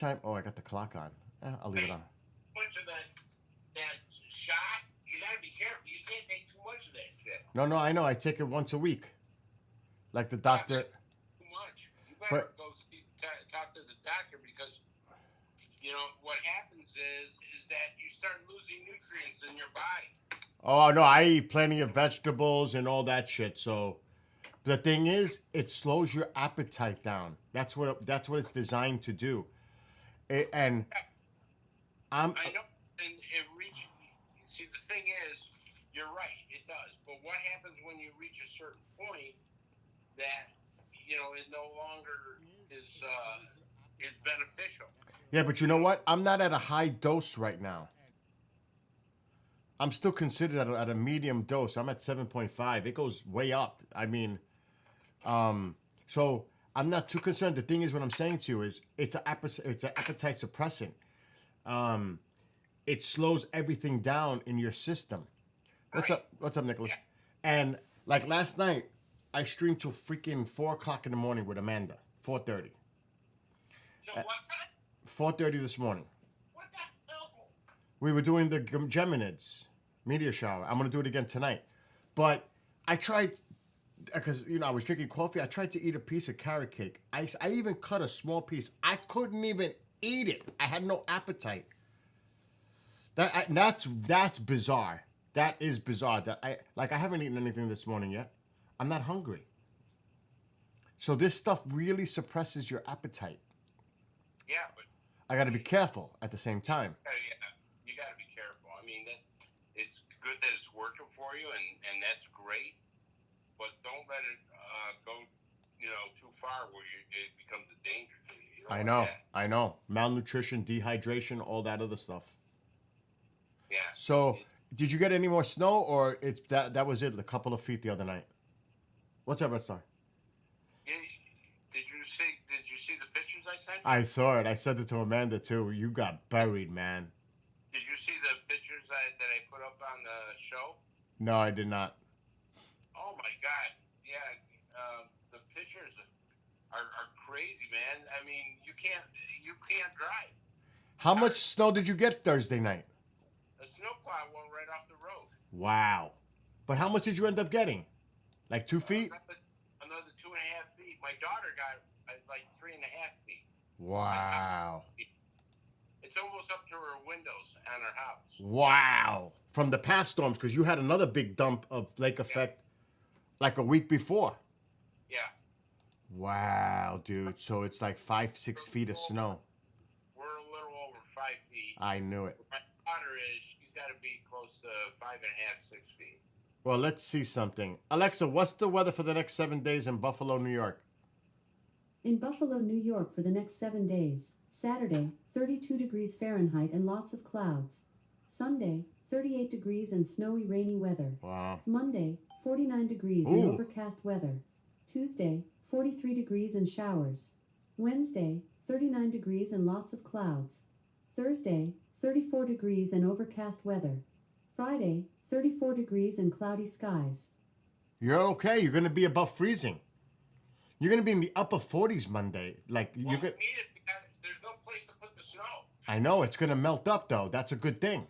Time. Oh, I got the clock on. I'll leave it on. Much of that shot, you gotta be careful. You can't take too much of that shit. No, I know. I take it once a week, like the doctor. Too much. You better But go talk to the doctor because what happens is that you start losing nutrients in your body. oh no, I eat plenty of vegetables and all that shit. So the thing is, it slows your appetite down. That's what it's designed to do. And I'm I know, and it reaches. See, the thing is, you're right. It does. But what happens when you reach a certain point that it no longer is beneficial? yeah, but you know what? I'm not at a high dose right now. I'm still considered at a medium dose. I'm at 7.5. It goes way up. I mean, so I'm not too concerned. The thing is, what I'm saying to you is, it's an appetite suppressant. It slows everything down in your system. What's Right. up? What's up, Nicholas? And like last night, I streamed till freaking 4 o'clock in the morning with Amanda. 4:30. So what time? 4:30 this morning. What the hell? We were doing the Geminids meteor shower. I'm gonna do it again tonight. But I tried, because I was drinking coffee. I tried to eat a piece of carrot cake. I even cut a small piece. I couldn't even eat it. I had no appetite. That's bizarre. That is bizarre. That I haven't eaten anything this morning yet. I'm not hungry. So this stuff really suppresses your appetite. Yeah, but I got to be careful at the same time. you got to be careful. I mean, it's good that it's working for you, and that's great. But don't let it go, too far where it becomes a danger to you. You don't want that. I know. Malnutrition, dehydration, all that other stuff. Yeah. So, did you get any more snow, or it's that was it? A couple of feet the other night. What's up, Red Star? Did you see the pictures I sent you? I saw it. I sent it to Amanda too. You got buried, man. Did you see the pictures that I put up on the show? No, I did not. Oh my God! Yeah, the pictures are crazy, man. I mean, you can't drive. How much snow did you get Thursday night? A snowplow went right off the road. Wow. But how much did you end up getting? Like 2 feet? Another 2.5 feet. My daughter got like 3.5 feet. Wow. It's almost up to her windows on her house. Wow. From the past storms, because you had another big dump of lake effect like a week before. Yeah. Wow, dude. So it's like 5-6 feet of snow. We're a little over 5 feet. I knew it. My daughter she's got to be close to 5.5, 6 feet. Well, let's see something. Alexa, what's the weather for the next 7 days in Buffalo, New York? In Buffalo, New York for the next 7 days. Saturday, 32 degrees Fahrenheit and lots of clouds. Sunday, 38 degrees and snowy rainy weather. Wow. Monday, 49 degrees and overcast weather. Tuesday, 43 degrees and showers. Wednesday, 39 degrees and lots of clouds. Thursday, 34 degrees and overcast weather. Friday, 34 degrees and cloudy skies. You're okay. You're going to be above freezing. You're going to be in the upper 40s Monday. Like Well, you're going. we need it because there's no place to put the snow. I know it's going to melt up though. That's a good thing.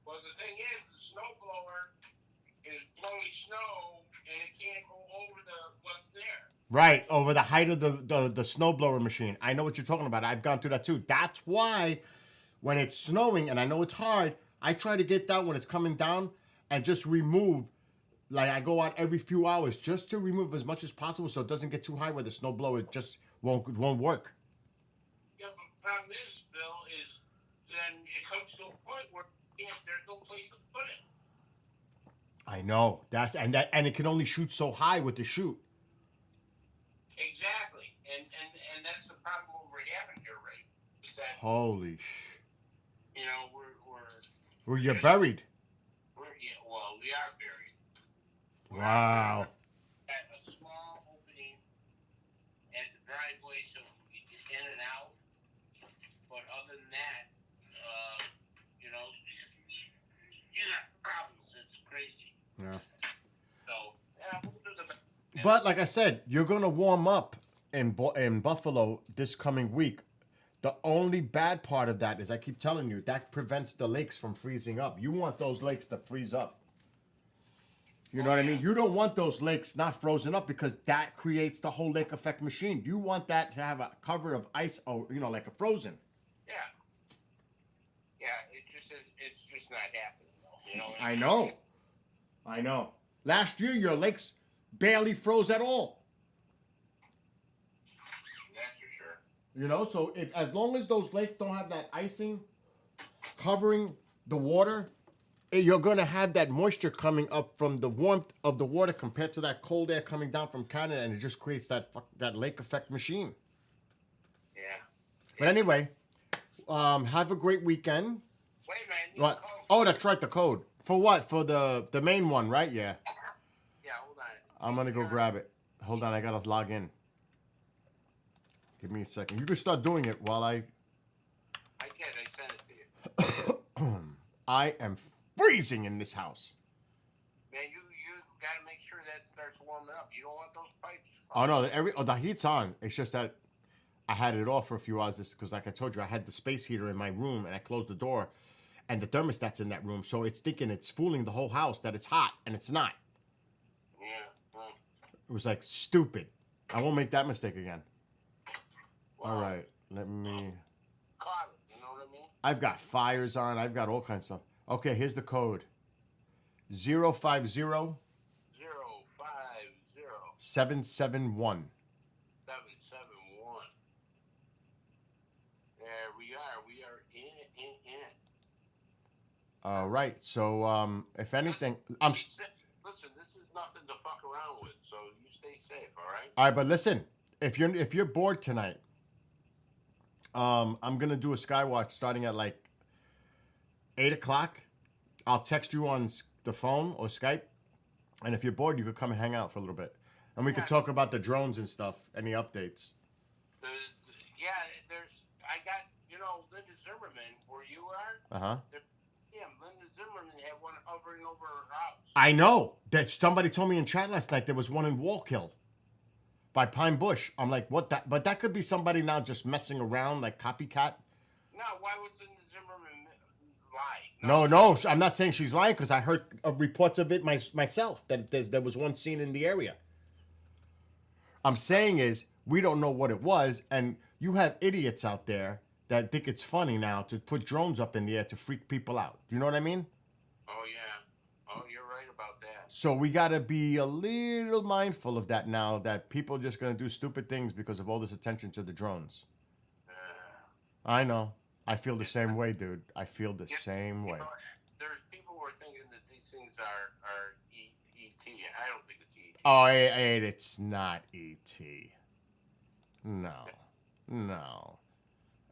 Well, the thing is, the snow blower is blowing snow, and it can't go over what's there. Right, over the height of the snowblower machine. I know what you're talking about. I've gone through that too. That's why when it's snowing, and I know it's hard, I try to get that when it's coming down and just remove. Like I go out every few hours just to remove as much as possible so it doesn't get too high where the snowblower just won't work. Yeah, but the problem is, Bill, is then it comes to a point where there's no place to put it. I know. And it can only shoot so high with the chute. Exactly, and that's the problem we're having here, right? Is that Holy sh! we're You're buried. We are buried. Wow. At a small opening at the driveway, so we get in and out. But other than that, you got problems. It's crazy. Yeah. So we'll do the best. But like I said, you're gonna warm up in Buffalo this coming week. The only bad part of that is, I keep telling you, that prevents the lakes from freezing up. You want those lakes to freeze up. You know what I mean? You don't want those lakes not frozen up, because that creates the whole lake effect machine. You want that to have a cover of ice, or like a frozen. Yeah. Yeah, it's just not happening, though. You know. I know. Last year, your lakes barely froze at all. That's for sure. So as long as those lakes don't have that icing covering the water, you're going to have that moisture coming up from the warmth of the water compared to that cold air coming down from Canada, and it just creates that lake effect machine. Yeah. But anyway, have a great weekend. Wait a minute. What? Oh, that's right, the code. For what? For the main one, right? Yeah. Yeah, hold on. I'm going to go grab it. Hold on, I got to log in. Give me a second. You can start doing it while I did. I sent it to you. I am freezing in this house. Man, you got to make sure that starts warming up. You don't want those pipes. Oh, no, the heat's on. It's just that I had it off for a few hours because, like I told you, I had the space heater in my room, and I closed the door, and the thermostat's in that room, so it's thinking it's fooling the whole house that it's hot, and it's not. Yeah. It was like stupid. I won't make that mistake again. Well, all right, let me. Caught it, you know what I mean? I've got fires on. I've got all kinds of stuff. Okay, here's the code. 050 050 771. 771. There we are. We are in it. All right. So, if anything, Listen, this is nothing to fuck around with. So you stay safe. All right. All right, but listen, if you're bored tonight, I'm gonna do a Skywatch starting at like 8:00. I'll text you on the phone or Skype, and if you're bored, you could come and hang out for a little bit, and we could talk about the drones and stuff. Any updates? I got Linda Zimmerman where you are. Linda Zimmerman had one hovering over her house. I know that somebody told me in chat last night there was one in Wallkill by Pine Bush. I'm like, what that? But that could be somebody now just messing around, like copycat. No, why would Linda Zimmerman lie? No, I'm not saying she's lying, because I heard reports of it myself, that there was one seen in the area. I'm saying is, we don't know what it was, and you have idiots out there that think it's funny now to put drones up in the air to freak people out. Do you know what I mean? Oh, yeah. Oh, you're right about that. So we got to be a little mindful of that now, that people are just going to do stupid things because of all this attention to the drones. I know. I feel the same way, dude. I feel the same way. There's people who are thinking that these things are ET. I don't think it's ET. Oh, it's not ET. No.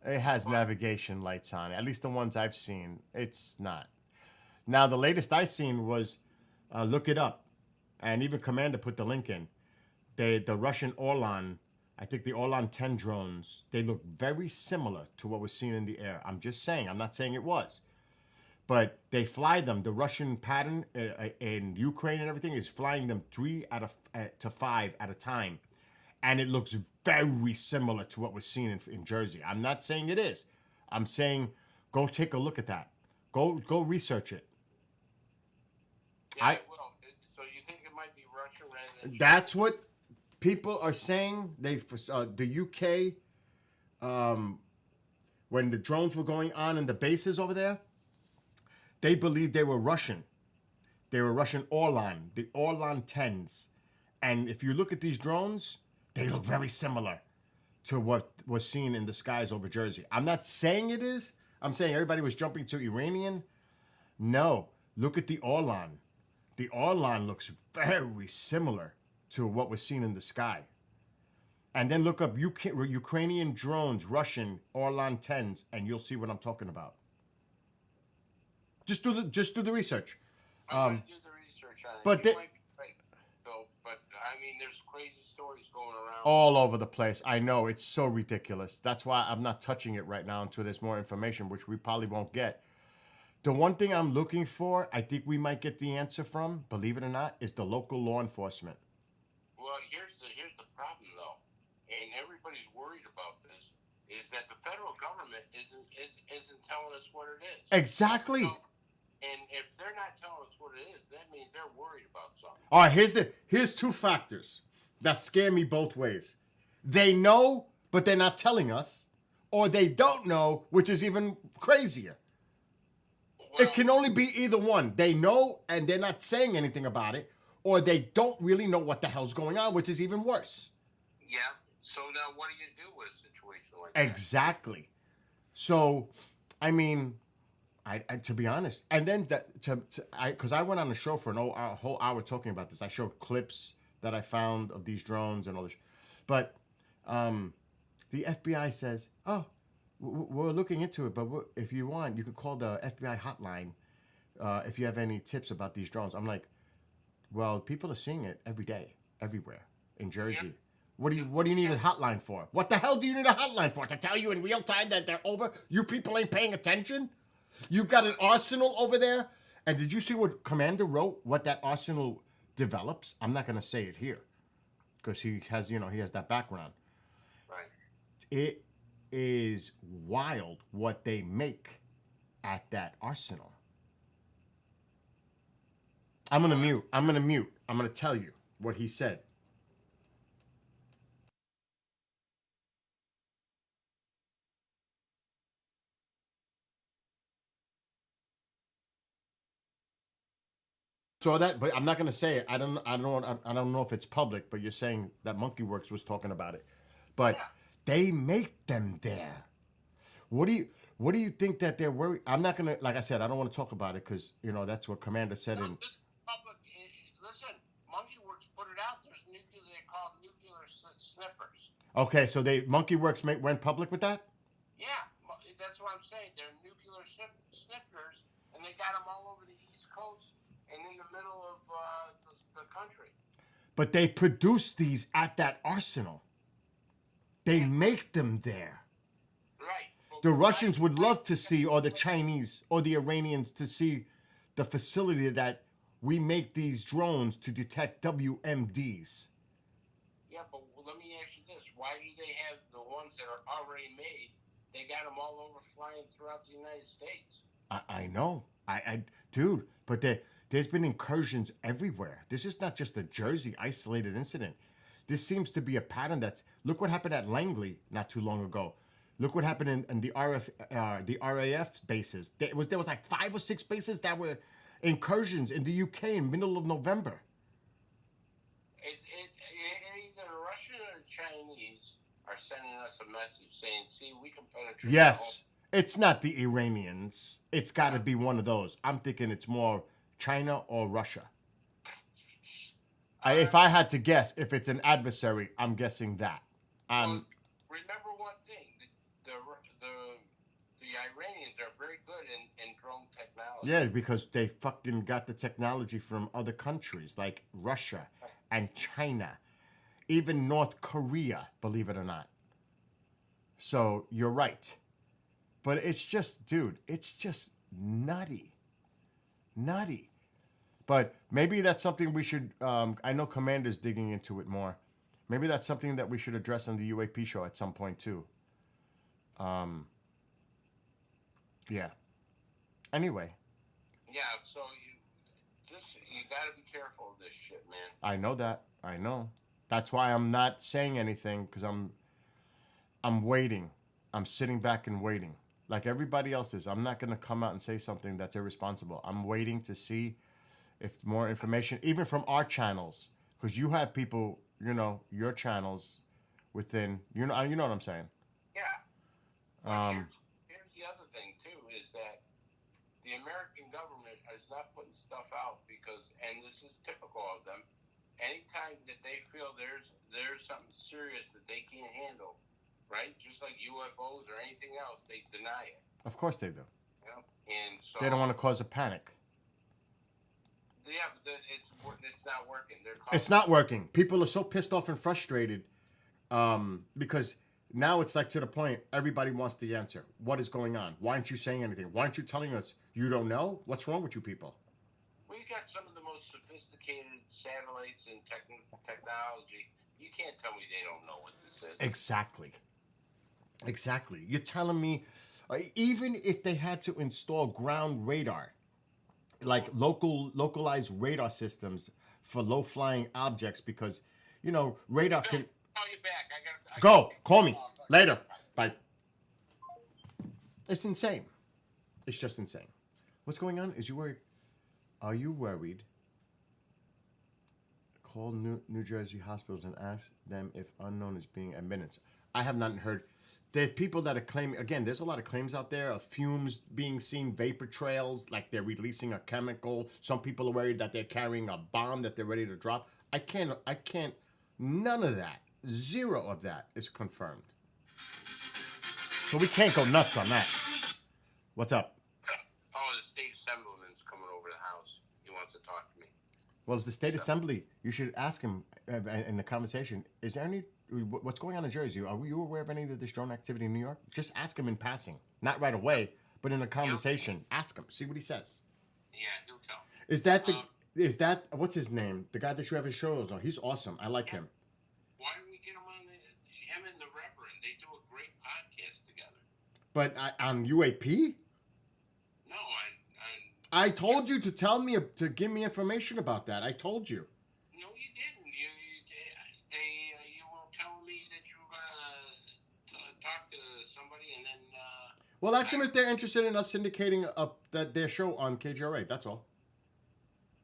It has navigation lights on it. At least the ones I've seen. It's not. Now, the latest I seen was, look it up. And even Commander put the link in. The Russian Orlan, I think the Orlan 10 drones, they look very similar to what was seen in the air. I'm just saying. I'm not saying it was. But they fly them. The Russian pattern in Ukraine and everything is flying them 3 to 5 at a time. And it looks very similar to what was seen in Jersey. I'm not saying it is. I'm saying go take a look at that. Go research it. Yeah, I will. So you think it might be Russia rather than That's what people are saying. The UK, when the drones were going on in the bases over there, they believed they were Russian. They were Russian Orlan, the Orlan 10s. And if you look at these drones, they look very similar to what was seen in the skies over Jersey. I'm not saying it is. I'm saying everybody was jumping to Iranian. No, look at the Orlan. The Orlan looks very similar to what was seen in the sky. And then look up Ukrainian drones, Russian Orlan 10s, and you'll see what I'm talking about. Just do the research. I'm going to do the research on it. But I mean, there's crazy stories going around all over the place. I know, it's so ridiculous. That's why I'm not touching it right now until there's more information, which we probably won't get. The one thing I'm looking for, I think we might get the answer from, believe it or not, is the local law enforcement. Well, here's the problem though, and everybody's worried about this. is that the federal government isn't telling us what it is. Exactly. So, and if they're not telling us what it is, that means they're worried about something. All right, here's two factors that scare me both ways. They know, but they're not telling us, or they don't know, which is even crazier. Well, It can only be either one. They know and they're not saying anything about it, or they don't really know what the hell's going on, which is even worse. yeah. So now, what do you do with a situation like that? Exactly. So, I mean, I to be honest, and then because I went on a show for a whole hour talking about this. I showed clips that I found of these drones and all this, but the FBI says, "Oh, we're looking into it, but if you want, you could call the FBI hotline if you have any tips about these drones." I'm like, "Well, people are seeing it every day, everywhere in Jersey." Yep. What do you need a hotline for? What the hell do you need a hotline for? To tell you in real time that they're over? You people ain't paying attention? You've got an arsenal over there? And did you see what Commander wrote? What that arsenal develops? I'm not gonna say it here. Because he has that background. Right. It is wild what they make at that arsenal. I'm gonna mute. I'm gonna tell you what he said. Saw that, but I'm not gonna say it. I don't know if it's public, but you're saying that MonkeyWorks was talking about it. But they make them there. What do you think that they're worried? I'm not gonna, like I said, I don't want to talk about it because that's what Commander said. No, this public. Listen, MonkeyWorks put it out. There's nuclear. They're called nuclear sniffers. Okay, so MonkeyWorks went public with that. Yeah, that's what I'm saying. They're nuclear sniffers, and they got them all over the East Coast and in the middle of the country. But they produce these at that arsenal. They make them there. Right. The Russians would love to see, or the Chinese, or the Iranians to see the facility that we make these drones to detect WMDs. Yeah, but let me ask you this. Why do they have the ones that are already made? They got them all over flying throughout the United States. I know. Dude, but there's been incursions everywhere. This is not just a Jersey isolated incident. This seems to be a pattern look what happened at Langley not too long ago. Look what happened in the RAF bases. There was like 5 or 6 bases that were incursions in the UK in middle of November. It's either the Russian or the Chinese are sending us a message saying, "See, we can penetrate." Yes, it's not the Iranians. It's got to be one of those. I'm thinking it's more China or Russia. If I had to guess, if it's an adversary, I'm guessing that. Well, remember one thing: the Iranians are very good in drone technology. Yeah, because they fucking got the technology from other countries like Russia and China, even North Korea, believe it or not. So you're right. But it's just, dude, it's just nutty. Nutty. But maybe that's something we should, I know Commander's digging into it more. Maybe that's something that we should address on the UAP show at some point too. Yeah. Anyway. Yeah, so you gotta be careful of this shit, man. I know that. I know. That's why I'm not saying anything, because I'm waiting. I'm sitting back and waiting. Like everybody else is. I'm not going to come out and say something that's irresponsible. I'm waiting to see if more information, even from our channels, because you have people, your channels within, you know what I'm saying? Yeah. Here's the other thing, too, is that the American government is not putting stuff out because, and this is typical of them, anytime that they feel there's something serious that they can't handle, right? Just like UFOs or anything else, they deny it. Of course they do. And so they don't want to cause a panic. Yeah, but it's not working. It's not working. People are so pissed off and frustrated because now it's like to the point everybody wants the answer. What is going on? Why aren't you saying anything? Why aren't you telling us? You don't know? What's wrong with you people? We got some of the most sophisticated satellites and technology. You can't tell me they don't know what this is. Exactly. Exactly. You're telling me, even if they had to install ground radar, like localized radar systems for low flying objects, because radar Phil, can call you back. I got go. Call me later. Bye. It's insane. It's just insane. What's going on? Is you worried? Are you worried? Call New Jersey hospitals and ask them if unknown is being admitted. I have not heard. There are people that are claiming, again, there's a lot of claims out there of fumes being seen, vapor trails, like they're releasing a chemical. Some people are worried that they're carrying a bomb that they're ready to drop. I can't, none of that, zero of that is confirmed. So we can't go nuts on that. What's up? Oh, the state assemblyman's coming over the house. He wants to talk to me. Well, it's the state assembly. You should ask him in the conversation. Is there any? What's going on in Jersey? Are you aware of any of this drone activity in New York? Just ask him in passing, not right away, but in a conversation. Ask him. See what he says. Yeah, he'll tell. Is that the? Is that what's his name? The guy that you have his shows on. He's awesome. I like him. Why don't we get him on him and the Reverend? They do a great podcast together. But on UAP, No, I told you to tell me to give me information about that. I told you. no, you didn't. You were telling me that you were gonna talk to somebody, and then. Well, ask them if they're interested in us syndicating their show on KGRA. That's all.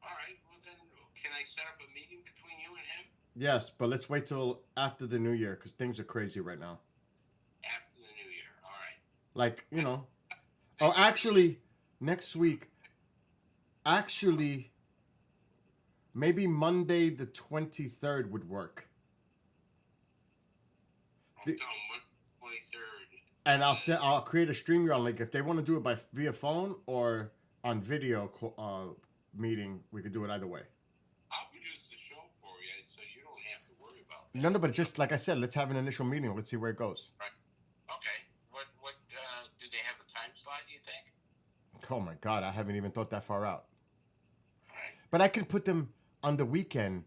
All right. Well, then, can I set up a meeting between you and him Yes, but let's wait till after the new year because things are crazy right now. after the new year? All right. Like, Oh, actually, next week. Actually, maybe Monday the 23rd would work. I'm telling 23rd. And I'll create a StreamYard link if they want to do it via phone or on video meeting. We could do it either way. I'll produce the show for you, so you don't have to worry about that. No, but just like I said, let's have an initial meeting. Let's see where it goes. Right. Okay. What do they have a time slot, you think? Oh my God, I haven't even thought that far out. All right. But I can put them on the weekend,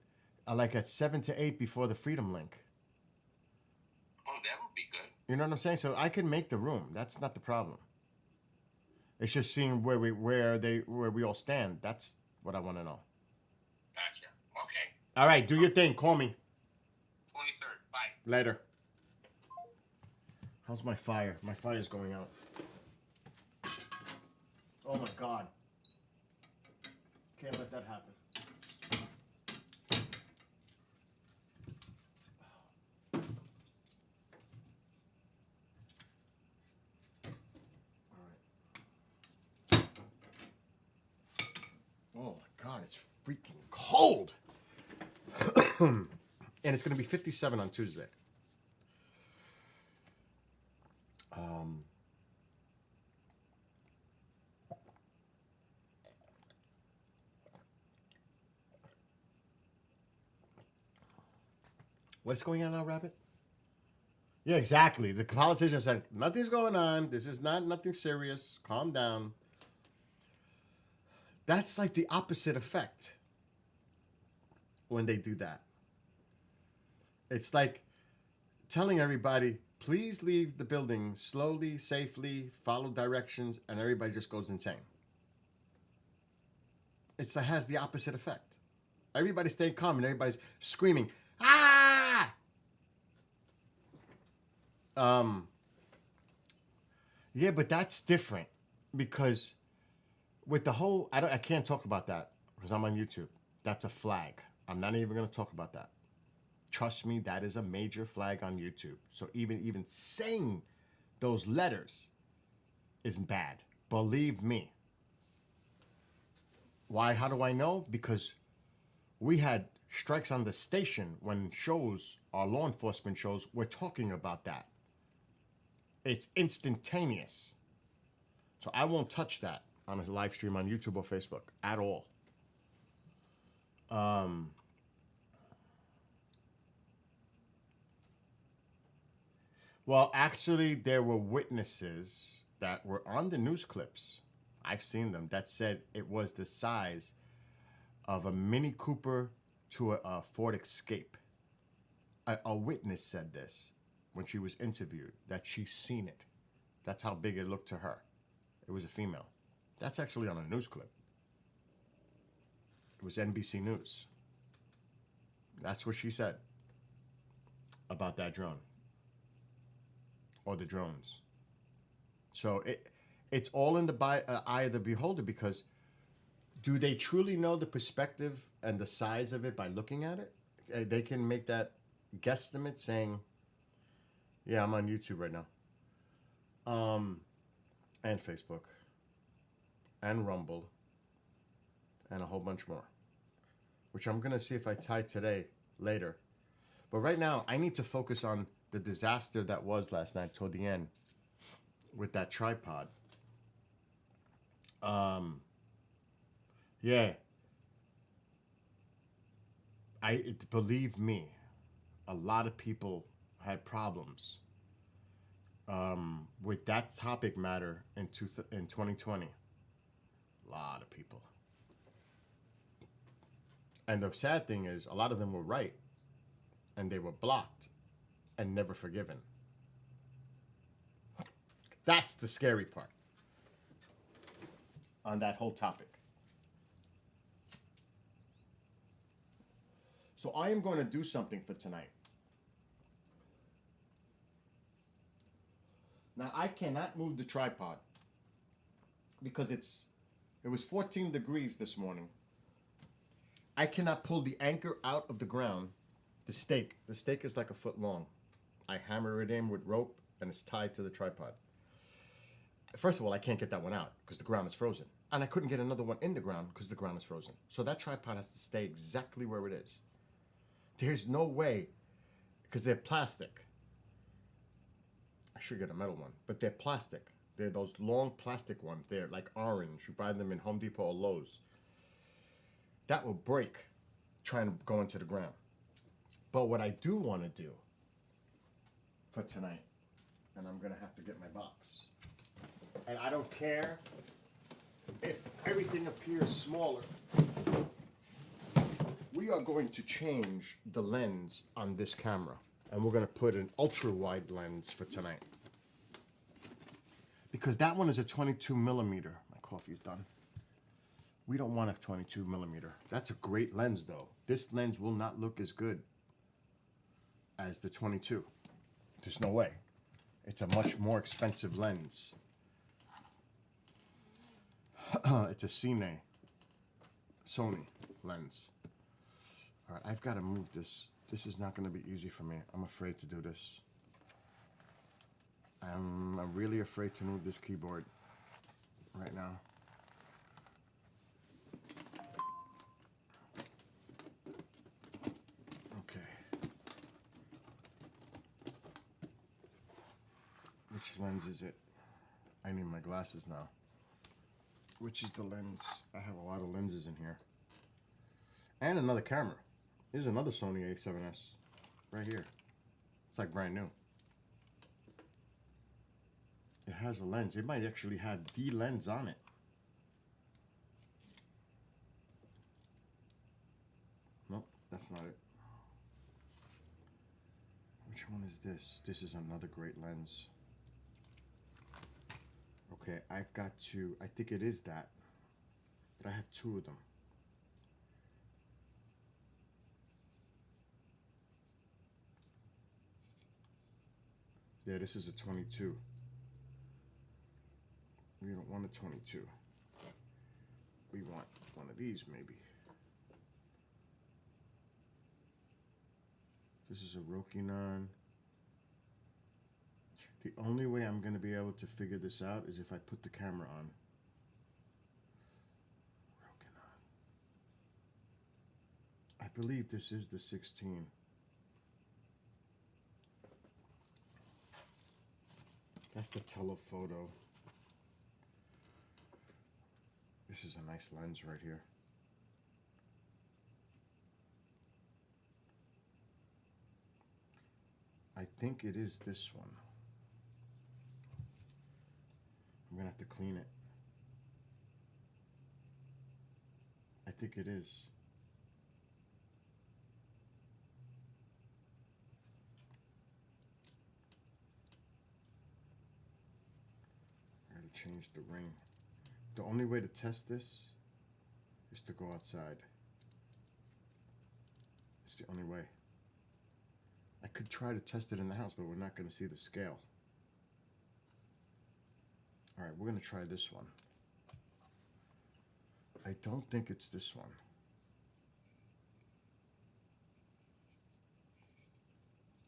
like at 7 to 8 before the Freedom Link. Oh, that would be good. You know what I'm saying? So I can make the room. That's not the problem. It's just seeing where we all stand. That's what I want to know. Gotcha. Okay. All right, do your thing. Call me 23rd. Bye. later. How's my fire? My fire's going out. Oh my God. Can't let that happen. Oh my God, it's freaking cold. And it's going to be 57 on Tuesday. What's going on now, Rabbit? Yeah, exactly. The politician said, nothing's going on. This is not nothing serious. Calm down. That's like the opposite effect when they do that. It's like telling everybody, please leave the building slowly, safely, follow directions, and everybody just goes insane. It has the opposite effect. Everybody's staying calm and everybody's screaming, ah! Yeah, but that's different because with the whole, I can't talk about that because I'm on YouTube. That's a flag. I'm not even going to talk about that. Trust me, that is a major flag on YouTube. So even saying those letters is bad. Believe me. Why? How do I know? Because we had strikes on the station when shows, our law enforcement shows, were talking about that. It's instantaneous. So I won't touch that on a live stream on YouTube or Facebook at all. Well, actually, there were witnesses that were on the news clips. I've seen them that said it was the size of a Mini Cooper to a Ford Escape. A witness said this. when she was interviewed that she's seen it. That's how big it looked to her. It was a female. That's actually on a news clip. It was NBC News. That's what she said about that drone or the drones. So it's all in the eye of the beholder, because do they truly know the perspective and the size of it by looking at it? They can make that guesstimate saying, yeah, I'm on YouTube right now. And Facebook. And Rumble. And a whole bunch more. Which I'm going to see if I tie today, later. But right now, I need to focus on the disaster that was last night toward the end with that tripod. Yeah. Believe me, a lot of people had problems with that topic matter in 2020. A lot of people. And the sad thing is, a lot of them were right, and they were blocked and never forgiven. That's the scary part on that whole topic. So I am going to do something for tonight. Now, I cannot move the tripod because it was 14 degrees this morning. I cannot pull the anchor out of the ground. The stake is like a foot long. I hammer it in with rope and it's tied to the tripod. First of all, I can't get that one out because the ground is frozen. And I couldn't get another one in the ground because the ground is frozen. So that tripod has to stay exactly where it is. There's no way, because they're plastic. I should get a metal one, but they're plastic. They're those long plastic ones. They're like orange. You buy them in Home Depot or Lowe's. That will break trying to go into the ground. But what I do want to do for tonight, and I'm going to have to get my box, and I don't care if everything appears smaller, we are going to change the lens on this camera, and we're going to put an ultra wide lens for tonight, because that one is a 22 millimeter. My coffee's done. We don't want a 22 millimeter. That's a great lens though. This lens will not look as good as the 22. There's no way. It's a much more expensive lens. It's a Sony lens. All right, I've got to move this. This is not going to be easy for me. I'm afraid to do this. I'm really afraid to move this keyboard right now. Okay. Which lens is it? I need my glasses now. Which is the lens? I have a lot of lenses in here. And another camera. Here's another Sony A7S. Right here. It's like brand new. It has a lens. It might actually have the lens on it. Nope, that's not it. Which one is this? This is another great lens. Okay, I've got to, I think it is that, but I have two of them. Yeah, this is a 22. We don't want a 22. We want one of these maybe. This is a Rokinon. The only way I'm going to be able to figure this out is if I put the camera on. Rokinon. I believe this is the 16. That's the telephoto. This is a nice lens right here. I think it is this one. I'm gonna have to clean it. I think it is. change the ring. The only way to test this is to go outside. It's the only way. I could try to test it in the house, but we're not going to see the scale. All right, we're going to try this one. I don't think it's this one.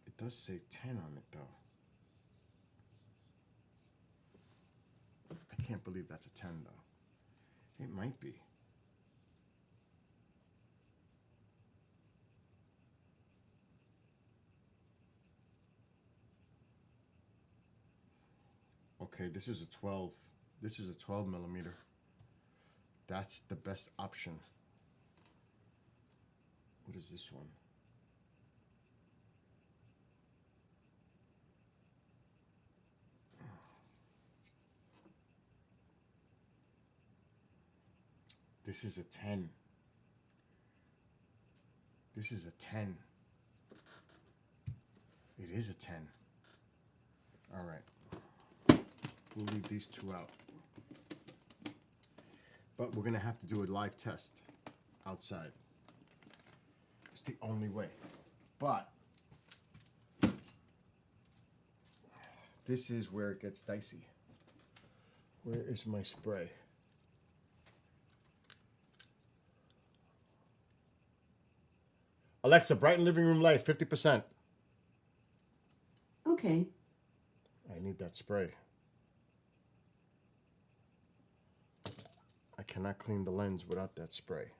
It does say 10 on it, though. I can't believe that's a 10, though. It might be. Okay, this is a 12. This is a 12 millimeter. That's the best option. What is this one? This is a 10. This is a 10. It is a 10. All right. We'll leave these two out. But we're going to have to do a live test outside. It's the only way. But this is where it gets dicey. Where is my spray? Alexa, brighten living room light, 50%. Okay. I need that spray. I cannot clean the lens without that spray.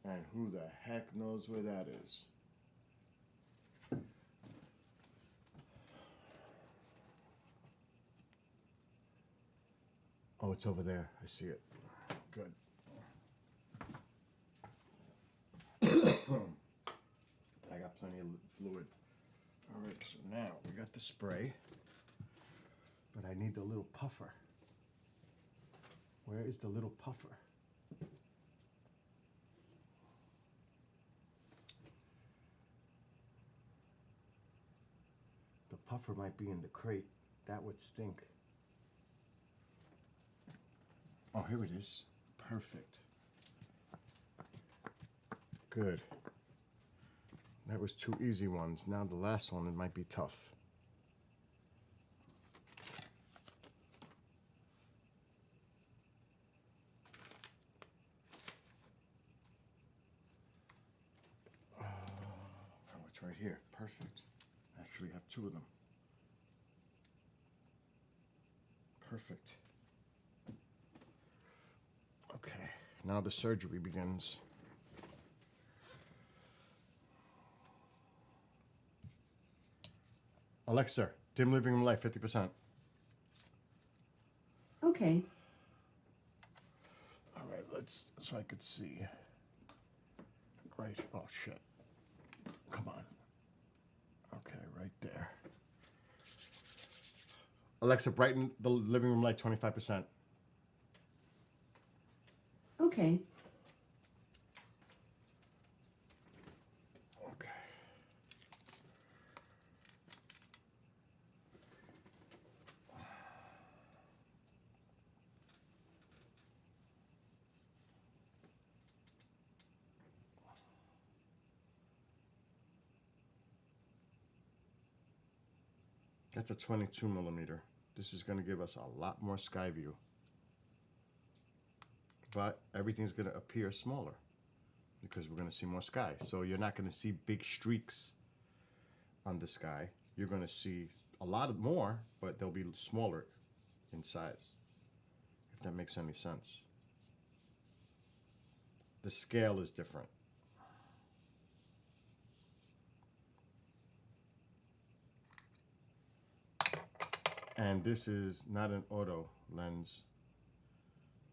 And who the heck knows where that is? Oh, it's over there. I see it. Good. I got plenty of fluid. All right, so now we got the spray, but I need the little puffer. Where is the little puffer? The puffer might be in the crate. That would stink. Oh, here it is. Perfect. Good. That was two easy ones. Now the last one, it might be tough. Oh, it's right here. Perfect. I actually have two of them. Perfect. Okay, now the surgery begins. Alexa, dim living room light, 50%. Okay. All right, let's, so I could see. Right, oh shit. Come on. Okay, right there. Alexa, brighten the living room light, 25%. Okay. Okay. That's a 22 millimeter. This is going to give us a lot more sky view. But everything's going to appear smaller because we're going to see more sky. So you're not going to see big streaks on the sky. You're going to see a lot more, but they'll be smaller in size, if that makes any sense. The scale is different. And this is not an auto lens,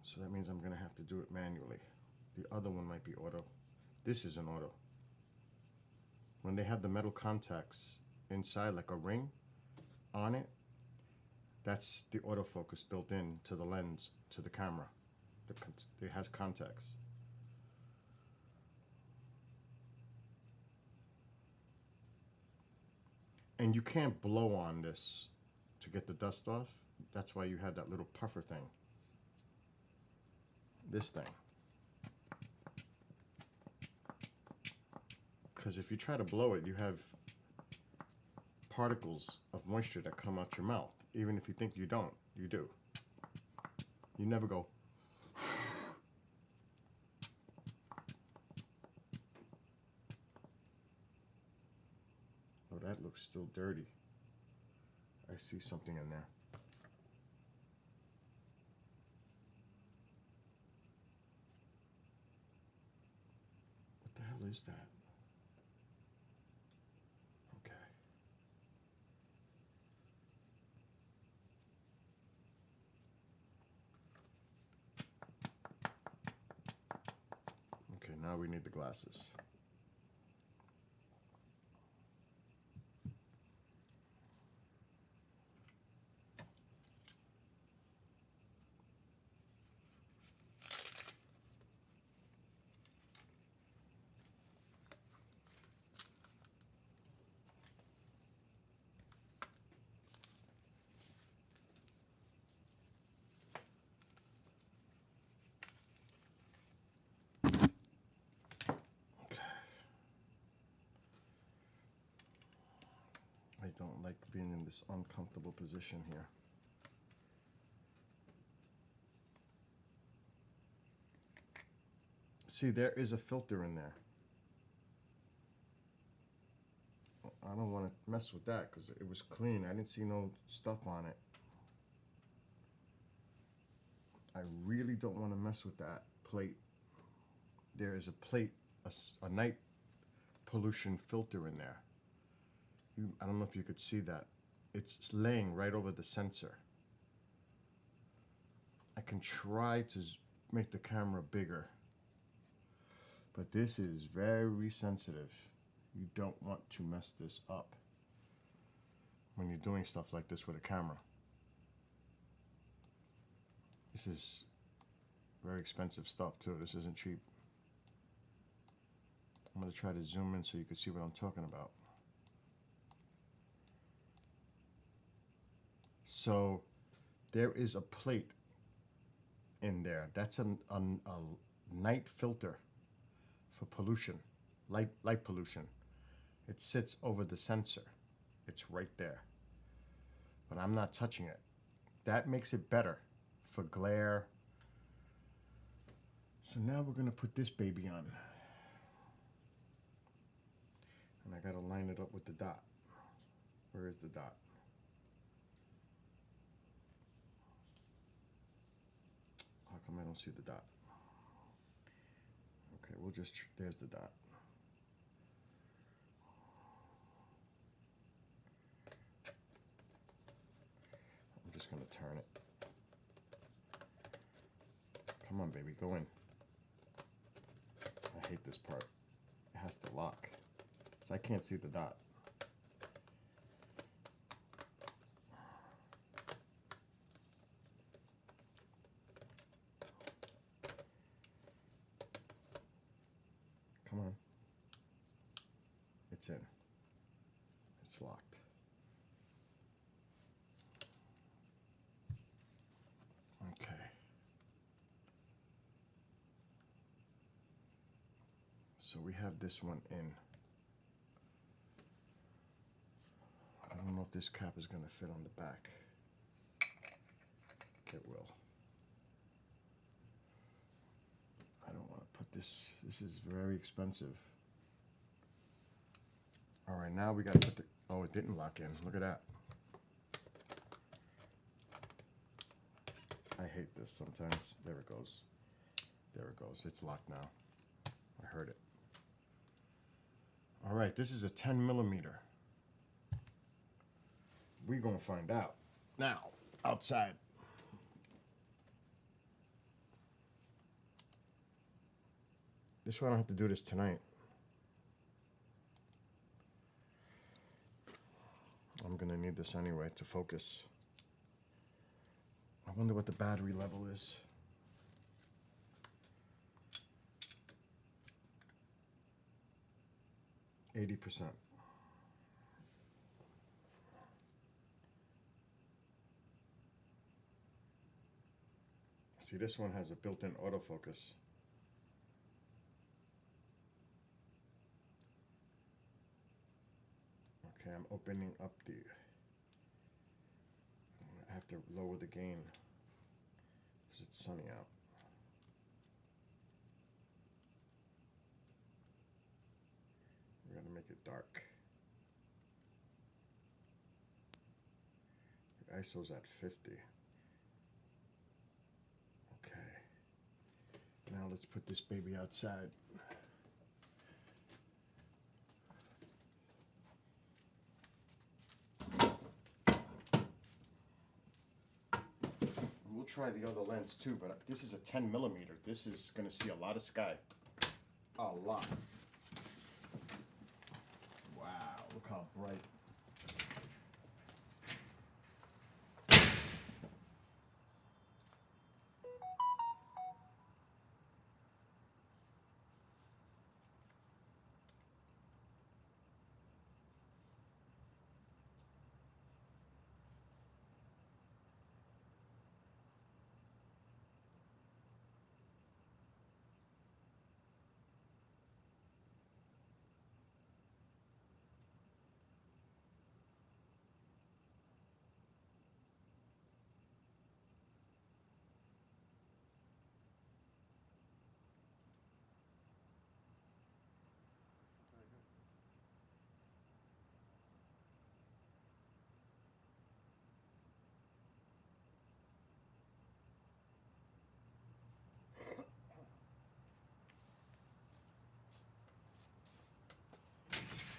so that means I'm going to have to do it manually. The other one might be auto. This is an auto. When they have the metal contacts inside, like a ring on it, that's the autofocus built in to the lens, to the camera. It has contacts. And you can't blow on this to get the dust off. That's why you had that little puffer thing. This thing. Because if you try to blow it, you have particles of moisture that come out your mouth. Even if you think you don't, you do. You never go. Oh, that looks still dirty. I see something in there. What the hell is that? Okay. Okay, now we need the glasses. I don't like being in this uncomfortable position here. See, there is a filter in there. I don't want to mess with that because it was clean. I didn't see no stuff on it. I really don't want to mess with that plate. There is a plate, a night pollution filter in there. I don't know if you could see that. It's laying right over the sensor. I can try to make the camera bigger, but this is very sensitive. You don't want to mess this up when you're doing stuff like this with a camera. This is very expensive stuff too. This isn't cheap. I'm going to try to zoom in so you can see what I'm talking about. So there is a plate in there. That's a night filter for pollution, light pollution. It sits over the sensor. It's right there. But I'm not touching it. That makes it better for glare. So now we're going to put this baby on. And I got to line it up with the dot. Where is the dot? How come I don't see the dot? Okay, we'll just, there's the dot. I'm just going to turn it. Come on, baby, go in. I hate this part. It has to lock. So I can't see the dot. Come on. It's in. It's locked. Okay. So we have this one in. I don't know if this cap is going to fit on the back. It will. I don't want to put this. This is very expensive. All right, now we got to put the. Oh, it didn't lock in. Look at that. I hate this sometimes. There it goes. There it goes. It's locked now. I heard it. All right, this is a 10 millimeter. We're going to find out now, outside. This way I don't have to do this tonight. I'm going to need this anyway to focus. I wonder what the battery level is. %. See, this one has a built-in autofocus. Okay, I'm opening up the... I have to lower the gain because it's sunny out. We're gonna make it dark. The ISO's at 50. Okay. Now let's put this baby outside. We'll try the other lens too, but this is a 10 millimeter. This is gonna see a lot of sky. A lot. Wow, look how bright.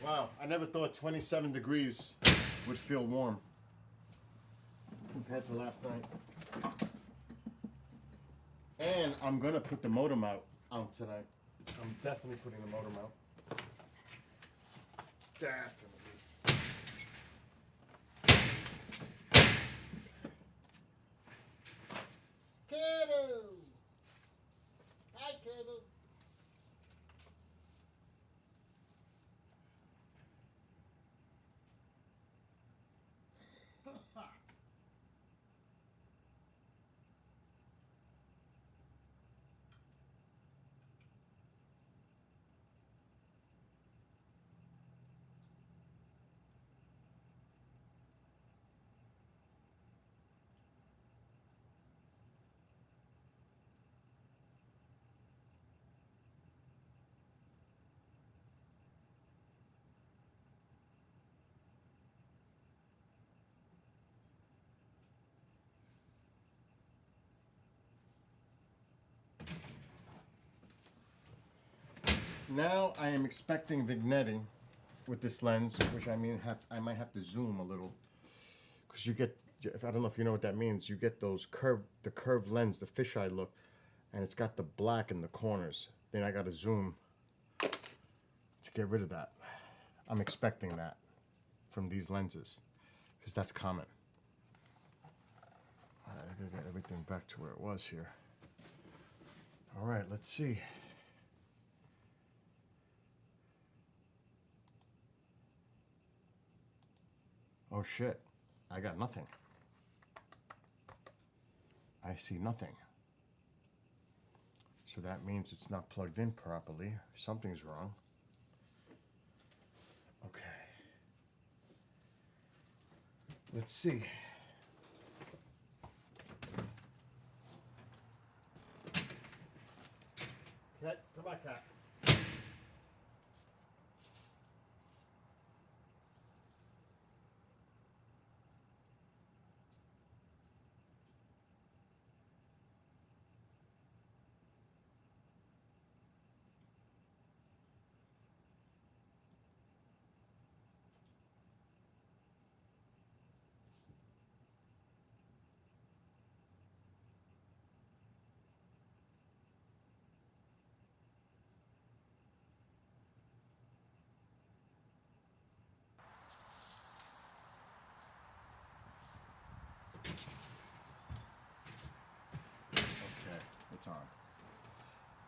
Wow, I never thought 27 degrees would feel warm compared to last night. And I'm gonna put the modem out tonight. I'm definitely putting the modem out. Definitely. Kiddo! Hi, kiddo. Now I am expecting vignetting with this lens, which I I might have to zoom a little, because you get, I don't know if you know what that means, you get those the curved lens, the fisheye look, and it's got the black in the corners. Then I got to zoom to get rid of that. I'm expecting that from these lenses, because that's common. All right, I gotta get everything back to where it was here. All right, let's see. Oh shit, I got nothing. I see nothing. So that means it's not plugged in properly. Something's wrong. Okay. Let's see. Cat, come back, cat. Okay, it's on.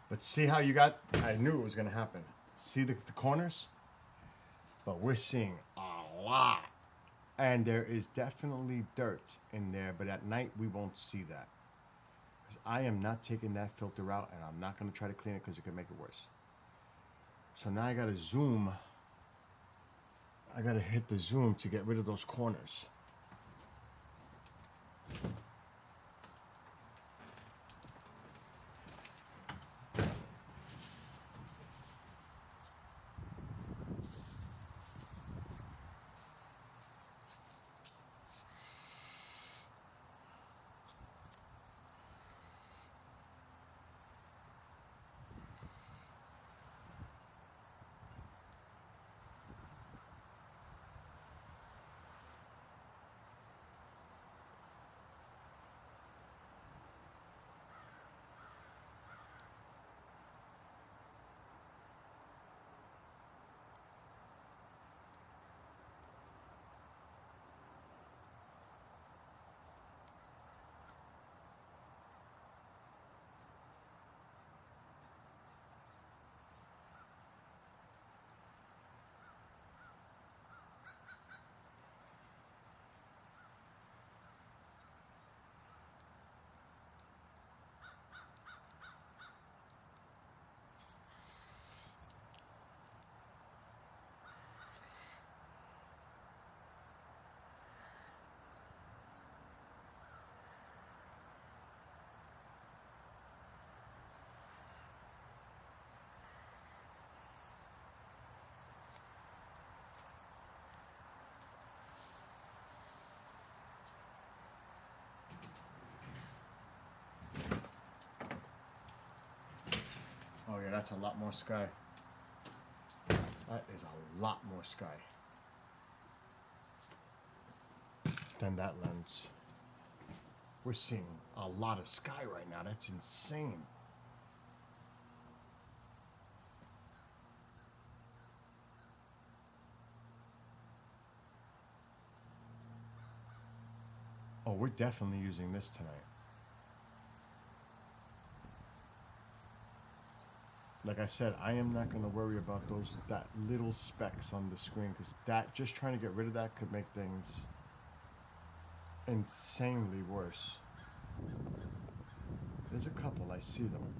But see how you got, I knew it was gonna happen. See the corners? But we're seeing a lot. And there is definitely dirt in there, but at night we won't see that. Because I am not taking that filter out, and I'm not going to try to clean it because it could make it worse. So now I got to zoom. I got to hit the zoom to get rid of those corners. Oh yeah, that's a lot more sky. That is a lot more sky than that lens. We're seeing a lot of sky right now. That's insane. Oh, we're definitely using this tonight. Like I said, I am not going to worry about that little specks on the screen, because that, just trying to get rid of that could make things insanely worse. There's a couple, I see them,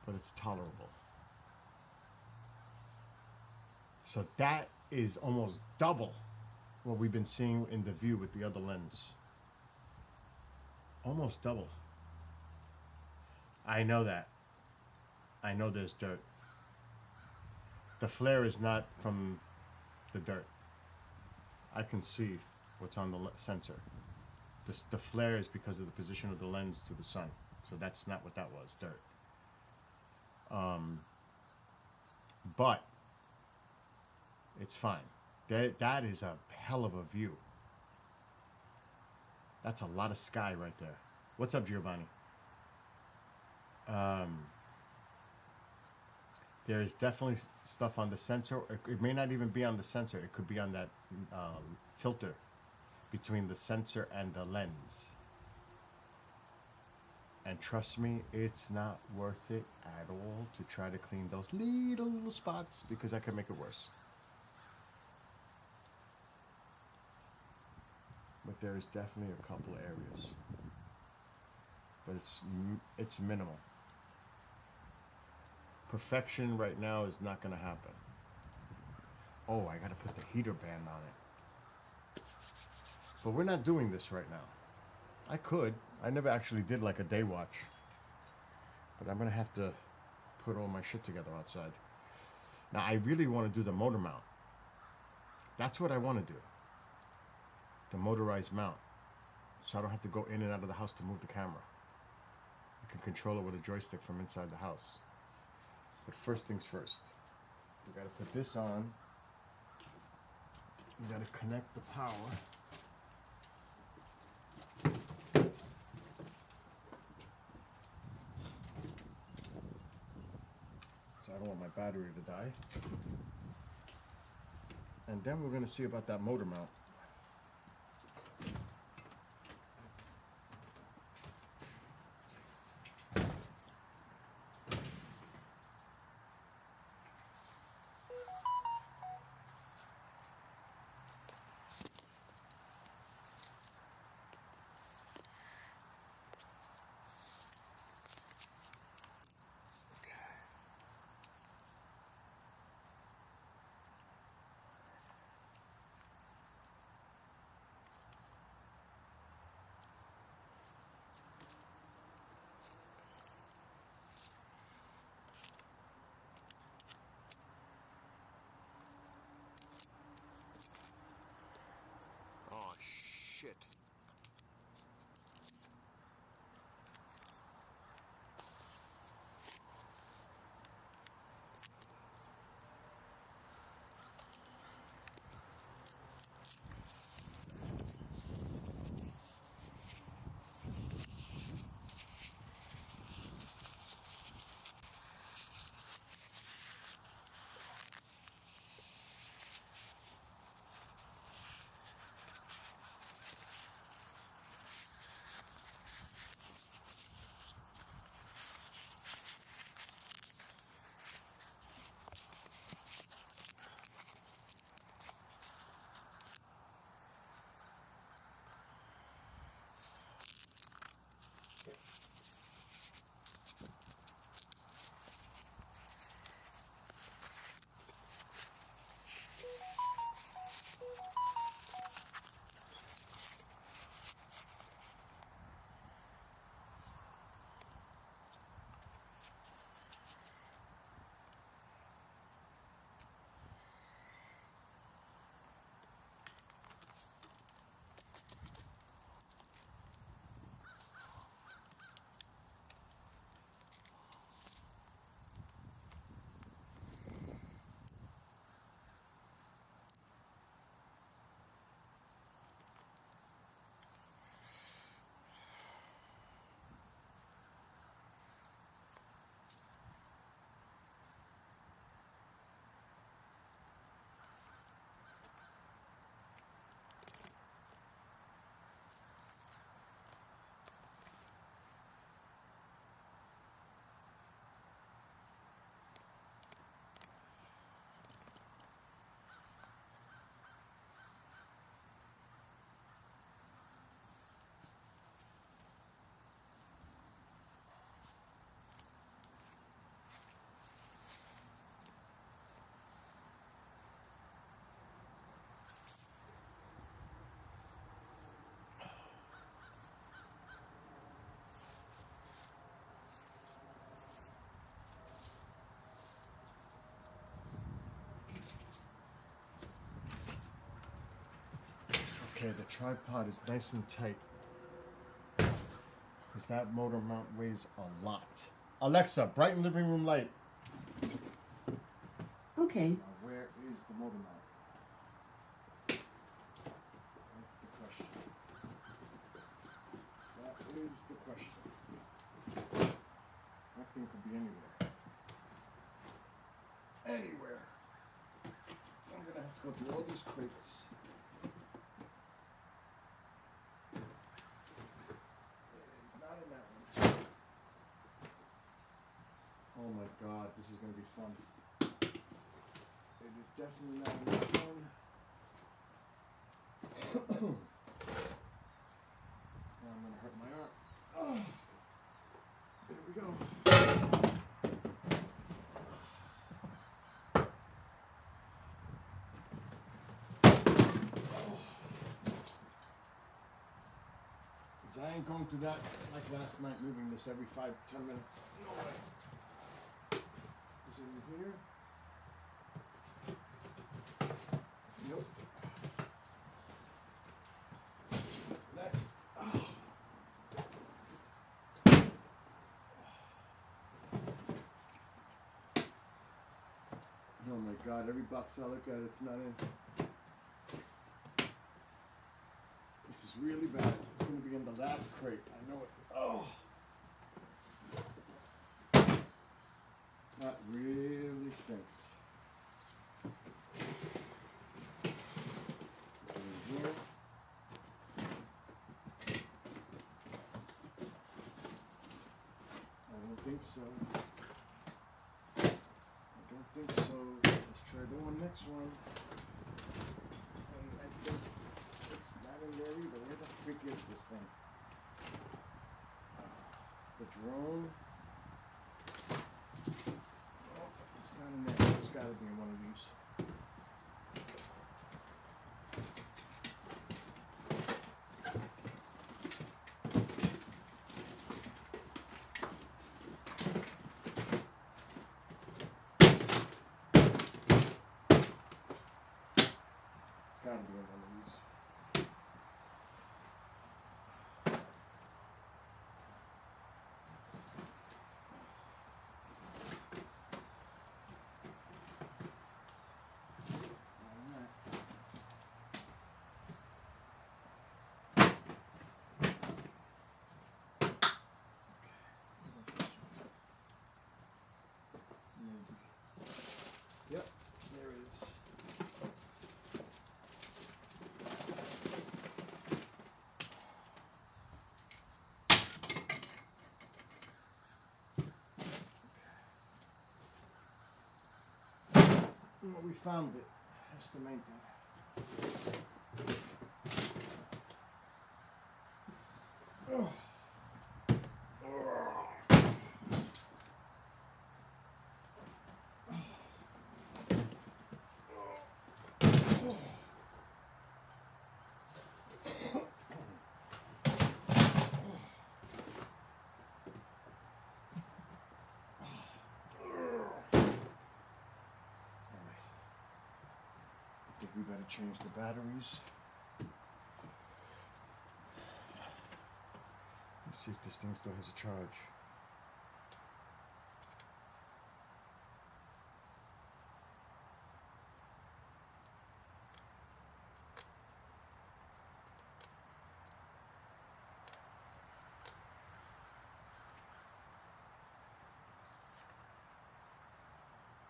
but it's tolerable. So that is almost double what we've been seeing in the view with the other lens. Almost double. I know that. I know there's dirt. The flare is not from the dirt. I can see what's on the sensor. The flare is because of the position of the lens to the sun. So that's not what that was, dirt. But it's fine. That is a hell of a view. That's a lot of sky right there. What's up, Giovanni? There is definitely stuff on the sensor. It may not even be on the sensor. It could be on that filter between the sensor and the lens. And trust me, it's not worth it at all to try to clean those little spots, because that could make it worse. But there is definitely a couple of areas. But it's minimal. Perfection right now is not going to happen. Oh, I got to put the heater band on it. But we're not doing this right now. I could. I never actually did like a day watch. But I'm going to have to put all my shit together outside. Now, I really want to do the motor mount. That's what I want to do. The motorized mount. So I don't have to go in and out of the house to move the camera. I can control it with a joystick from inside the house. But first things first. We got to put this on. We got to connect the power. So I don't want my battery to die. And then we're going to see about that motor mount. Okay, the tripod is nice and tight. Because that motor mount weighs a lot. Alexa, brighten living room light. Okay. Now, where is the motor mount? That's the question. That is the question. That thing could be anywhere. Anywhere. I'm gonna have to go through all these crates. It's not in that one. Oh my god, this is gonna be fun. It is definitely not in that one. Now I'm gonna hurt my arm. Oh, there we go. Because I ain't going through that like last night, moving this every 5-10 minutes. No way. Is it in here? Nope. Next. Oh. Oh my god, every box I look at, it's not in. This is really bad. It's going to be in the last crate. I know it. Oh. That really stinks. Is it in here? I don't think so. I don't think so. Let's try the next one. I think it's not in there either. Where the frick is this thing? The drone. Oh, it's not in there. It's got to be in one of these. It's got to be in one of these. It's not in that. Maybe. Yep, there it is. Well, we found it. That's the main thing. Oh. I think we better change the batteries. Let's see if this thing still has a charge.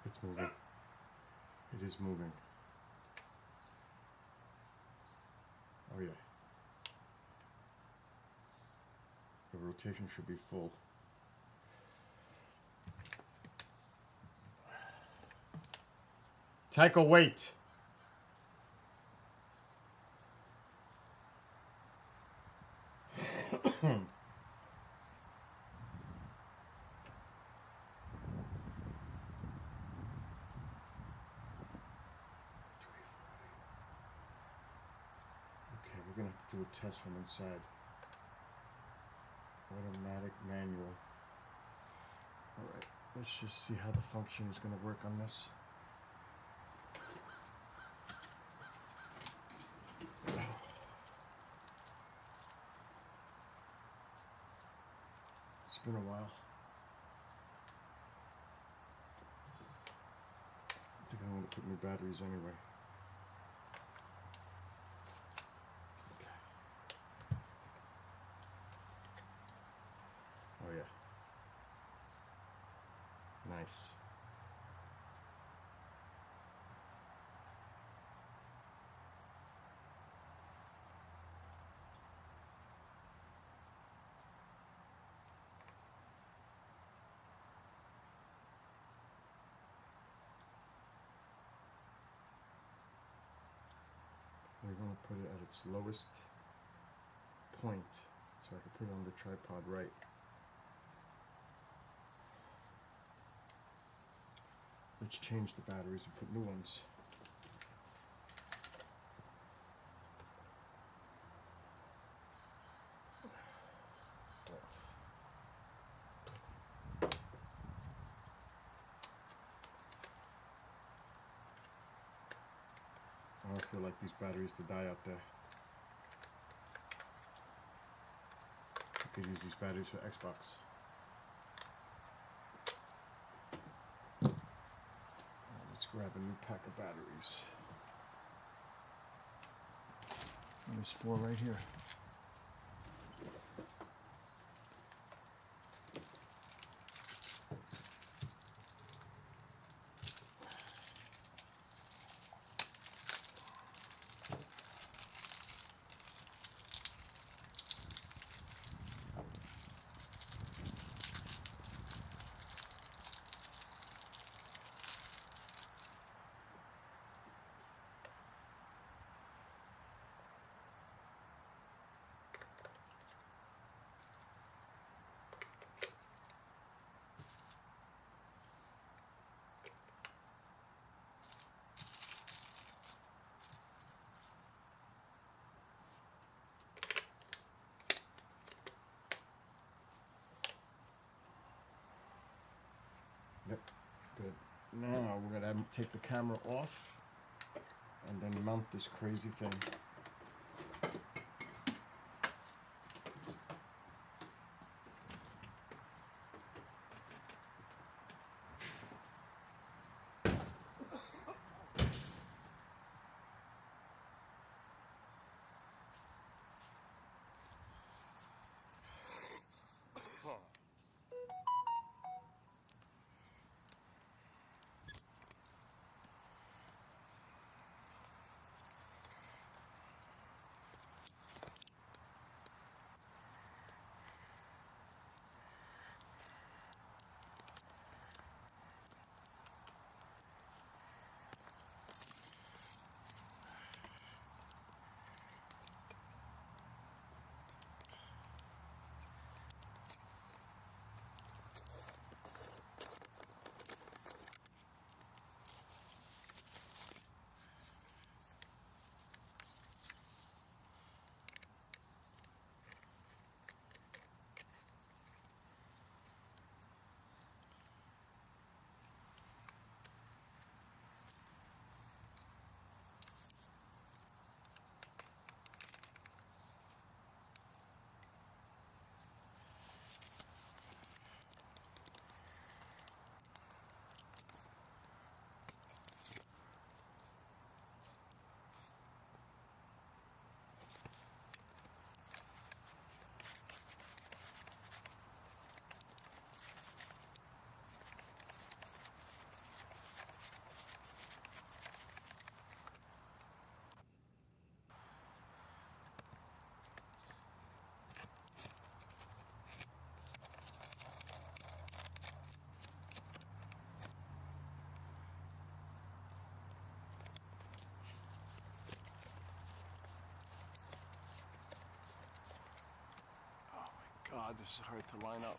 It's moving. It is moving. Oh yeah. The rotation should be full. Tycho, wait. Okay, we're gonna have to do a test from inside. Automatic manual. Alright, let's just see how the function is gonna work on this. It's been a while. I think I'm going to put new batteries anyway. Okay. Oh yeah. Nice. We're going to put it at its lowest point so I can put it on the tripod right. Let's change the batteries and put new ones. I don't feel like these batteries to die out there. I could use these batteries for Xbox. Let's grab a new pack of batteries. There's 4 right here. Yep, good. Now we're gonna take the camera off and then mount this crazy thing. God, this is hard to line up.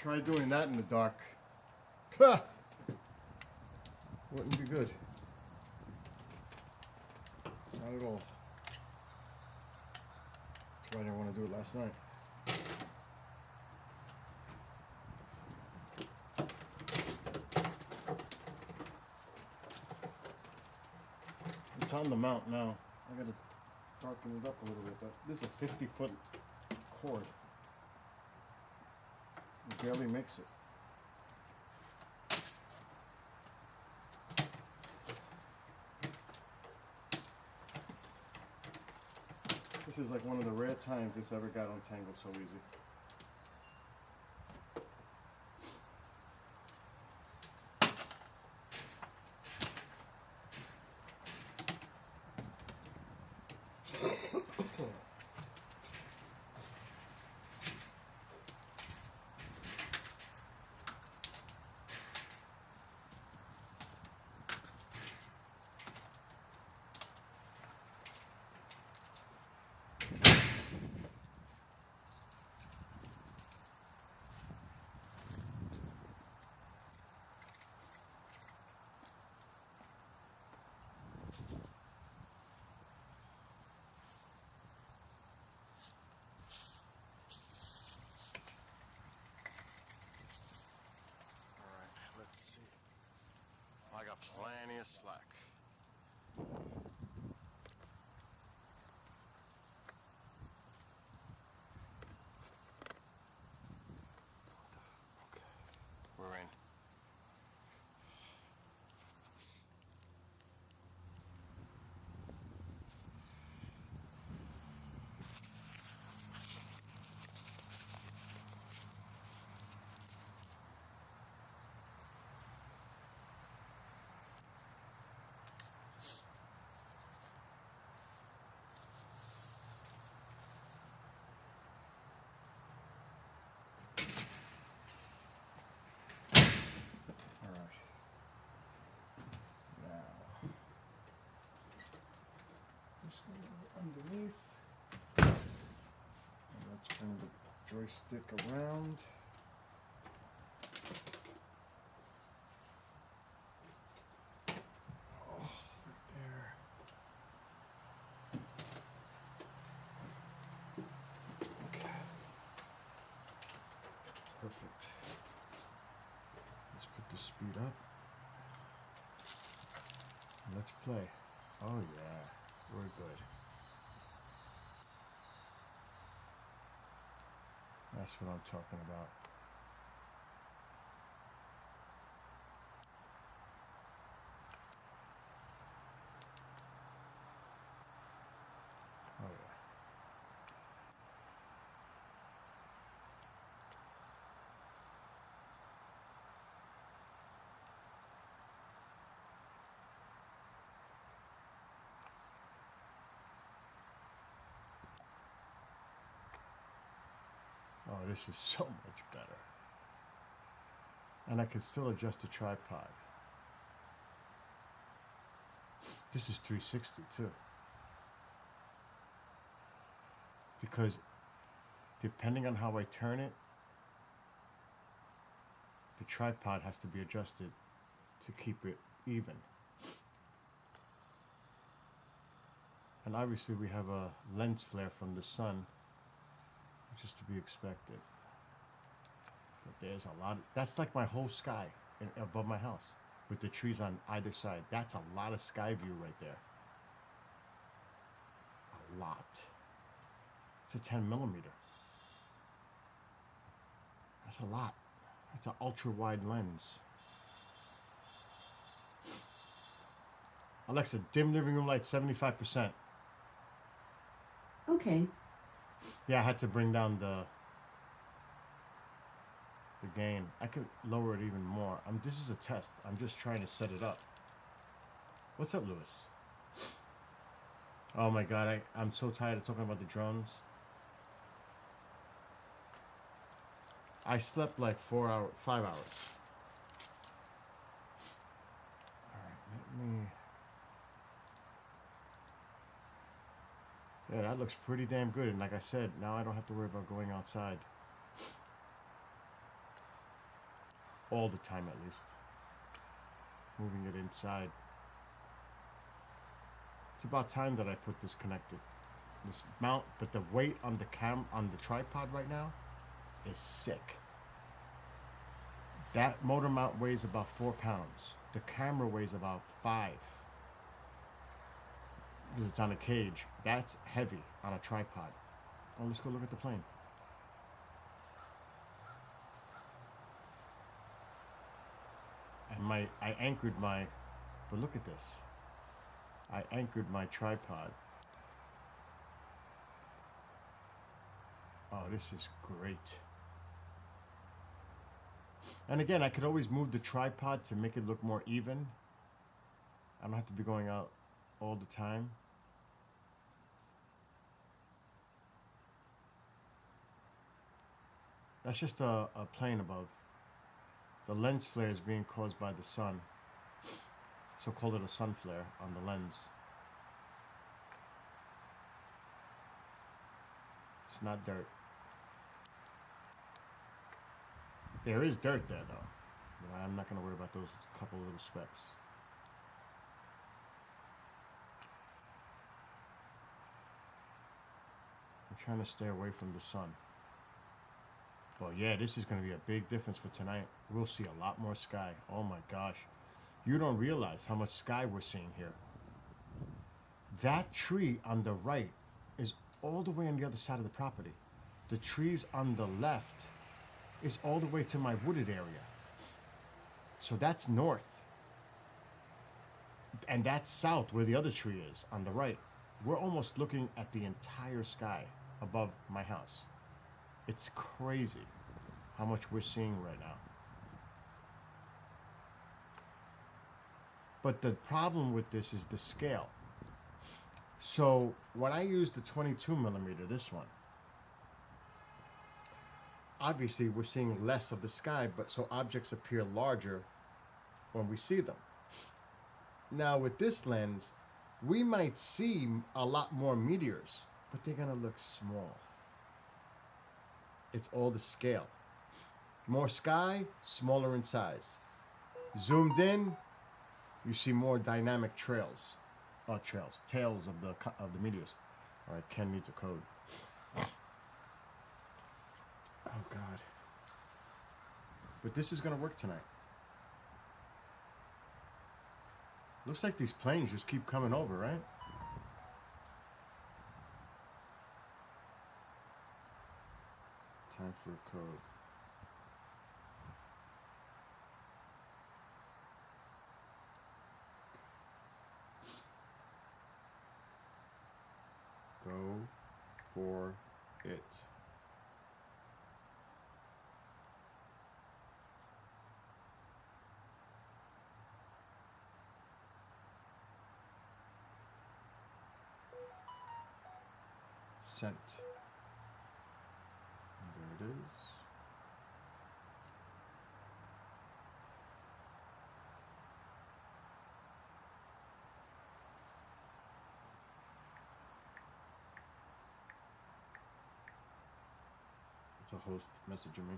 Try doing that in the dark. Ha! Wouldn't be good. Not at all. That's why I didn't want to do it last night. It's on the mount now. I gotta darken it up a little bit, but this is a 50-foot cord. It barely makes it. This is like one of the rare times this ever got untangled so easy. Let's see. I got plenty of slack. Okay, we're in. Underneath. And let's bring the joystick around. Oh, right there. Okay. Perfect. Let's put the speed up. And let's play. Oh yeah, we're good. That's what I'm talking about. Oh yeah. Oh, this is so much better. And I can still adjust the tripod. This is 360 too. Because depending on how I turn it, the tripod has to be adjusted to keep it even. And obviously we have a lens flare from the sun, which is to be expected. But there's a lot. That's like my whole sky above my house with the trees on either side. That's a lot of sky view right there. A lot. It's a 10 millimeter. That's a lot. That's an ultra wide lens. Alexa, dim living room light 75%. Okay. Yeah, I had to bring down the gain. I could lower it even more. This is a test. I'm just trying to set it up. What's up, Lewis? Oh my god, I'm so tired of talking about the drones. I slept like 5 hours. Alright, let me... Yeah, that looks pretty damn good. And like I said, now I don't have to worry about going outside. all the time at least. Moving it inside. It's about time that I put this connected. This mount, but the weight on the tripod right now is sick. That motor mount weighs about 4 pounds. The camera weighs about 5. Because it's on a cage. That's heavy on a tripod. Oh, let's go look at the plane. And I anchored my, but look at this. I anchored my tripod. Oh, this is great. And again, I could always move the tripod to make it look more even. I don't have to be going out all the time. That's just a plane above. The lens flare is being caused by the sun. So call it a sun flare on the lens. It's not dirt. There is dirt there though. But I'm not going to worry about those couple little specks. I'm trying to stay away from the sun. Well, yeah, this is going to be a big difference for tonight. We'll see a lot more sky. Oh my gosh. You don't realize how much sky we're seeing here. That tree on the right is all the way on the other side of the property. The trees on the left is all the way to my wooded area. So that's north. And that's south where the other tree is on the right. We're almost looking at the entire sky above my house. It's crazy how much we're seeing right now. But the problem with this is the scale. So when I use the 22 millimeter, this one, obviously we're seeing less of the sky, but so objects appear larger when we see them. Now with this lens, we might see a lot more meteors, but they're gonna look small. It's all the scale. More sky, smaller in size. Zoomed in, you see more dynamic tails of the meteors. All right, Ken needs a code. Oh God. But this is gonna work tonight. Looks like these planes just keep coming over, right? Time for a code. Go for it. Sent. And there it is. It's a host messaging me.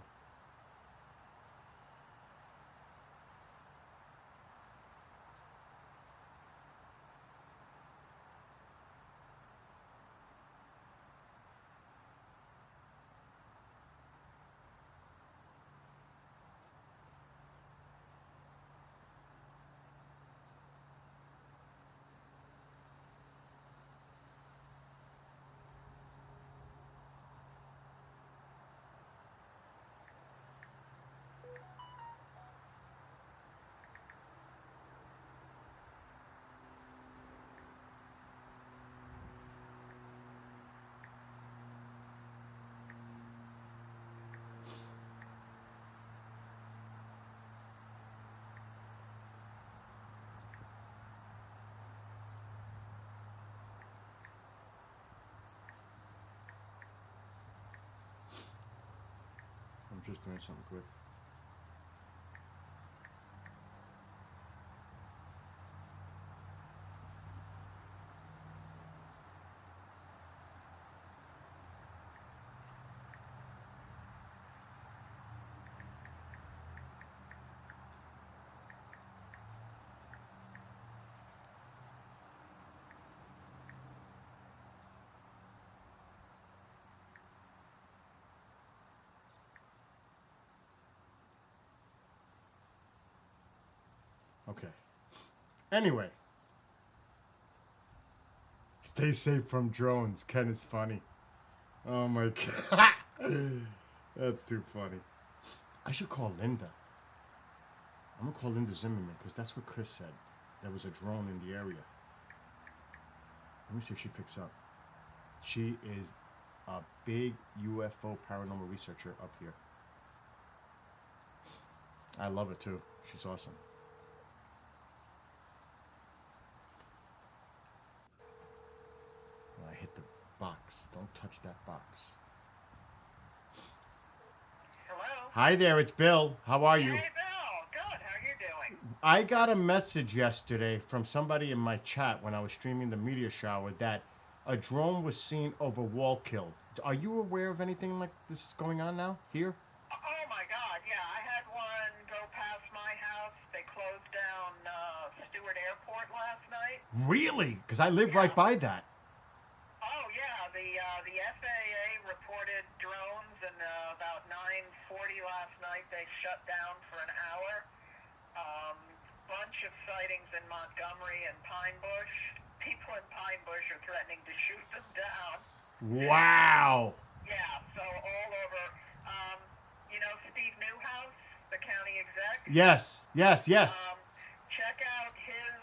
I'm just doing something quick. Okay. Anyway. Stay safe from drones. Ken is funny. Oh my god. That's too funny. I should call Linda. I'm gonna call Linda Zimmerman because that's what Chris said. There was a drone in the area. Let me see if she picks up. She is a big UFO paranormal researcher up here. I love her too. She's awesome. I hit the box. Don't touch that box. Hello? Hi there, it's Bill. How are you? Hey, Bill. Good. How you doing? I got a message yesterday from somebody in my chat when I was streaming the meteor shower that a drone was seen over Wallkill. Are you aware of anything like this going on now here? Oh, my God. Yeah, I had one go past my house. They closed down Stewart Airport last night. Really? Because I live right by that. Oh, yeah. The FAA reported drones, and about 9:40 last night, they shut down for an hour. Bunch of sightings in Montgomery and Pine Bush. People in Pine Bush are threatening to shoot them down. Wow. Yeah, so all over. You know Steve Newhouse, the county exec? Yes. Check out his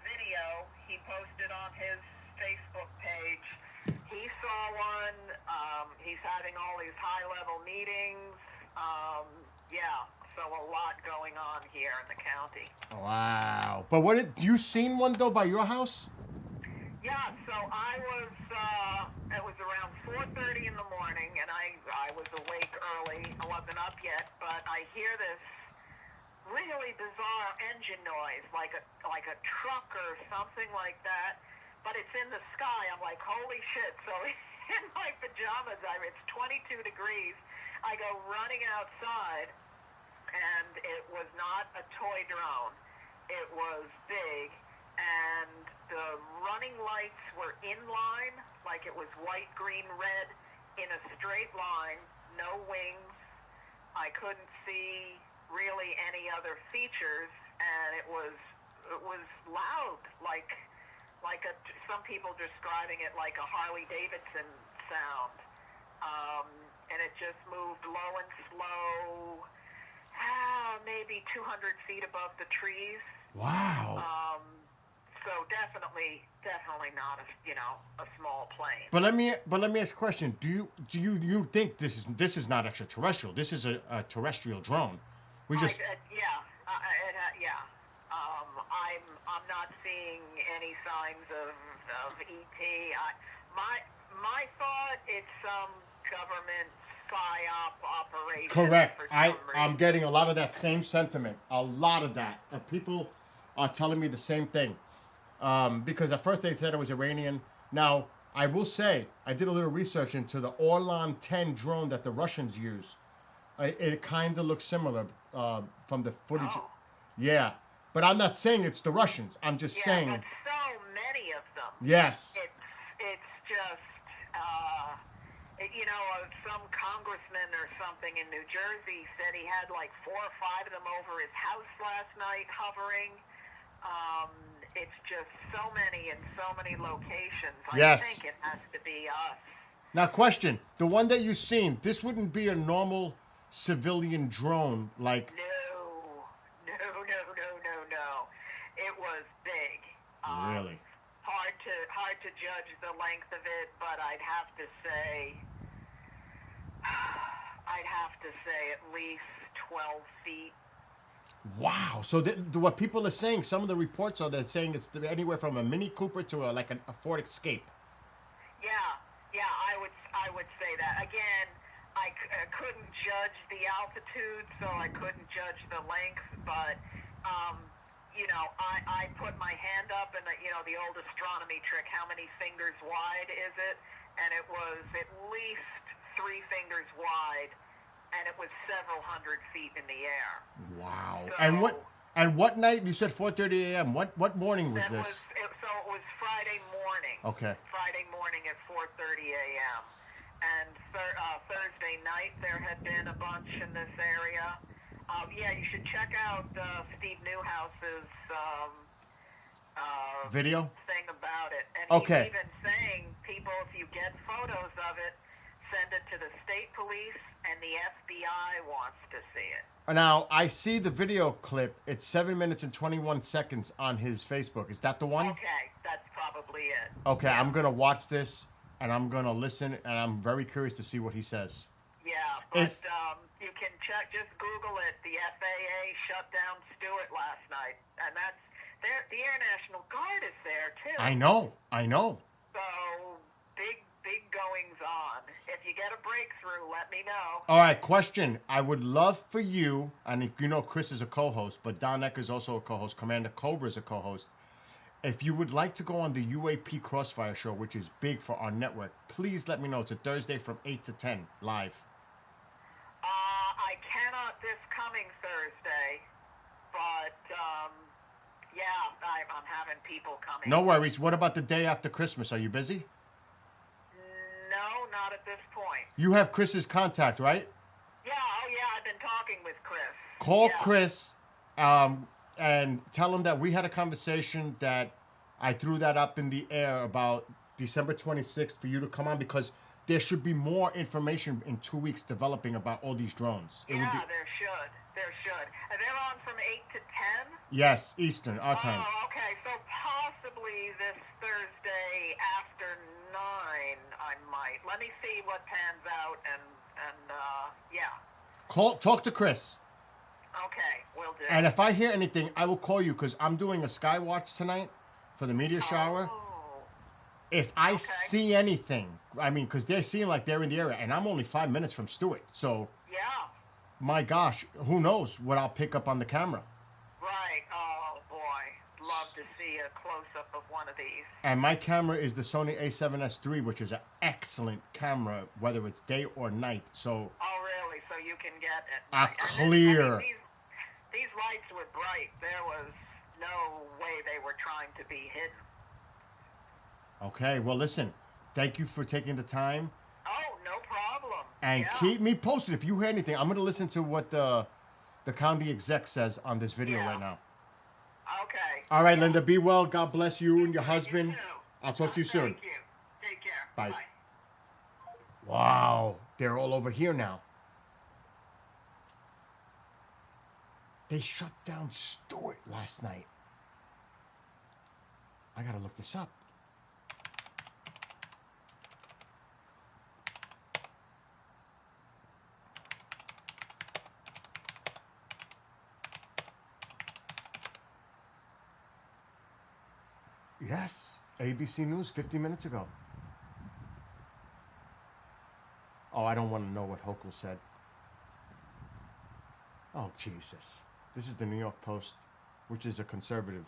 video he posted on his Facebook page. He saw one. He's having all these high-level meetings. Yeah, so a lot going on here in the county. Wow. But you seen one though by your house? Yeah, so it was around 4:30 in the morning, and I was awake early. I wasn't up yet, but I hear this really bizarre engine noise, like a truck or something like that, but it's in the sky. I'm like, holy shit. So in my pajamas, it's 22 degrees. I go running outside, and it was not a toy drone. It was big, and the running lights were in line, like it was white, green, red, in a straight line, no wings. I couldn't see really any other features, and it was loud, like some people describing it like a Harley Davidson sound. And it just moved low and slow, maybe 200 feet above the trees. Wow. So definitely not a small plane. But let me ask a question. Do you think this is not extraterrestrial? This is a terrestrial drone. I'm not seeing any signs of ET. My thought it's some government psyop operation. Correct. For some I'm reason. getting a lot of that same sentiment. A lot of that. People are telling me the same thing. Because at first they said it was Iranian. Now, I will say, I did a little research into the Orlan 10 drone that the Russians use. It kind of looks similar from the footage. Oh. Yeah. But I'm not saying it's the Russians. I'm just saying. But so many of them. Yes. It's just, some congressman or something in New Jersey said he had like 4 or 5 of them over his house last night hovering. It's just so many in so many locations. Yes. I think it has to be us. Now, question. The one that you've seen, this wouldn't be a normal civilian drone like... No. It was big. Really? Hard to judge the length of it, but I'd have to say at least 12 feet. Wow. So what people are saying, some of the reports are they're saying it's anywhere from a Mini Cooper to a Ford Escape. Yeah, I would say that. Again, I couldn't judge the altitude, so I couldn't judge the length, but I put my hand up, and the old astronomy trick, how many fingers wide is it? And it was at least 3 fingers wide, and it was several hundred feet in the air. Wow. So, and what night? You said 4:30 a.m. What morning was this? It was Friday morning. Okay. Friday morning at 4:30 a.m. And Thursday night there had been a bunch in this area. Yeah, you should check out Steve Newhouse's Video? thing about it. And Okay. he's even saying, people, if you get photos of it, send it to the state police, and the FBI wants to see it. Now, I see the video clip. It's 7 minutes and 21 seconds on his Facebook. Is that the one? Okay, that's probably it. Okay, I'm going to watch this, and I'm going to listen, and I'm very curious to see what he says. Yeah, but If- you can check, just Google it. The FAA shut down Stewart last night, and that's there. The Air National Guard is there too. I know. So big goings on. If you get a breakthrough, let me know. All right, question. I would love for you, and if you know Chris is a co-host, but Don Eck is also a co-host, Commander Cobra is a co-host. If you would like to go on the UAP Crossfire show, which is big for our network, please let me know. It's a Thursday from 8 to 10 live. I cannot this coming Thursday, but yeah, I'm having people coming. No worries. What about the day after Christmas? Are you busy? No, not at this point. You have Chris's contact, right? Yeah, oh yeah, I've been talking with Chris. Call Yeah. Chris and tell him that we had a conversation, that I threw that up in the air about December 26th for you to come on, because there should be more information in 2 weeks developing about all these drones. It Yeah, would be, there should. There should. And they're on from 8 to 10? yes, Eastern, our time. Oh, okay. So possibly this Thursday after 9, I might. Let me see what pans out, and yeah. Talk to Chris. Okay, will do. And if I hear anything, I will call you, because I'm doing a sky watch tonight for the meteor shower. Oh, If I see anything, I mean, because they're seeing like they're in the area, and I'm only 5 minutes from Stewart. So, yeah. my gosh, who knows what I'll pick up on the camera. Right. Oh, boy. Love to see a close-up of one of these. And my camera is the Sony A7S III, which is an excellent camera, whether it's day or night. So, Oh, really? So you can get it. A And then, clear- these lights were bright. There was no way they were trying to be hidden. okay, well, listen, thank you for taking the time. Oh, no problem. And Yeah. keep me posted if you hear anything. I'm going to listen to what the county exec says on this video Yeah. right now. Okay. All right, Linda, be well. God bless you and your husband. You too. I'll talk to you soon. Thank you. Take care. Bye. Wow, they're all over here now. They shut down Stewart last night. I gotta look this up. Yes, ABC News 50 minutes ago. Oh, I don't want to know what Hochul said. Oh, Jesus. This is the New York Post, which is a conservative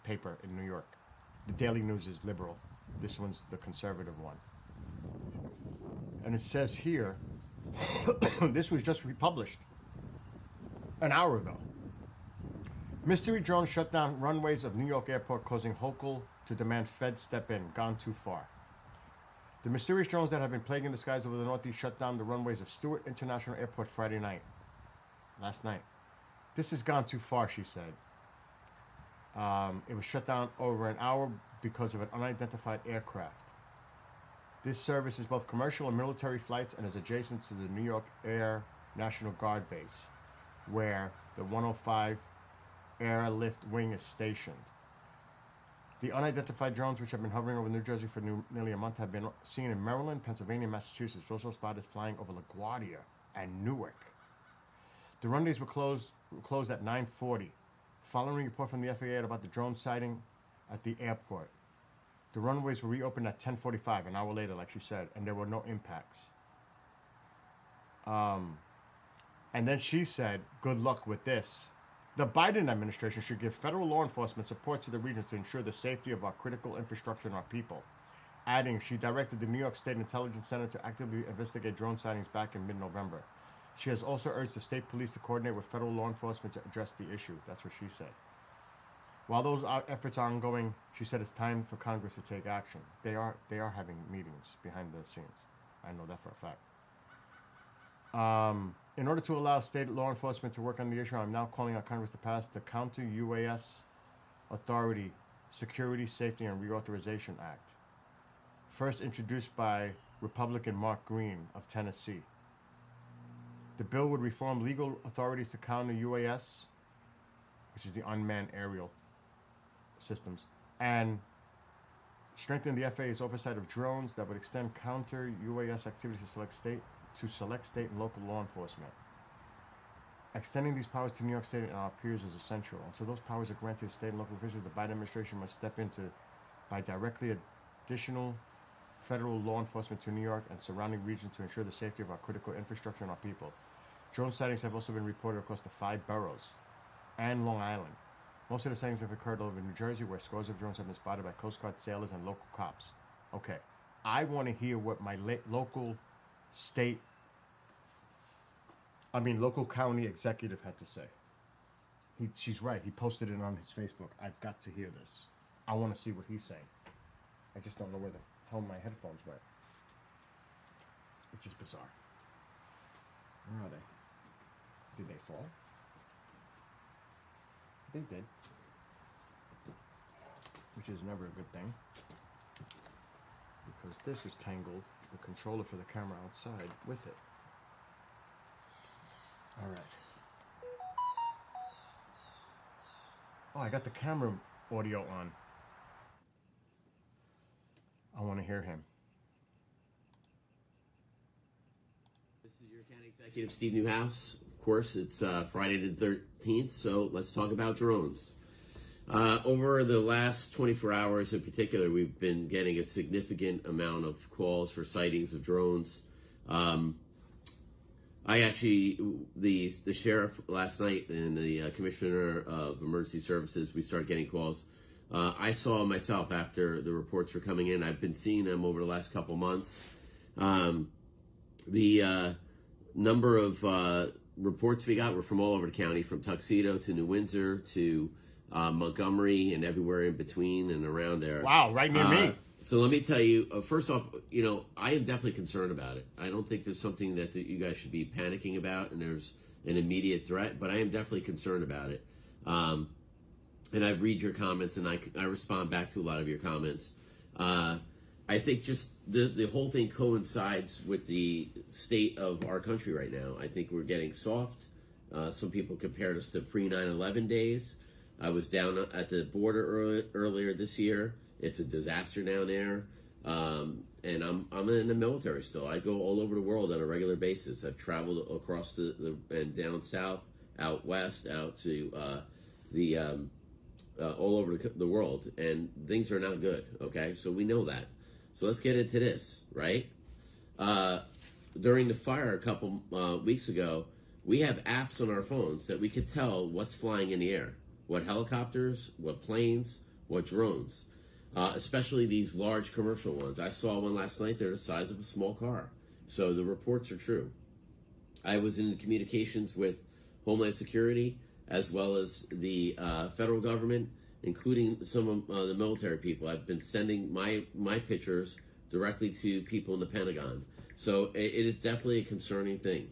paper in New York. The Daily News is liberal. This one's the conservative one. And it says here, this was just republished an hour ago. Mystery drone shut down runways of New York airport, causing Hochul to demand Fed step in. Gone too far. The mysterious drones that have been plaguing the skies over the Northeast shut down the runways of Stewart International Airport Friday night. Last night. This has gone too far, she said. It was shut down over an hour because of an unidentified aircraft. This service is both commercial and military flights and is adjacent to the New York Air National Guard base, where the 105 Airlift Wing is stationed. The unidentified drones, which have been hovering over New Jersey for nearly a month, have been seen in Maryland, Pennsylvania, and Massachusetts. Also spotted flying over LaGuardia and Newark. The runways were closed at 9:40, following a report from the FAA about the drone sighting at the airport. The runways were reopened at 10:45, an hour later, like she said, and there were no impacts. And then she said, good luck with this. The Biden administration should give federal law enforcement support to the regions to ensure the safety of our critical infrastructure and our people. Adding, she directed the New York State Intelligence Center to actively investigate drone sightings back in mid-November. She has also urged the state police to coordinate with federal law enforcement to address the issue. That's what she said. While those efforts are ongoing, she said it's time for Congress to take action. They are having meetings behind the scenes. I know that for a fact. In order to allow state law enforcement to work on the issue, I'm now calling on Congress to pass the Counter UAS Authority Security, Safety, and Reauthorization Act, first introduced by Republican Mark Green of Tennessee. The bill would reform legal authorities to counter UAS, which is the unmanned aerial systems, and strengthen the FAA's oversight of drones that would extend counter UAS activities to select state and local law enforcement. Extending these powers to New York State and our peers is essential. Until those powers are granted to state and local officials, the Biden administration must step into by directly additional federal law enforcement to New York and surrounding regions to ensure the safety of our critical infrastructure and our people. Drone sightings have also been reported across the 5 boroughs and Long Island. Most of the sightings have occurred all over New Jersey, where scores of drones have been spotted by Coast Guard sailors and local cops. Okay, I want to hear what my local county executive had to say. She's right. He posted it on his Facebook. I've got to hear this. I want to see what he's saying. I just don't know where the hell my headphones went. Which is bizarre. Where are they? Did they fall? They did. Which is never a good thing. Because this is tangled, the controller for the camera outside, with it. Alright. Oh, I got the camera audio on. I want to hear him. This is your county executive, Steve Newhouse. Of course, it's Friday the 13th, so let's talk about drones. Over the last 24 hours in particular, we've been getting a significant amount of calls for sightings of drones. The sheriff last night and the commissioner of emergency services, we started getting calls. I saw myself after the reports were coming in. I've been seeing them over the last couple months. The number of reports we got were from all over the county, from Tuxedo to New Windsor to Montgomery and everywhere in between and around there. Wow, right near me. So let me tell you, first off, I am definitely concerned about it. I don't think there's something that you guys should be panicking about and there's an immediate threat, but I am definitely concerned about it. And I read your comments and I respond back to a lot of your comments. I think just the whole thing coincides with the state of our country right now. I think we're getting soft. Some people compared us to pre-9/11 days. I was down at the border earlier this year. It's a disaster down there. And I'm in the military still. I go all over the world on a regular basis. I've traveled across and down south, out west, out to all over the world, and things are not good. Okay, so we know that. So let's get into this, right? During the fire a couple weeks ago, we have apps on our phones that we could tell what's flying in the air, what helicopters, what planes, what drones. Especially these large commercial ones. I saw one last night. They're the size of a small car. So the reports are true. I was in communications with Homeland Security as well as the federal government, including some of the military people. I've been sending my pictures directly to people in the Pentagon. So it is definitely a concerning thing.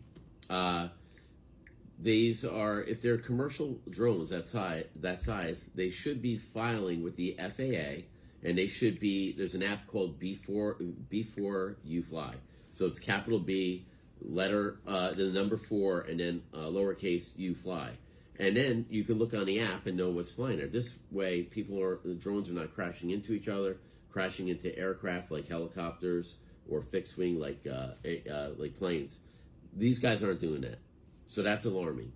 These are, if they're commercial drones that size, they should be filing with the FAA. And they should be, there's an app called Before You Fly. So it's capital B, letter, the number 4, and then lowercase you fly. And then you can look on the app and know what's flying there. This way, the drones are not crashing into each other, crashing into aircraft like helicopters or fixed wing like planes. These guys aren't doing that. So that's alarming.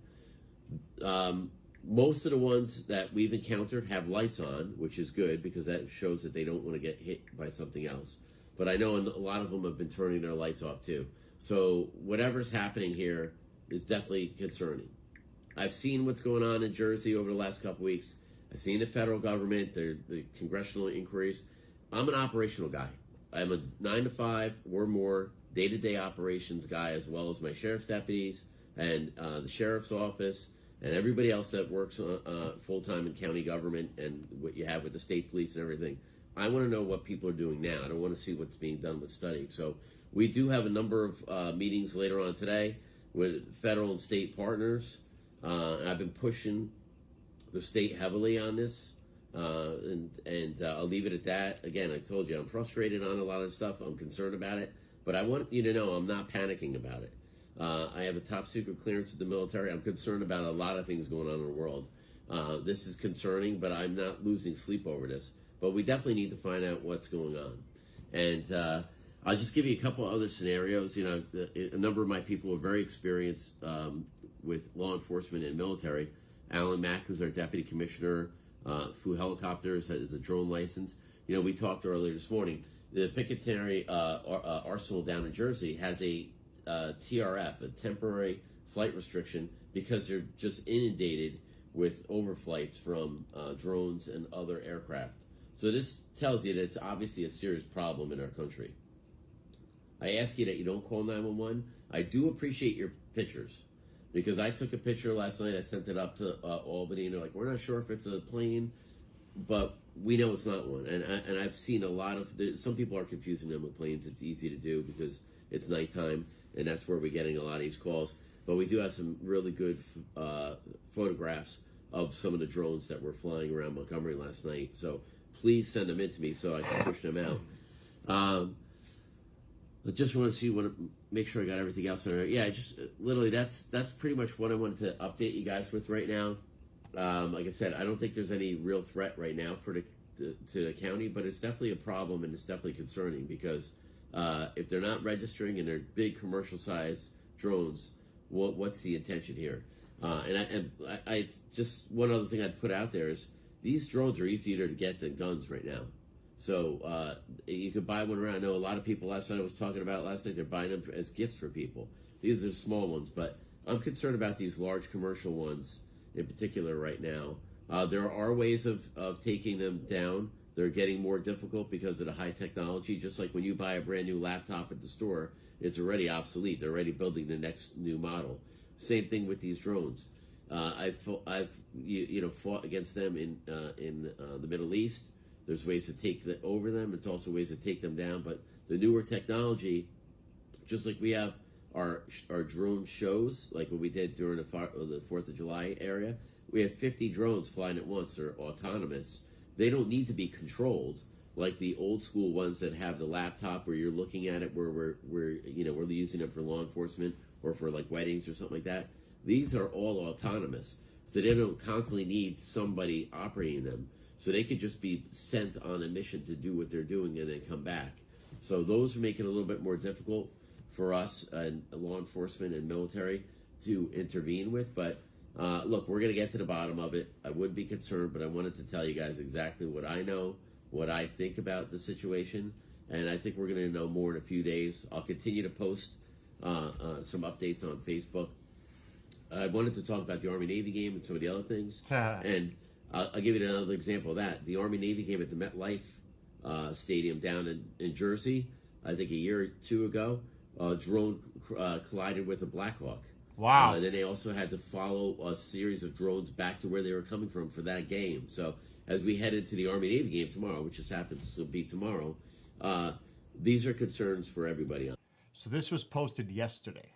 Most of the ones that we've encountered have lights on, which is good because that shows that they don't want to get hit by something else. But I know a lot of them have been turning their lights off too. So whatever's happening here is definitely concerning. I've seen what's going on in Jersey over the last couple weeks. I've seen the federal government, the congressional inquiries. I'm an operational guy. I'm a 9 to 5 or more day-to-day operations guy, as well as my sheriff's deputies and the sheriff's office and everybody else that works full-time in county government and what you have with the state police and everything. I want to know what people are doing now. I don't want to see what's being done with studying. So we do have a number of meetings later on today. with federal and state partners. I've been pushing the state heavily on this, and I'll leave it at that. Again, I told you I'm frustrated on a lot of stuff. I'm concerned about it, but I want you to know I'm not panicking about it. I have a top secret clearance with the military. I'm concerned about a lot of things going on in the world. This is concerning, but I'm not losing sleep over this. But we definitely need to find out what's going on. And I'll just give you a couple other scenarios. You know, a number of my people are very experienced with law enforcement and military. Alan Mack, who's our deputy commissioner, flew helicopters, has a drone license. You know, we talked earlier this morning. The Picatinny Arsenal down in Jersey has a TRF, a temporary flight restriction, because they're just inundated with overflights from drones and other aircraft. So this tells you that it's obviously a serious problem in our country. I ask you that you don't call 911. I do appreciate your pictures, because I took a picture last night. I sent it up to Albany, and they're like, we're not sure if it's a plane, but we know it's not one. And I've seen a lot of, some people are confusing them with planes. It's easy to do because it's nighttime, and that's where we're getting a lot of these calls. But we do have some really good photographs of some of the drones that were flying around Montgomery last night. So please send them in to me so I can push them out. I just want to make sure I got everything else on there. Yeah, just literally that's pretty much what I wanted to update you guys with right now. Like I said, I don't think there's any real threat right now to the county, but it's definitely a problem, and it's definitely concerning, because if they're not registering and they're big commercial size drones, what's the intention here? And I just, one other thing I'd put out there is these drones are easier to get than guns right now. So you could buy one around. I know a lot of people last night I was talking about last night, they're buying them as gifts for people. These are small ones, but I'm concerned about these large commercial ones in particular right now. There are ways of taking them down. They're getting more difficult because of the high technology. Just like when you buy a brand new laptop at the store, it's already obsolete. They're already building the next new model. Same thing with these drones. I've fought against them in the Middle East. There's ways to take over them. It's also ways to take them down. But the newer technology, just like we have our drone shows, like what we did during the 4th of July area, we had 50 drones flying at once. They're autonomous. They don't need to be controlled like the old school ones that have the laptop where you're looking at it, where we're using them for law enforcement or for like weddings or something like that. These are all autonomous, so they don't constantly need somebody operating them. So they could just be sent on a mission to do what they're doing and then come back. So those make it a little bit more difficult for us and law enforcement and military to intervene with. But look, we're going to get to the bottom of it. I would be concerned, but I wanted to tell you guys exactly what I know, what I think about the situation. And I think we're going to know more in a few days. I'll continue to post some updates on Facebook. I wanted to talk about the Army-Navy game and some of the other things. And I'll give you another example of that. The Army-Navy game at the MetLife Stadium down in Jersey, I think a year or two ago, a drone collided with a Black Hawk. Wow. And then they also had to follow a series of drones back to where they were coming from for that game. So as we head into the Army-Navy game tomorrow, which just happens to be tomorrow, these are concerns for everybody. So this was posted yesterday,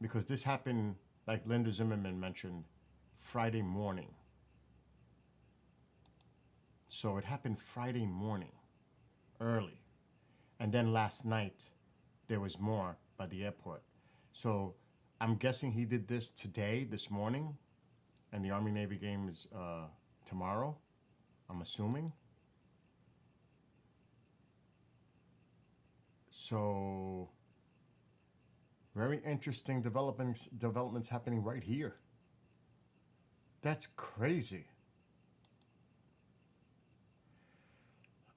because this happened, like Linda Zimmerman mentioned, Friday morning. So it happened Friday morning, early. And then last night, there was more by the airport. So I'm guessing he did this today, this morning, and the Army-Navy game is tomorrow, I'm assuming. So very interesting developments happening right here. That's crazy.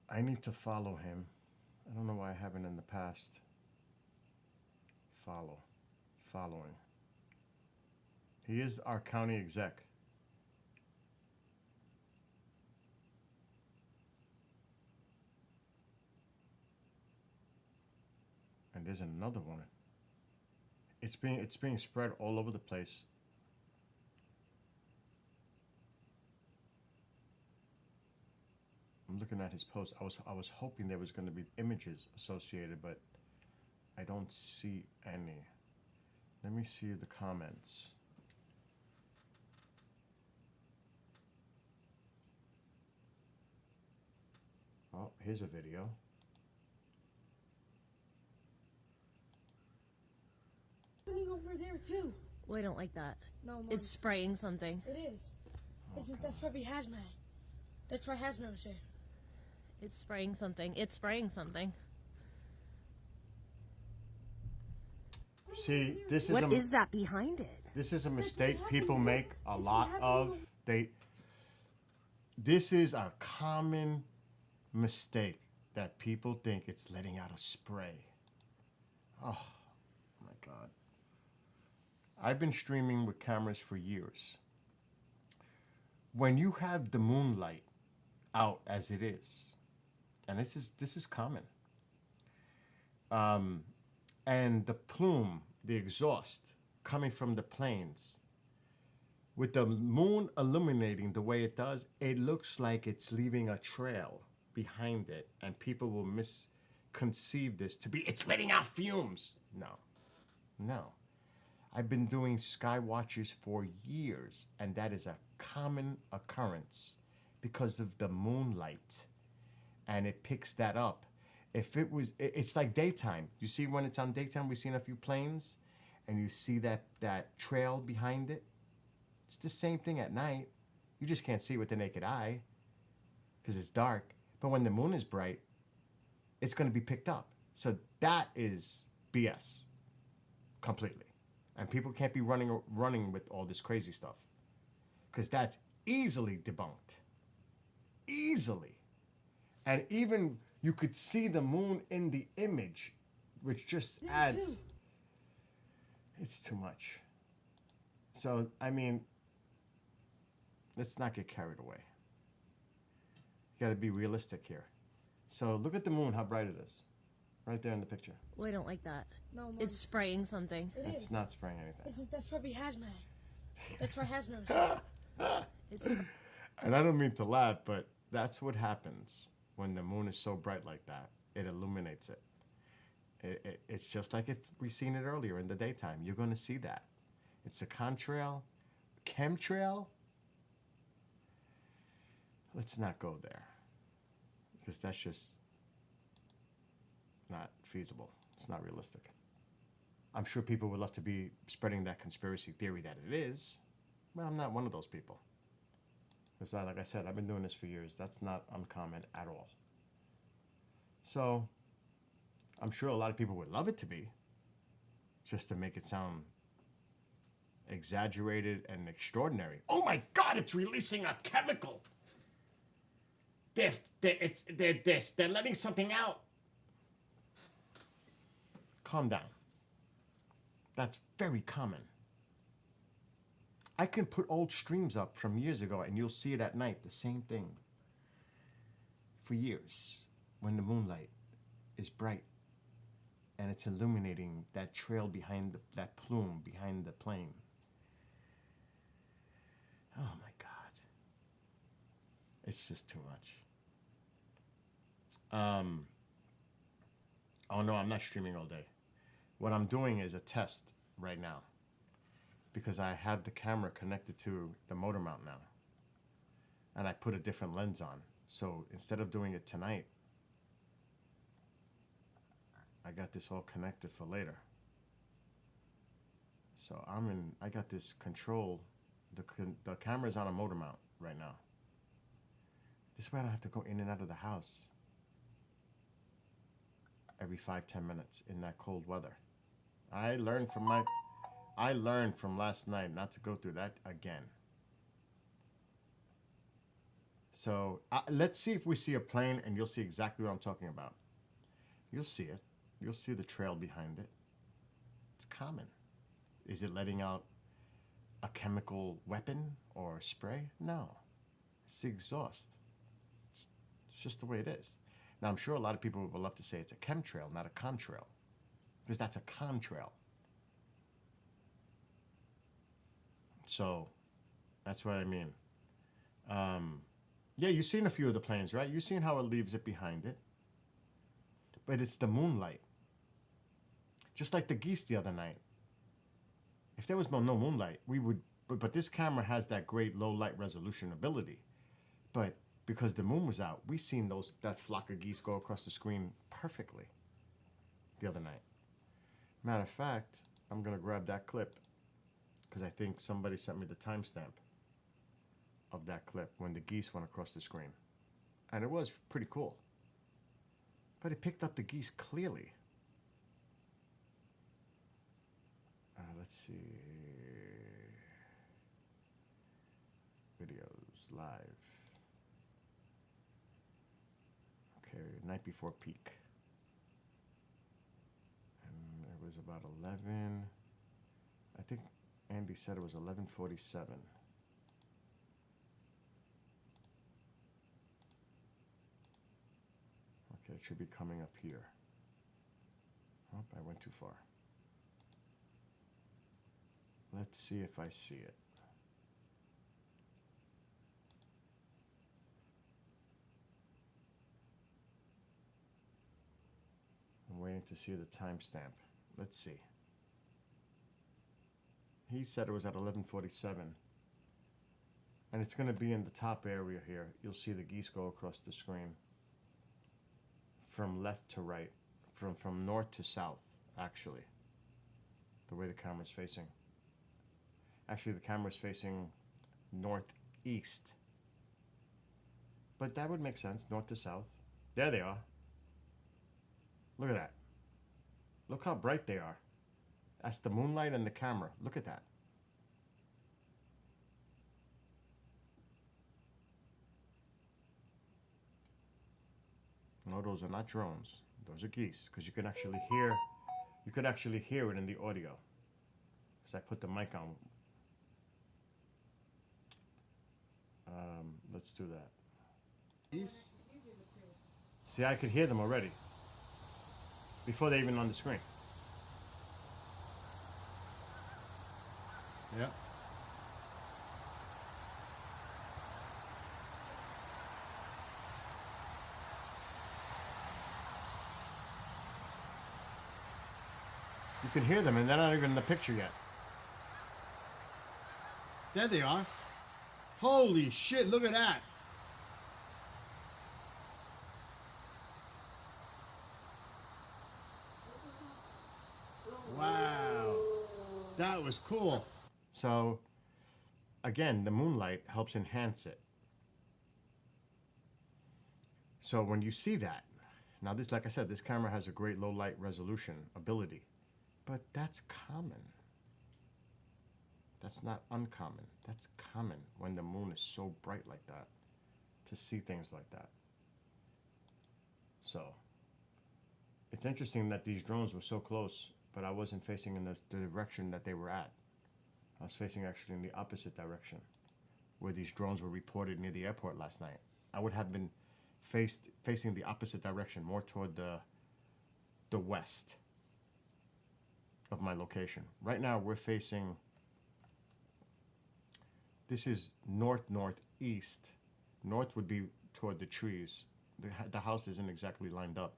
I need to follow him. I don't know why I haven't in the past. Following. He is our county exec. And there's another one. It's being spread all over the place. I'm looking at his post. I was hoping there was going to be images associated, but I don't see any. Let me see the comments. Oh, here's a video. Happening over there too. Well, I don't like that. No, Mom. It's spraying something. It is. That's probably hazmat. That's why hazmat was there. It's spraying something. It's spraying something. See, this is What is that behind it? this is a mistake people make a lot of. This is a common mistake that people think it's letting out a spray. Oh my God. I've been streaming with cameras for years. When you have the moonlight out as it is, and this is common, and the plume, the exhaust coming from the planes, with the moon illuminating the way it does, it looks like it's leaving a trail behind it, and people will misconceive this to be it's letting out fumes. No. I've been doing sky watches for years, and that is a common occurrence because of the moonlight, and it picks that up. If it was, it's like daytime. You see, when it's on daytime, we've seen a few planes, and you see that trail behind it. It's the same thing at night. You just can't see it with the naked eye because it's dark. But when the moon is bright, it's going to be picked up. So that is BS completely. And people can't be running with all this crazy stuff because that's easily debunked. Easily. And even you could see the moon in the image, which just adds. It's too much. So, I mean, let's not get carried away. You got to be realistic here. So look at the moon, how bright it is. Right there in the picture. Well, I don't like that. No, Mom. It's spraying something. It's not spraying anything. That's probably hazmat. That's why hazmat was there. It's And I don't mean to laugh, but that's what happens when the moon is so bright like that. It illuminates it. It's just like if we seen it earlier in the daytime. You're going to see that. It's a contrail, chemtrail. Let's not go there because that's just not feasible. It's not realistic. I'm sure people would love to be spreading that conspiracy theory that it is, but I'm not one of those people. Because like I said, I've been doing this for years. That's not uncommon at all. So I'm sure a lot of people would love it to be, just to make it sound exaggerated and extraordinary. Oh my God, it's releasing a chemical. They're letting something out. Calm down. That's very common. I can put old streams up from years ago and you'll see it at night, the same thing. For years, when the moonlight is bright and it's illuminating that trail behind that plume behind the plane. Oh my God. It's just too much. Oh no, I'm not streaming all day. What I'm doing is a test right now because I have the camera connected to the motor mount now. And I put a different lens on. So instead of doing it tonight, I got this all connected for later. So I got this control. The camera's on a motor mount right now. This way I don't have to go in and out of the house every 5-10 minutes in that cold weather. I learned from last night not to go through that again. So let's see if we see a plane, and you'll see exactly what I'm talking about. You'll see it. You'll see the trail behind it. It's common. Is it letting out a chemical weapon or spray? No. It's the exhaust. It's just the way it is. Now, I'm sure a lot of people would love to say it's a chemtrail, not a contrail, because that's a contrail. So that's what I mean. Yeah, you've seen a few of the planes, right? You've seen how it leaves it behind it. But it's the moonlight. Just like the geese the other night. If there was no moonlight, we would. But this camera has that great low light resolution ability. But because the moon was out, we seen that flock of geese go across the screen perfectly the other night. Matter of fact, I'm gonna grab that clip because I think somebody sent me the timestamp of that clip when the geese went across the screen, and it was pretty cool. But it picked up the geese clearly. Let's see. Videos live. Okay, night before peak. And it was about 11. I think Andy said it was 11:47. Okay, it should be coming up here. Oh, I went too far. Let's see if I see it. I'm waiting to see the timestamp. Let's see. He said it was at 11:47. And it's going to be in the top area here. You'll see the geese go across the screen from left to right, from north to south, actually, the way the camera's facing. Actually, the camera's facing northeast. But that would make sense, north to south. There they are. Look at that. Look how bright they are. That's the moonlight and the camera. Look at that. No, those are not drones. Those are geese, because you could actually hear it in the audio. Because I put the mic on. Let's do that. Geese? See, I could hear them already. Before they're even on the screen. Yeah. You can hear them, and they're not even in the picture yet. There they are. Holy shit, look at that. Wow. That was cool. So, again, the moonlight helps enhance it. So when you see that, now this, like I said, this camera has a great low light resolution ability, but that's common. That's not uncommon. That's common when the moon is so bright like that, to see things like that. So, it's interesting that these drones were so close, but I wasn't facing in the direction that they were at. I was facing actually in the opposite direction, where these drones were reported near the airport last night. I would have been facing the opposite direction, more toward the west of my location. Right now, we're facing. This is northeast. North would be toward the trees. The house isn't exactly lined up.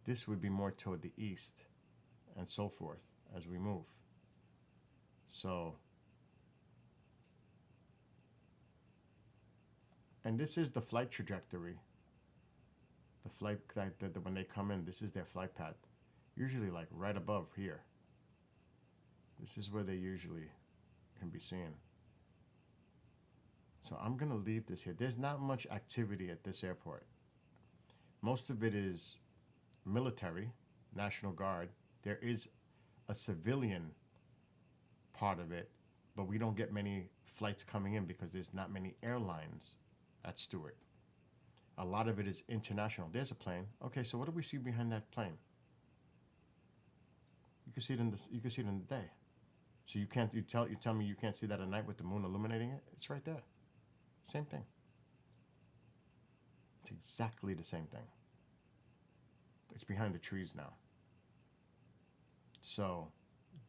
This would be more toward the east, and so forth as we move. So, and this is the flight trajectory. The flight that when they come in, this is their flight path. Usually like right above here. This is where they usually can be seen. So I'm gonna leave this here. There's not much activity at this airport. Most of it is military, National Guard. There is a civilian part of it, but we don't get many flights coming in because there's not many airlines at Stewart. A lot of it is international. There's a plane. Okay, so what do we see behind that plane? You can see it in the day. So you tell me you can't see that at night with the moon illuminating it? It's right there. Same thing. It's exactly the same thing. It's behind the trees now. So,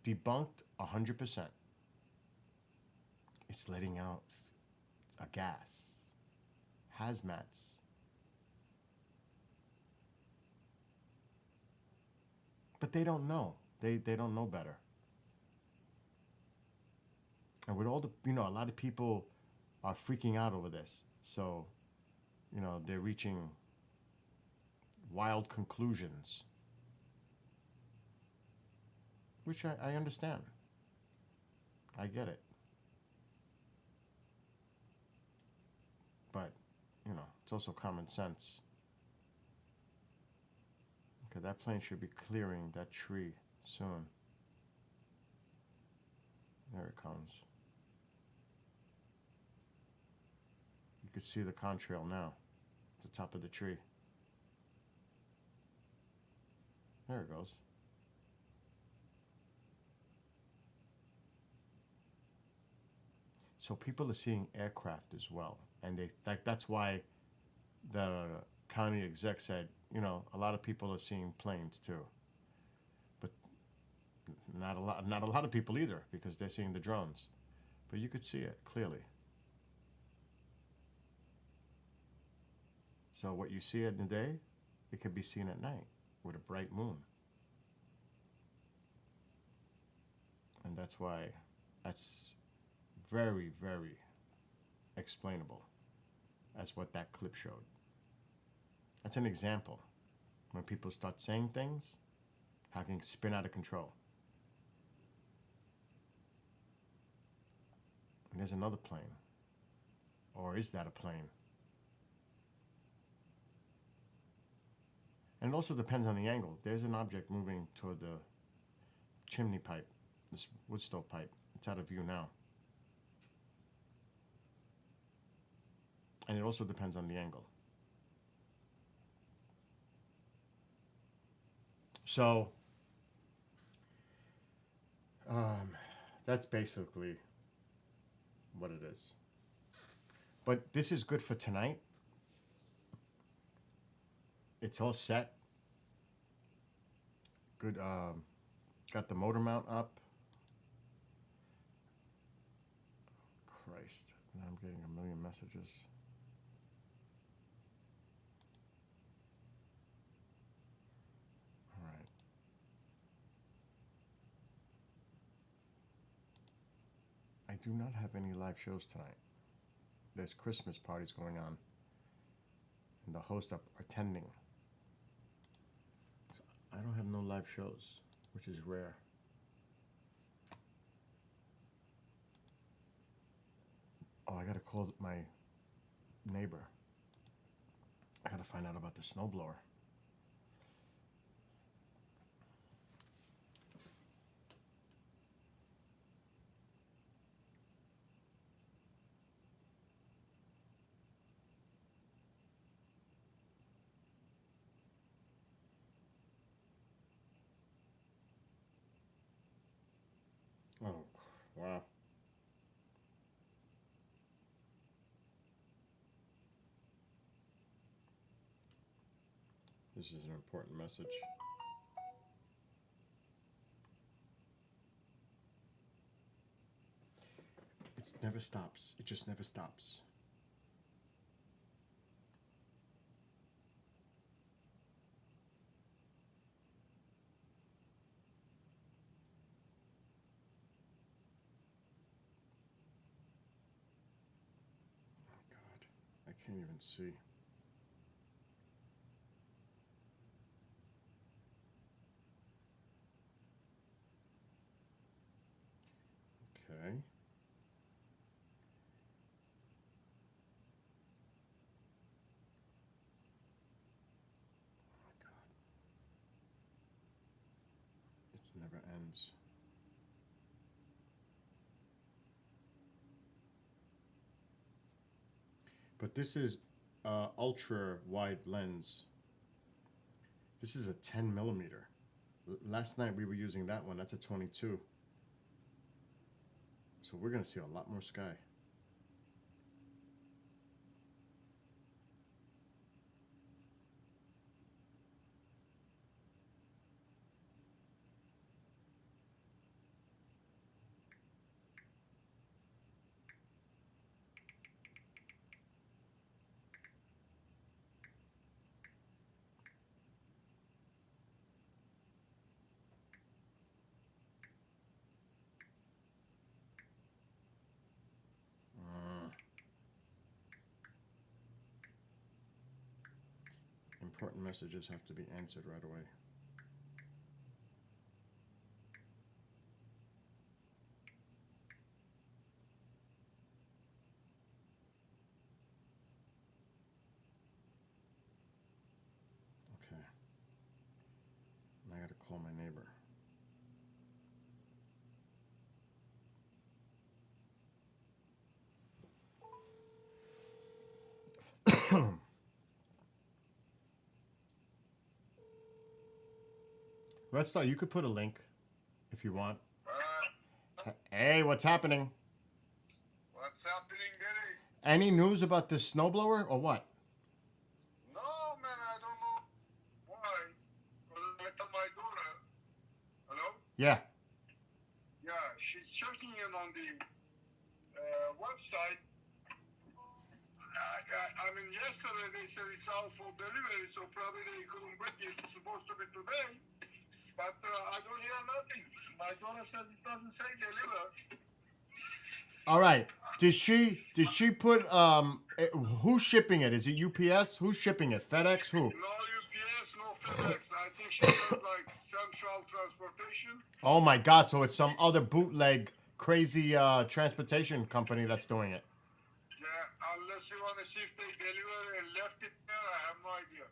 debunked 100%. It's letting out a gas. Hazmats. But they don't know. They don't know better. And with all the, a lot of people are freaking out over this. So, they're reaching wild conclusions, which I understand. I get it. But, it's also common sense. Okay, that plane should be clearing that tree soon. There it comes. You can see the contrail now, the top of the tree. There it goes. So people are seeing aircraft as well, and that's why the county exec said, a lot of people are seeing planes too, but not a lot of people either, because they're seeing the drones. But you could see it clearly. So what you see in the day, it could be seen at night with a bright moon. And that's why that's very, very explainable as what that clip showed. That's an example. When people start saying things, how it can spin out of control. And there's another plane. Or is that a plane? And it also depends on the angle. There's an object moving toward the chimney pipe, this wood stove pipe. It's out of view now. And it also depends on the angle. So, that's basically what it is. But this is good for tonight. It's all set. Good. Got the motor mount up. Christ. Now I'm getting a million messages. All right. I do not have any live shows tonight. There's Christmas parties going on, and the hosts are attending. So I don't have no live shows, which is rare. Oh, I gotta call my neighbor. I gotta find out about the snowblower. Oh, wow. This is an important message. It never stops. It just never stops. Oh, God. I can't even see. Okay. Oh, God. It never ends. But this is ultra wide lens. This is a 10 millimeter. Last night we were using that one. That's a 22. So we're going to see a lot more sky. important messages have to be answered right away. Okay. I gotta call my neighbor. Red Star, you could put a link if you want. Hey, what's happening? What's happening, Gary? Any news about this snowblower or what? No, man, I don't know why. But I tell my daughter, hello? Yeah. Yeah, she's checking in on the website. I mean, yesterday they said it's out for delivery, so probably they couldn't bring it. It's supposed to be today, but I don't hear nothing. My daughter says it doesn't say deliver. All right. Did she put who's shipping it? Is it UPS? Who's shipping it? FedEx? Who? No UPS, no FedEx. I think she says like Central Transportation. Oh my God! So it's some other bootleg, crazy transportation company that's doing it. Yeah, unless you want to see if they deliver and left it there, I have no idea.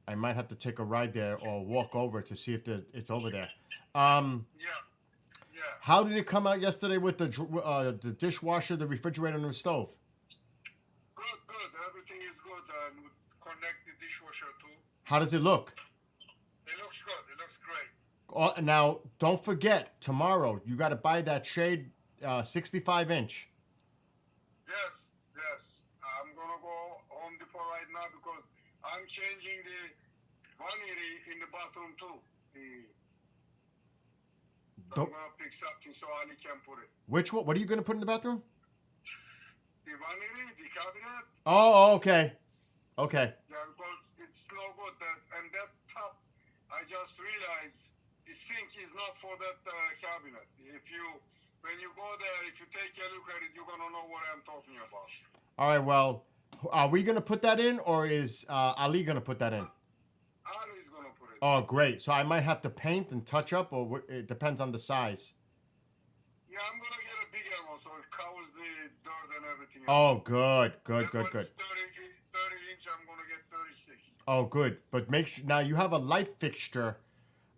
I might have to take a ride there or walk over to see if it's over there. Yeah. How did it come out yesterday with the dishwasher, the refrigerator, and the stove? Good. Everything is good. And we connect the dishwasher too. How does it look? It looks good. It looks great. Oh, now, don't forget, tomorrow, you got to buy that shade 65-inch. Yes. I'm going to go Home Depot right now because I'm changing the vanity in the bathroom too. I'm going to pick something so Ali can put it. Which one? What are you going to put in the bathroom? The vanity, the cabinet. Oh, okay. Okay. Yeah, because it's no good. And that top, I just realized the sink is not for that cabinet. When you go there, if you take a look at it, you're going to know what I'm talking about. All right, well, are we going to put that in or is Ali going to put that in? Ali's going to put it. Oh, great. So I might have to paint and touch up or it depends on the size. Yeah, I'm going to get a bigger one so it covers the dirt and everything else. Oh, good. That one's 30 inch, I'm going to get 36. Oh, good. But make sure, now you have a light fixture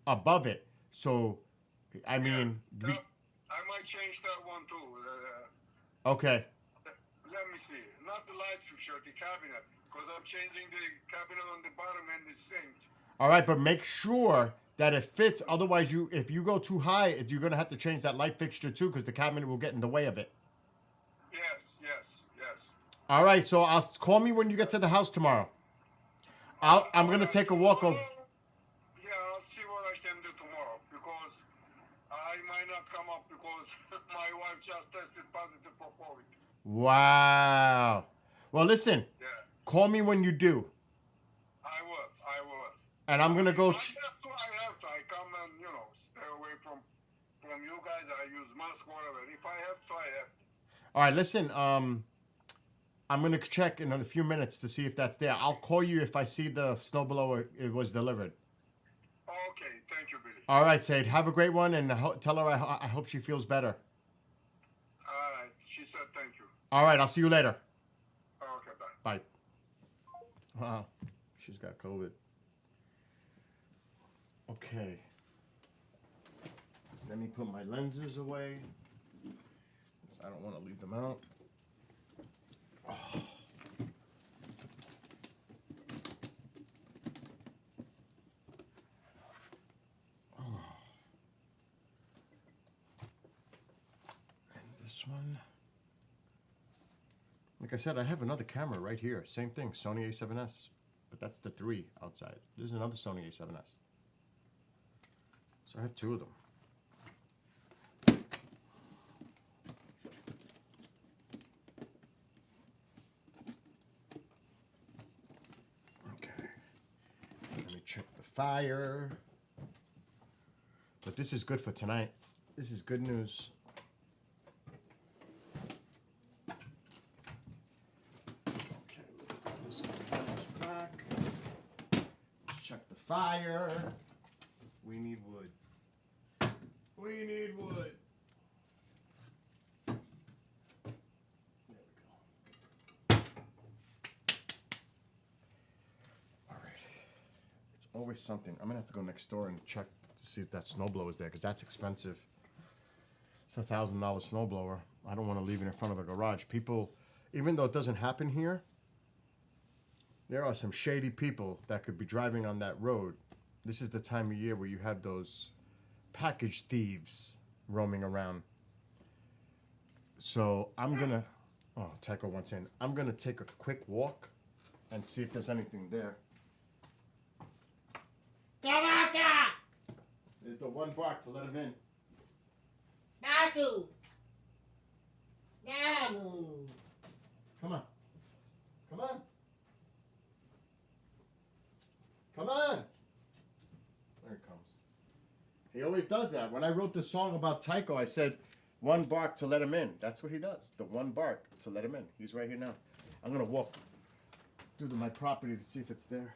above it. So, I mean... Yeah, I might change that one too. Okay. Let me see. Not the light fixture, the cabinet. Because I'm changing the cabinet on the bottom and the sink. All right, but make sure that it fits. Otherwise, if you go too high, you're going to have to change that light fixture too because the cabinet will get in the way of it. Yes. All right, so call me when you get to the house tomorrow. I'm going to take a walk over. Yeah, I'll see what I can do tomorrow because I might not come up because my wife just tested positive for COVID. Wow. Well, listen. Yes. Call me when you do. I will. And I'm going to go... I have to. I come and, stay away from you guys. I use mask, whatever. If I have to, I have to. All right, listen. I'm going to check in a few minutes to see if that's there. I'll call you if I see the snowblower it was delivered. Okay, thank you, Billy. All right, Said. Have a great one, and tell her I hope she feels better. All right, she said thank you. All right, I'll see you later. Okay, bye. Bye. Wow, she's got COVID. Okay. Let me put my lenses away. I don't want to leave them out. Oh. Oh. And this one. Like I said, I have another camera right here. Same thing, Sony A7S. But that's the 3 outside. There's another Sony A7S. So I have 2 of them. Okay. Let me check the fire. But this is good for tonight. This is good news. Okay, this goes back. fire. We need wood. We need wood. There we go. All right. It's always something. I'm gonna have to go next door and check to see if that snowblower is there, because that's expensive. It's $1,000 snowblower. I don't want to leave it in front of a garage. People, even though it doesn't happen here, there are some shady people that could be driving on that road. This is the time of year where you have those package thieves roaming around. So I'm gonna, oh, Tycho wants in. I'm gonna take a quick walk and see if there's anything there. There's the one bark to let him in. Come on. Come on. Come on. There it comes. He always does that. When I wrote the song about Tycho, I said, one bark to let him in. That's what he does. The one bark to let him in. He's right here now. I'm going to walk through my property to see if it's there.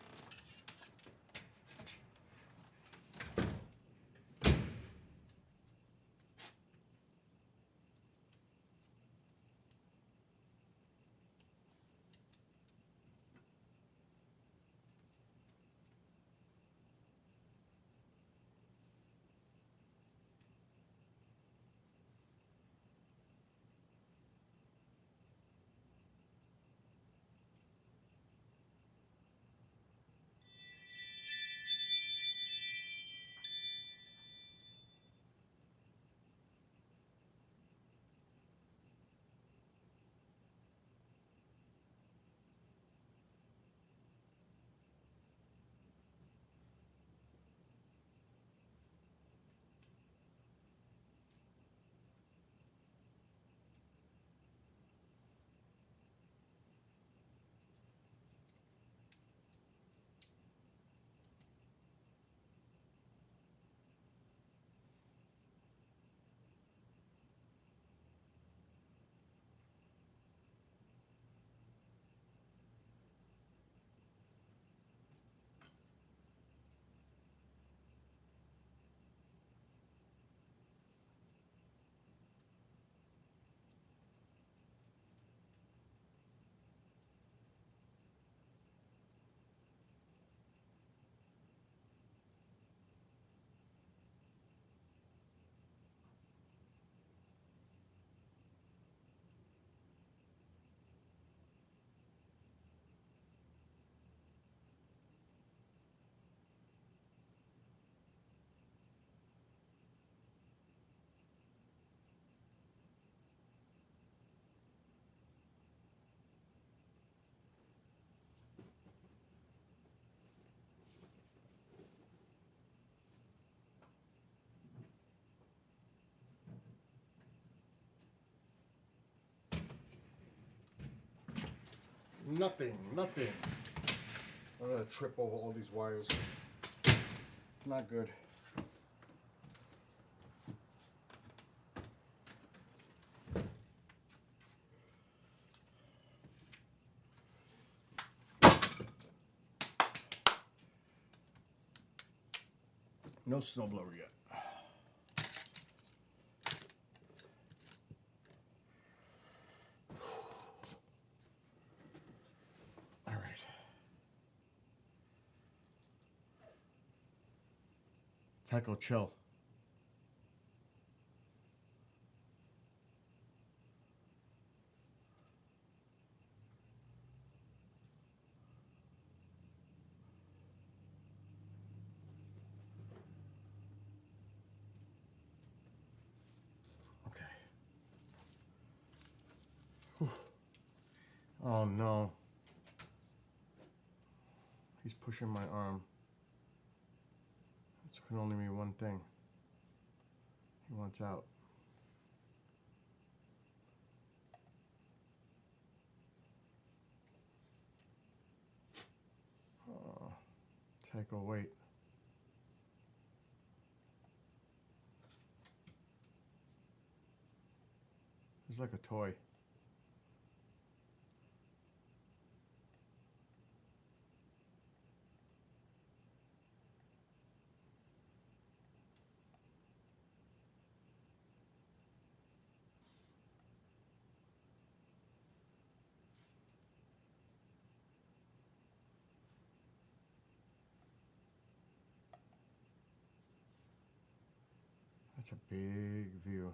Nothing. I'm going to trip over all these wires. Not good. No snowblower yet. All right. Tycho, chill. Okay. Whew. Oh no. He's pushing my arm. It can only mean one thing. He wants out. Tycho, wait. It's like a toy. That's a big view.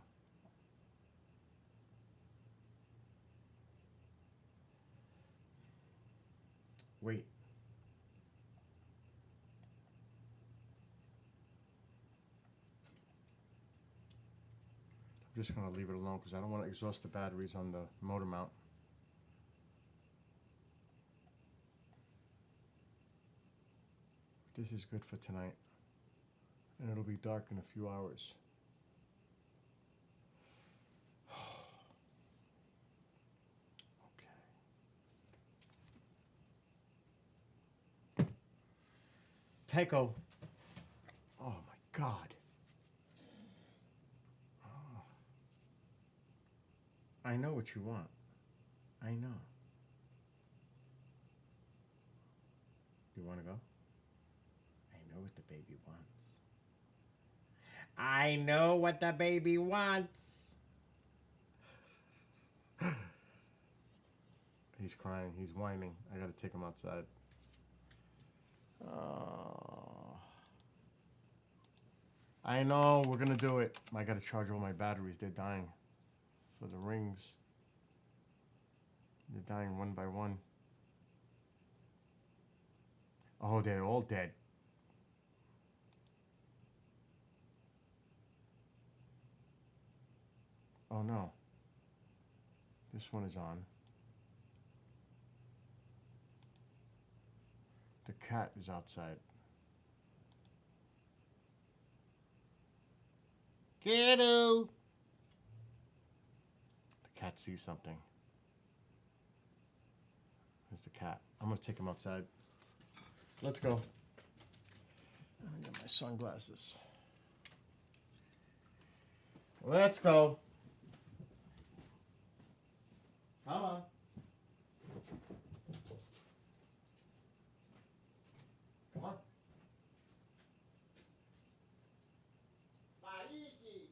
Wait. I'm just gonna leave it alone because I don't want to exhaust the batteries on the motor mount. This is good for tonight. And it'll be dark in a few hours. Okay. Tycho. Oh my God. Oh. I know what you want. I know. You want to go? I know what the baby wants. I know what the baby wants. He's crying. He's whining. I gotta take him outside. Oh. I know. We're gonna do it. I gotta charge all my batteries. They're dying. For the rings. They're dying one by one. Oh, they're all dead. Oh no. This one is on. The cat is outside. Kiddo! The cat sees something. There's the cat. I'm gonna take him outside. Let's go. Let me get my sunglasses. Let's go. Come on. Come on. Maiki.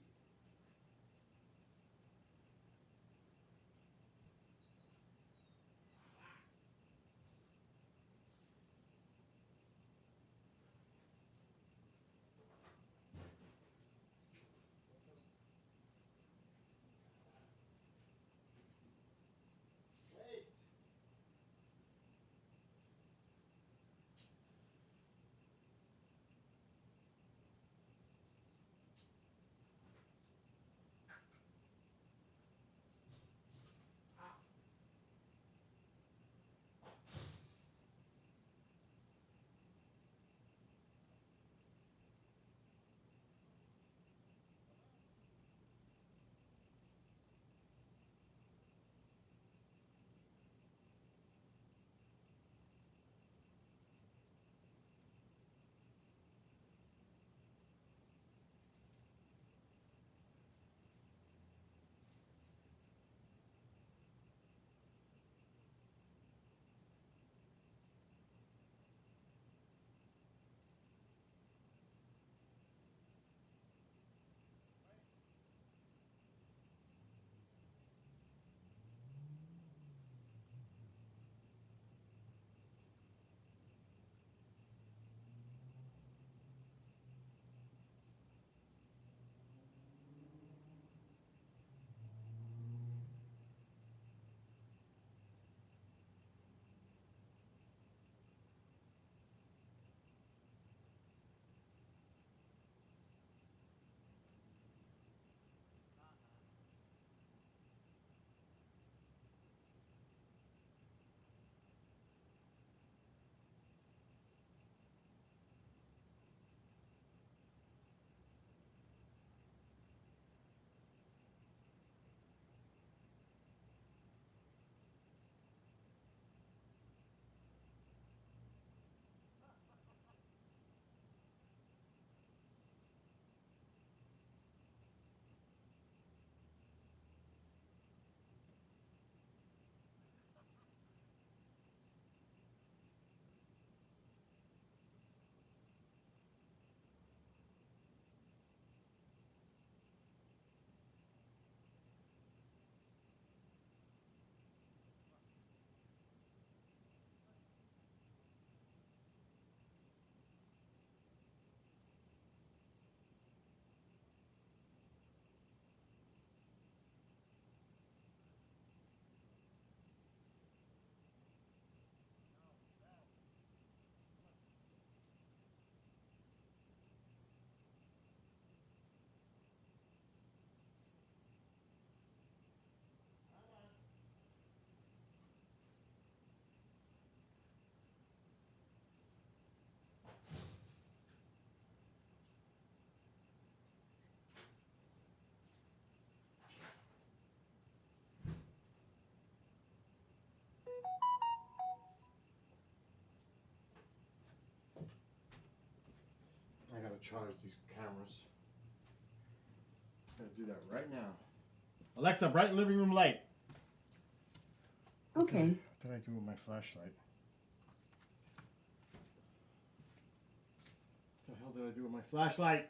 charge these cameras. I'm gonna do that right now. Alexa, brighten living room light. Okay. What did I do with my flashlight? What the hell did I do with my flashlight?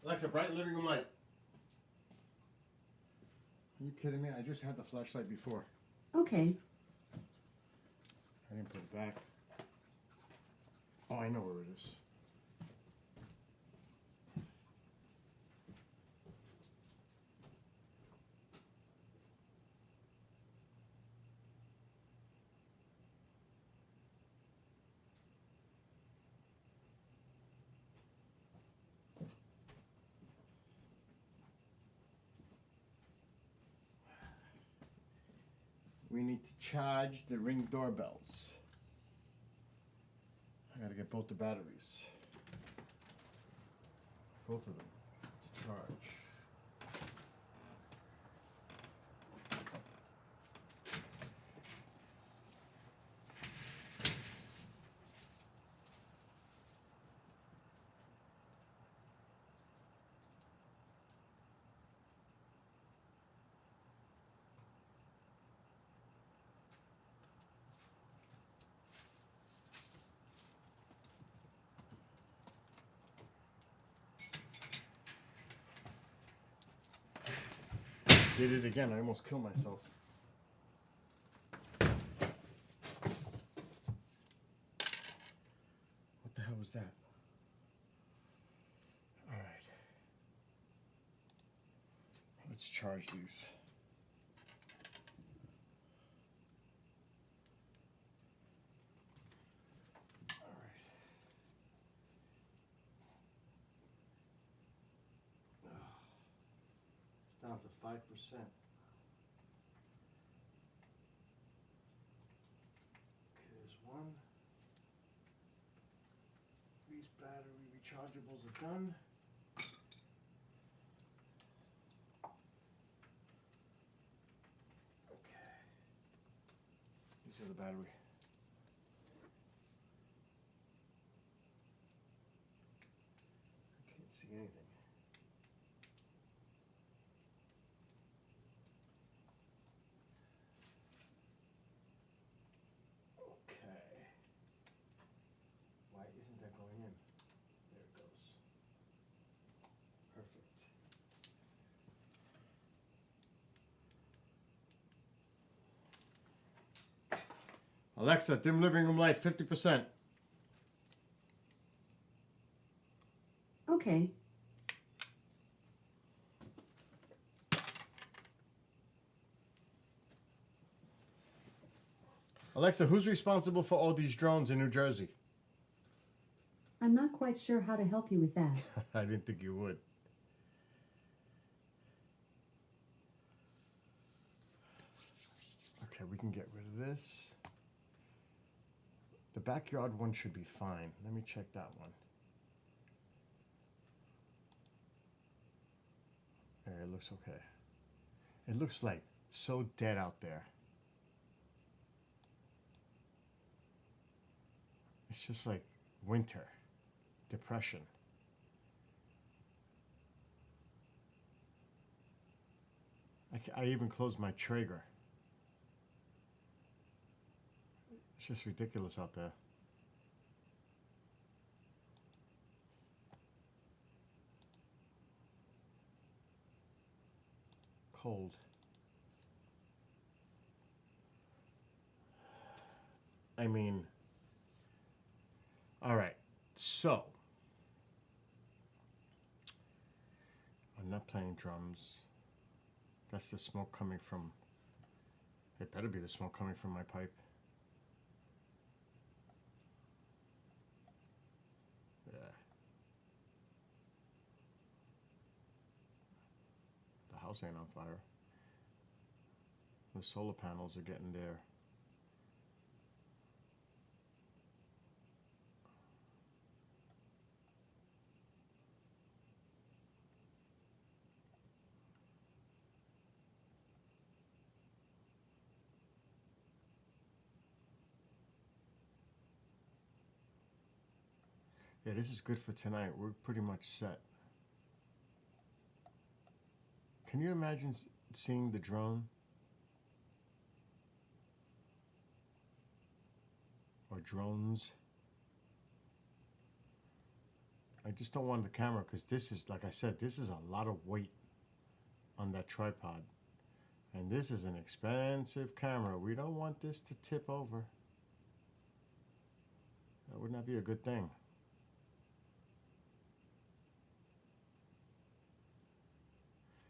Alexa, brighten living room light. Are you kidding me? I just had the flashlight before. Okay. I didn't put it back. Oh, I know where it is. We need to charge the Ring doorbells. I gotta get both the batteries. Both of them to charge. Did it again. I almost killed myself. What the hell was that? All right. Let's charge these. All right. It's down to 5%. Okay, there's one. These battery rechargeables are done. Okay. These are the battery. I can't see anything. Why isn't that going in? There it goes. Perfect. Alexa, dim living room light 50%. Okay. Alexa, who's responsible for all these drones in New Jersey? I'm not quite sure how to help you with that. I didn't think you would. Okay, we can get rid of this. The backyard one should be fine. Let me check that one. There, it looks okay. It looks like so dead out there. It's just like winter, depression. I even closed my Traeger. It's just ridiculous out there. Cold. I mean, all right, so I'm not playing drums. That's the smoke coming from, it better be the smoke coming from my pipe. Yeah. The house ain't on fire. The solar panels are getting there. Yeah, this is good for tonight. We're pretty much set. Can you imagine seeing the drone? Or drones? I just don't want the camera because this is, like I said, this is a lot of weight on that tripod. And this is an expensive camera. We don't want this to tip over. That would not be a good thing.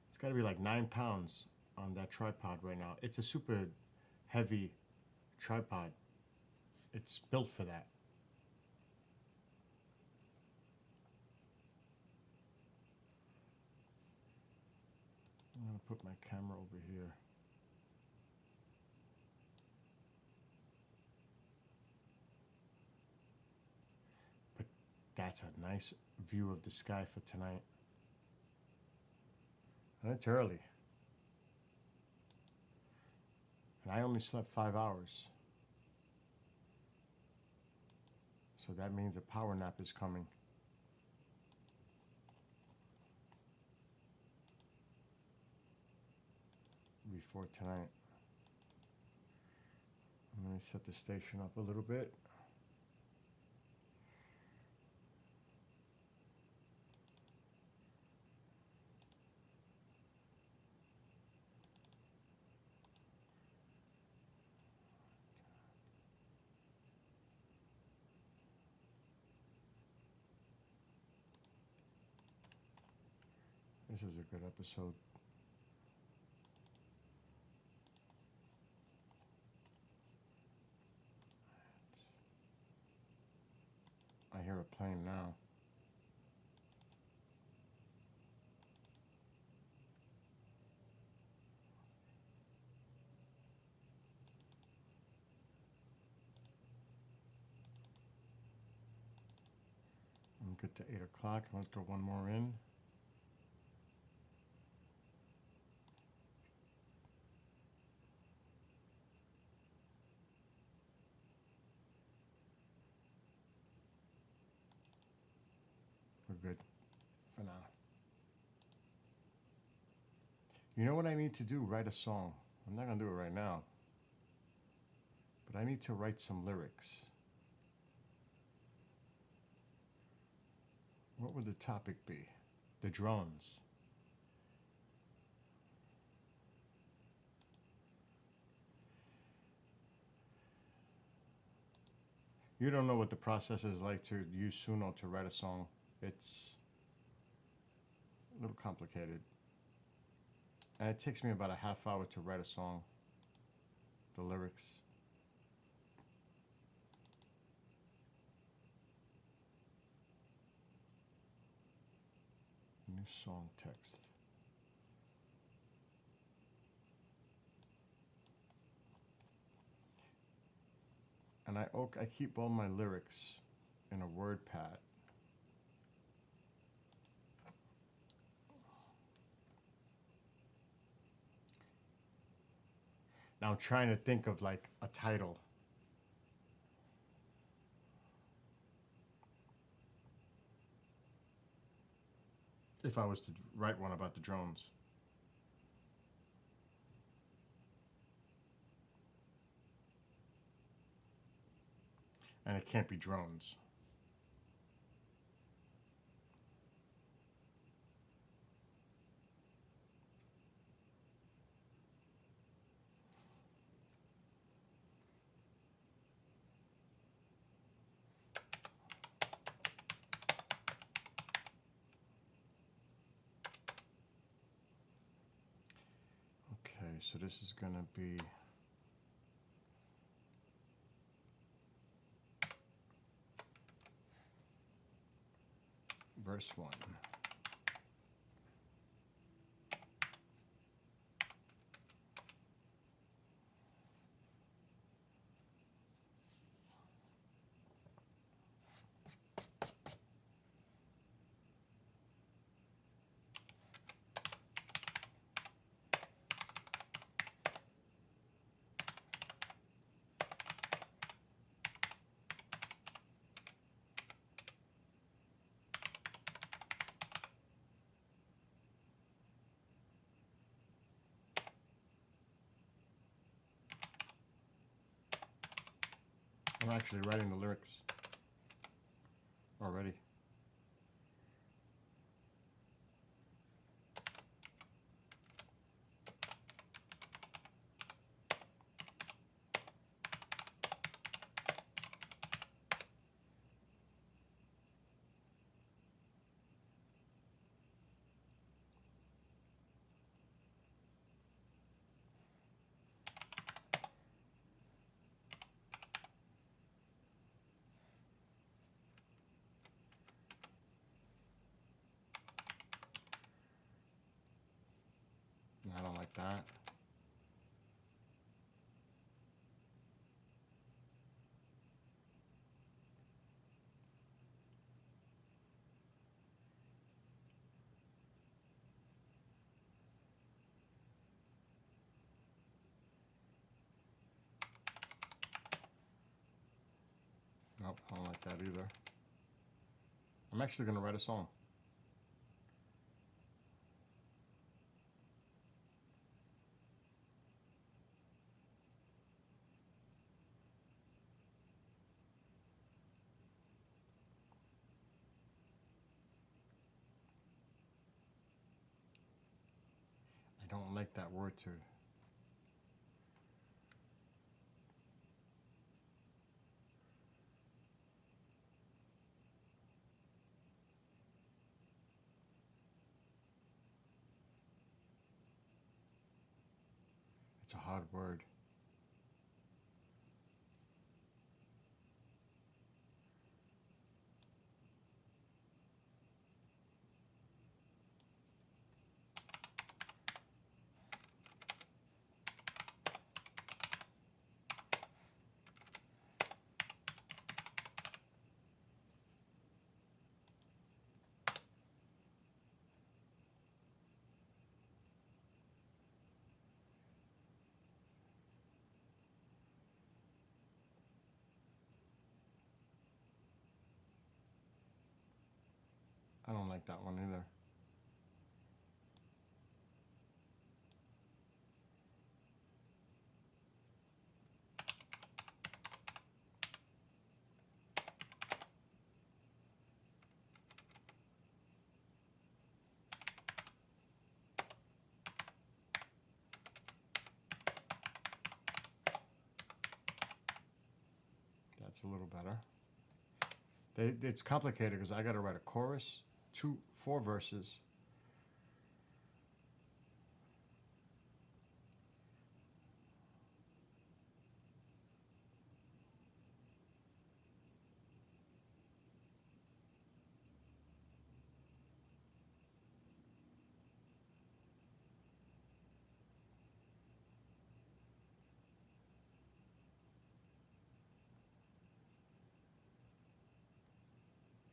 It's got to be like 9 pounds on that tripod right now. It's a super heavy tripod. It's built for that. I'm going to put my camera over here. But that's a nice view of the sky for tonight. And it's early. And I only slept 5 hours. So that means a power nap is coming. Before tonight. Let me set the station up a little bit. This was a good episode. I hear a plane now. I'm good to 8 o'clock. I'm going to throw one more in. We're good for now. You know what I need to do? Write a song. I'm not going to do it right now. But I need to write some lyrics. What would the topic be? The drones. You don't know what the process is like to use Suno to write a song. It's a little complicated. And it takes me about a half hour to write a song. The lyrics. New song text. And I keep all my lyrics in a WordPad. Now I'm trying to think of like a title. If I was to write one about the drones. And it can't be drones. Okay, so this is going to be verse 1. actually writing the lyrics already. I don't like that. Nope, I don't like that either. I'm actually going to write a song. I don't like that word too. It's a hard word. I don't like that one either. That's a little better. It's complicated because I got to write a chorus, 4 verses.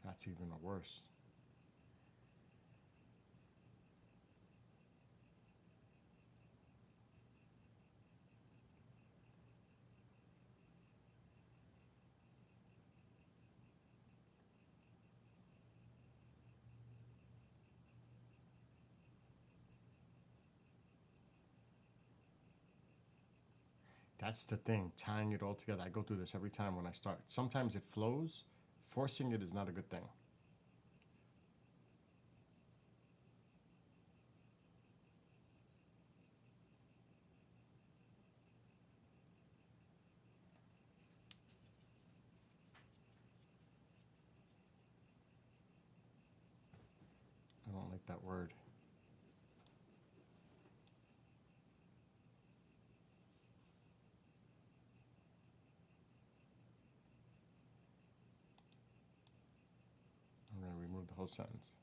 That's even worse. That's the thing, tying it all together. I go through this every time when I start. Sometimes it flows. Forcing it is not a good thing. I don't like that word. I'm going to remove the whole sentence.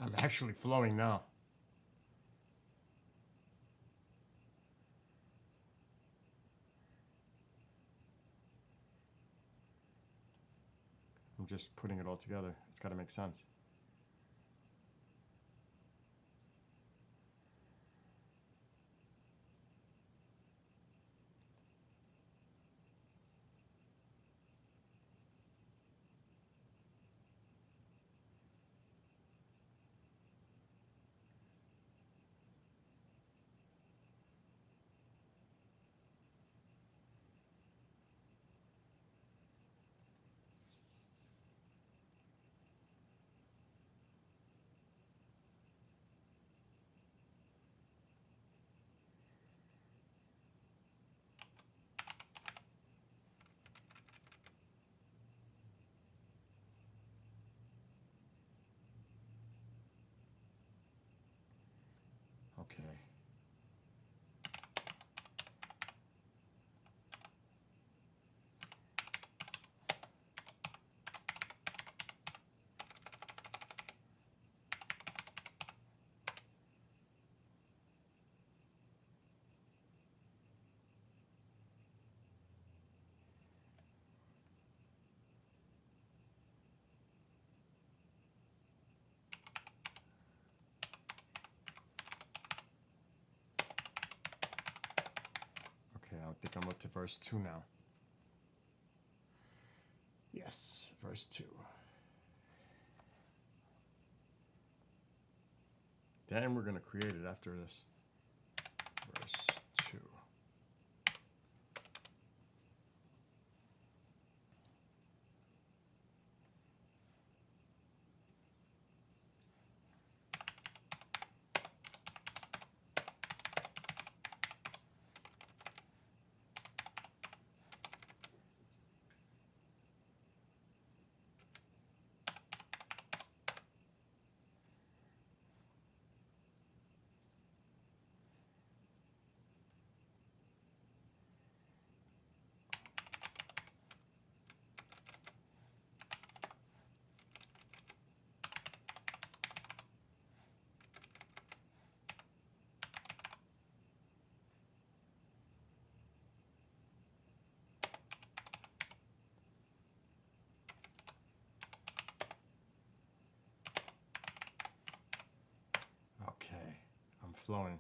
I'm actually flowing now. I'm just putting it all together. It's got to make sense. Okay. Okay, I think I'm up to verse 2 now. Yes, verse 2. Then we're going to create it after this. Verse 2. Okay, I'm flowing.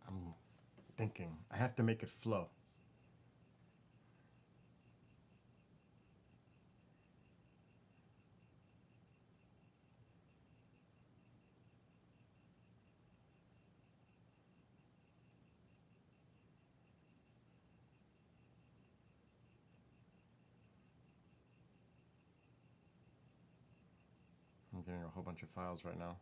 I'm thinking I have to make it flow. I'm getting a whole bunch of files right now.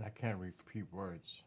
And I can't repeat words.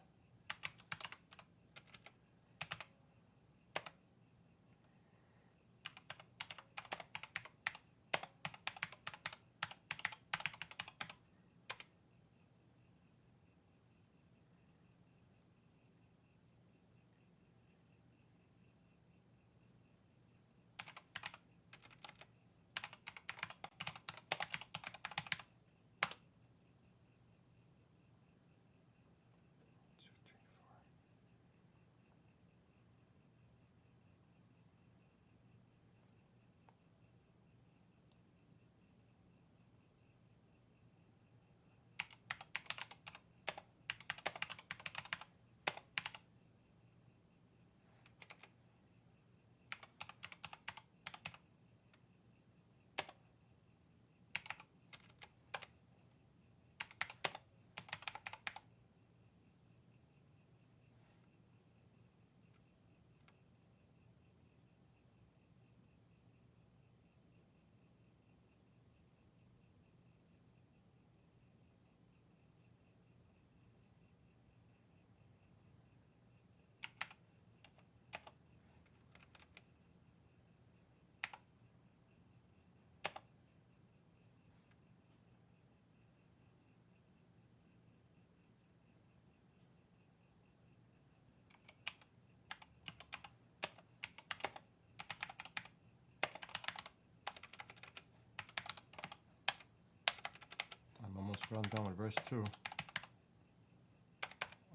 I'm almost done with verse 2.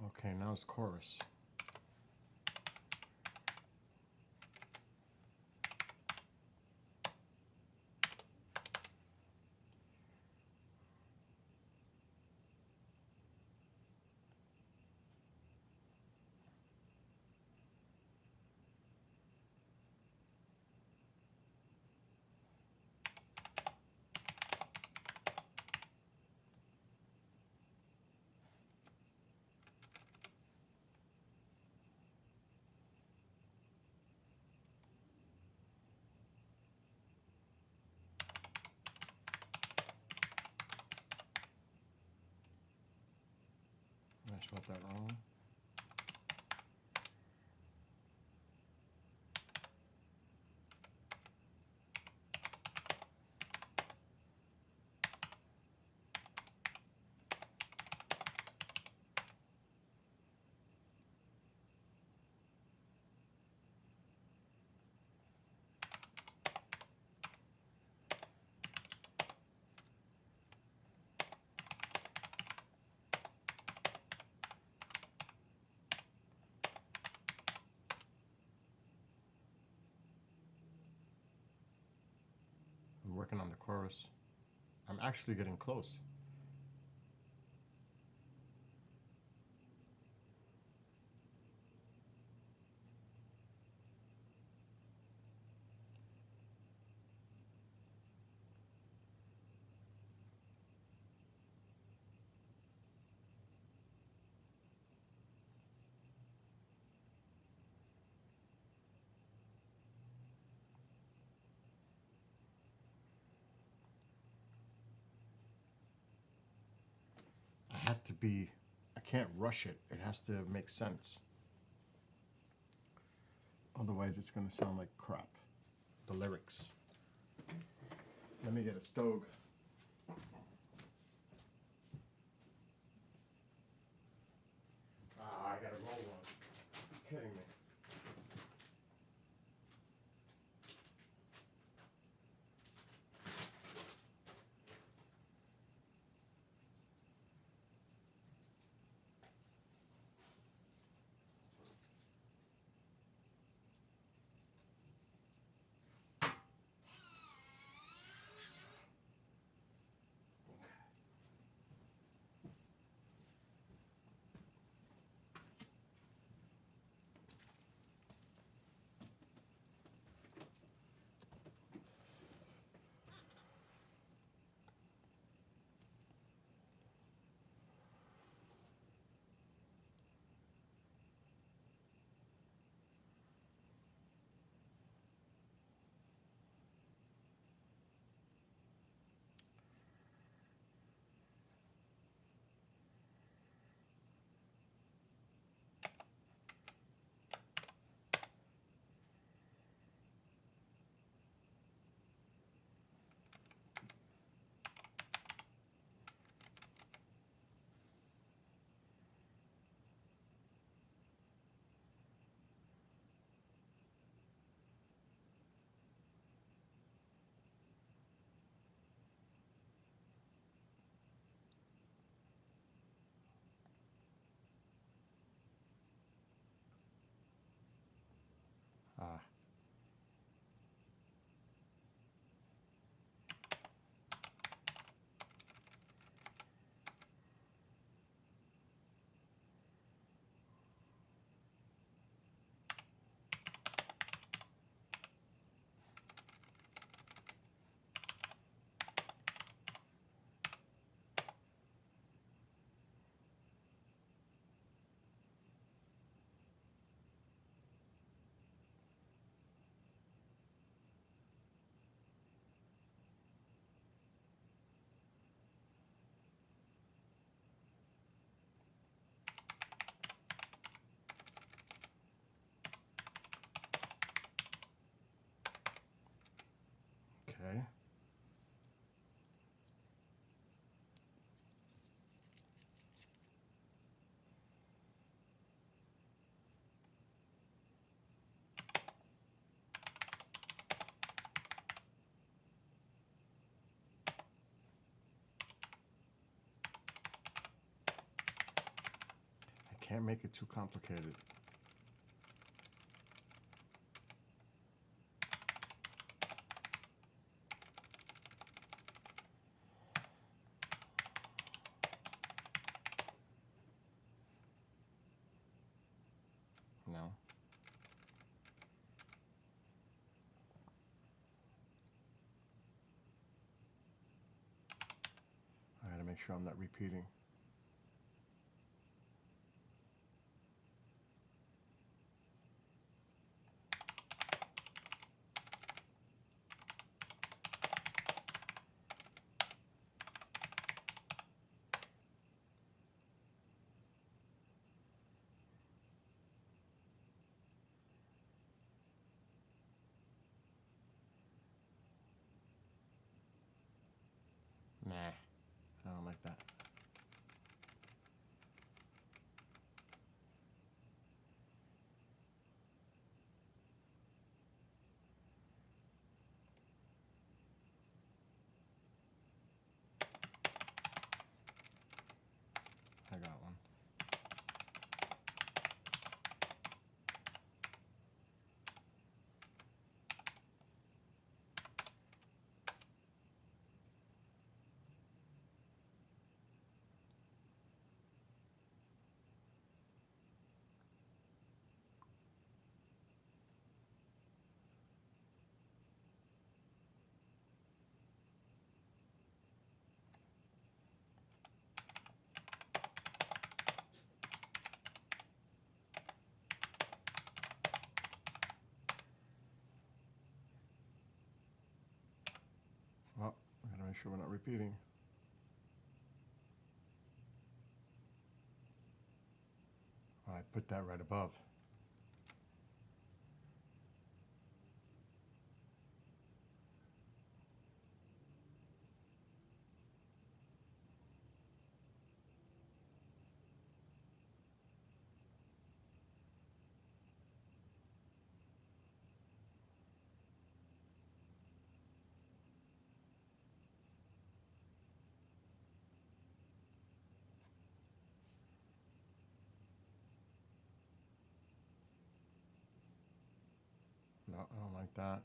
Okay, now it's chorus. I spelled that wrong. I'm working on the chorus. I'm actually getting close. I can't rush it. It has to make sense. Otherwise, it's going to sound like crap. The lyrics. Let me get a stove. I gotta roll one. You're kidding me. can't make it too complicated. No. I gotta make sure I'm not repeating. Nah, I don't like that. I got one. Well, I gotta make sure we're not repeating. I put that right above. No, I don't like that.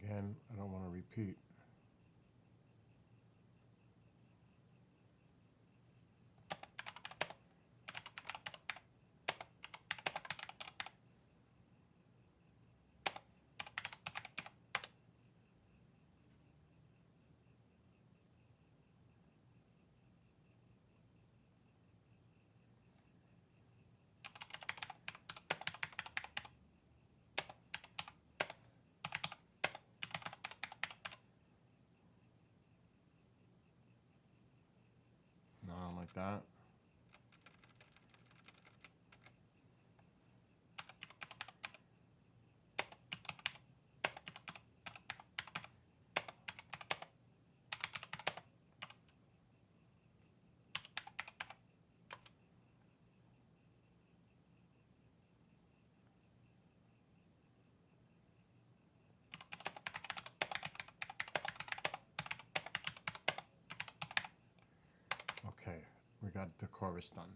Again, I don't want to repeat. No, I don't like that. We got the chorus done.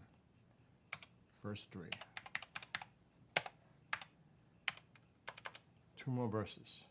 Verse 3. 2 more verses.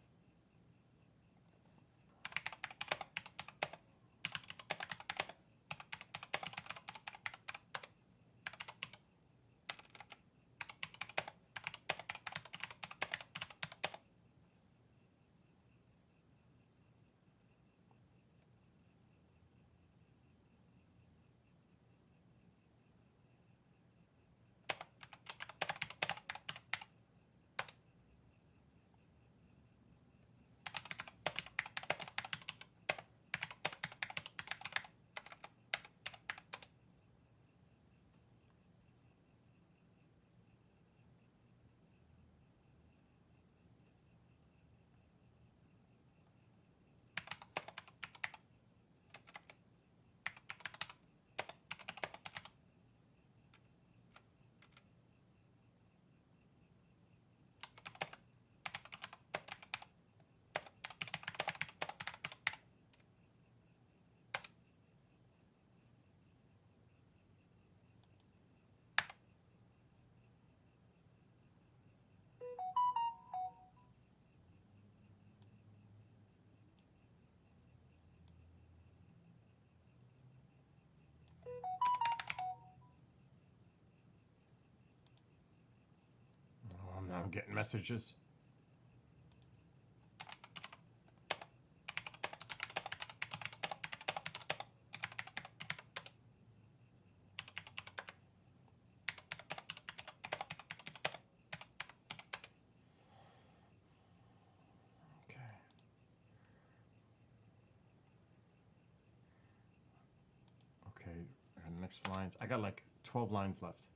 Oh, now I'm getting messages. Okay, and next lines. I got like 12 lines left.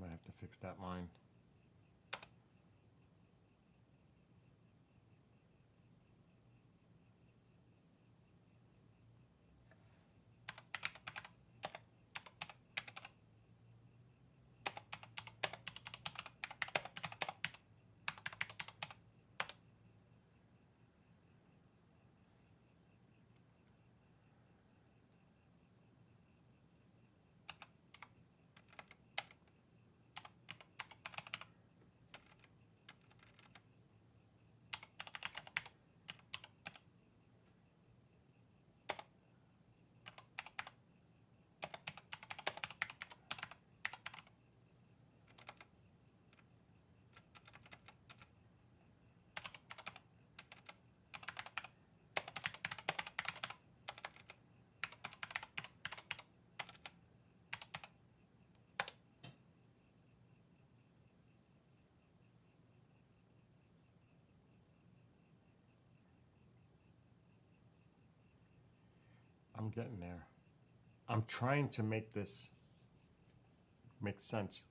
I might have to fix that line. I'm getting there. I'm trying to make this make sense.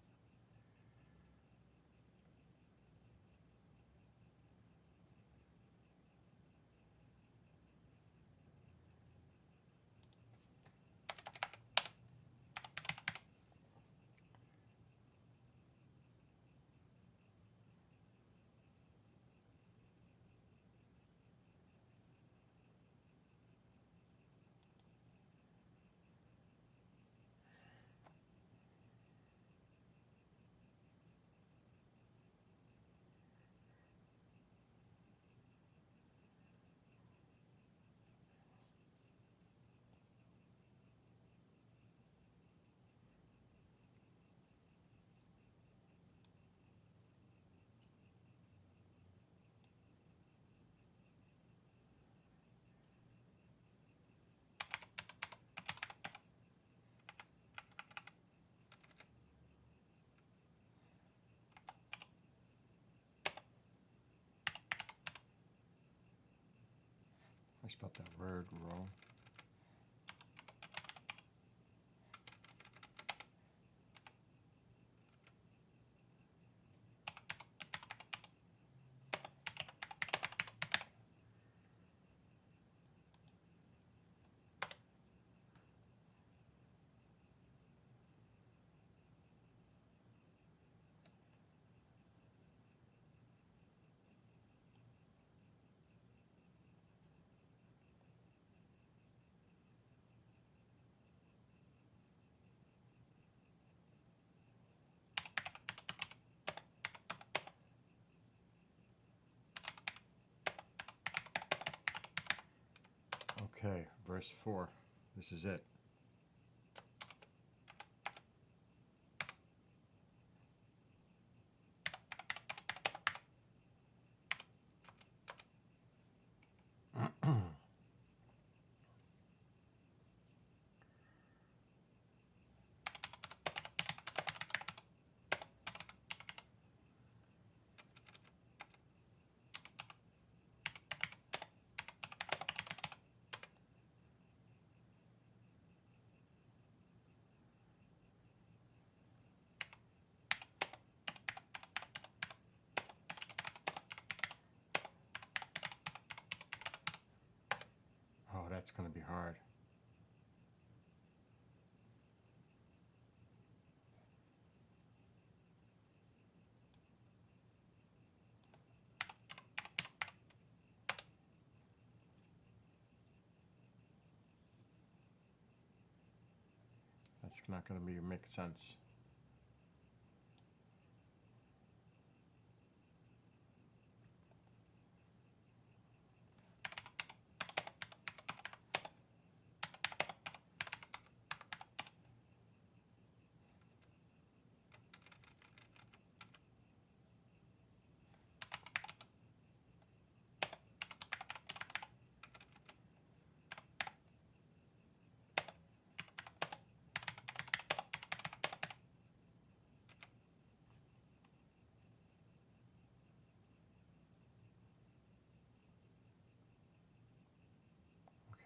I spelled that word wrong. Okay, verse 4. This is it. Oh, that's going to be hard. That's not going to make sense.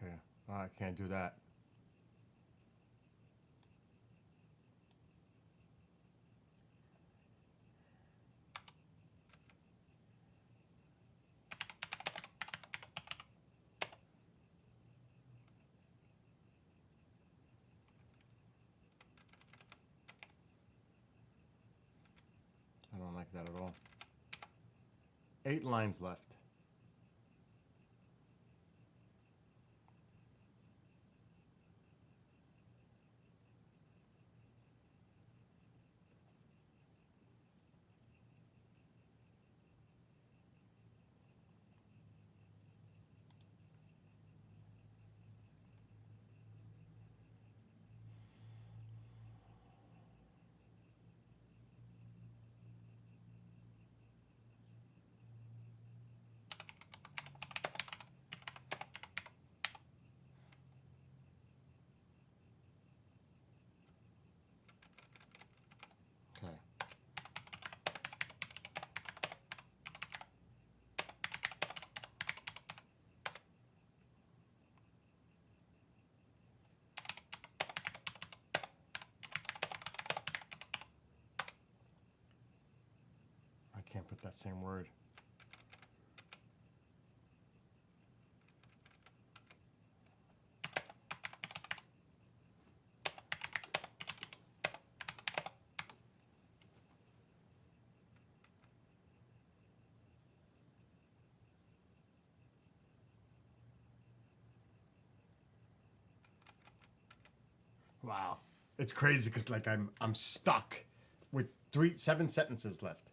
Okay, I can't do that. I don't like that at all. 8 lines left. Okay. I can't put that same word. Wow, it's crazy because like I'm stuck with 7 sentences left.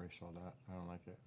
erase all that. I don't like it.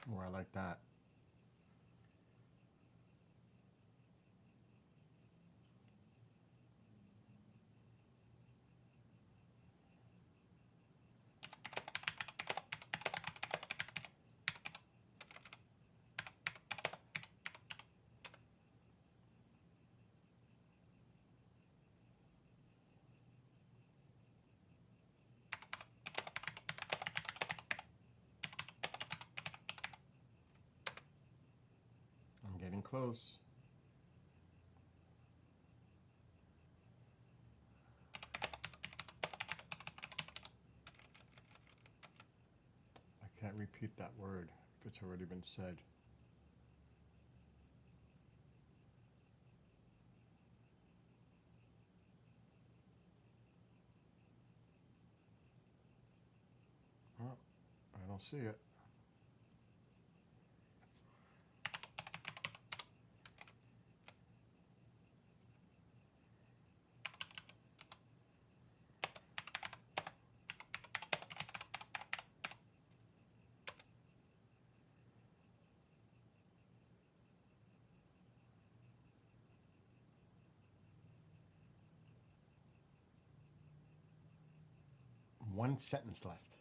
More I like that. I'm getting close. I can't repeat that word if it's already been said. Oh, I don't see it. One sentence left.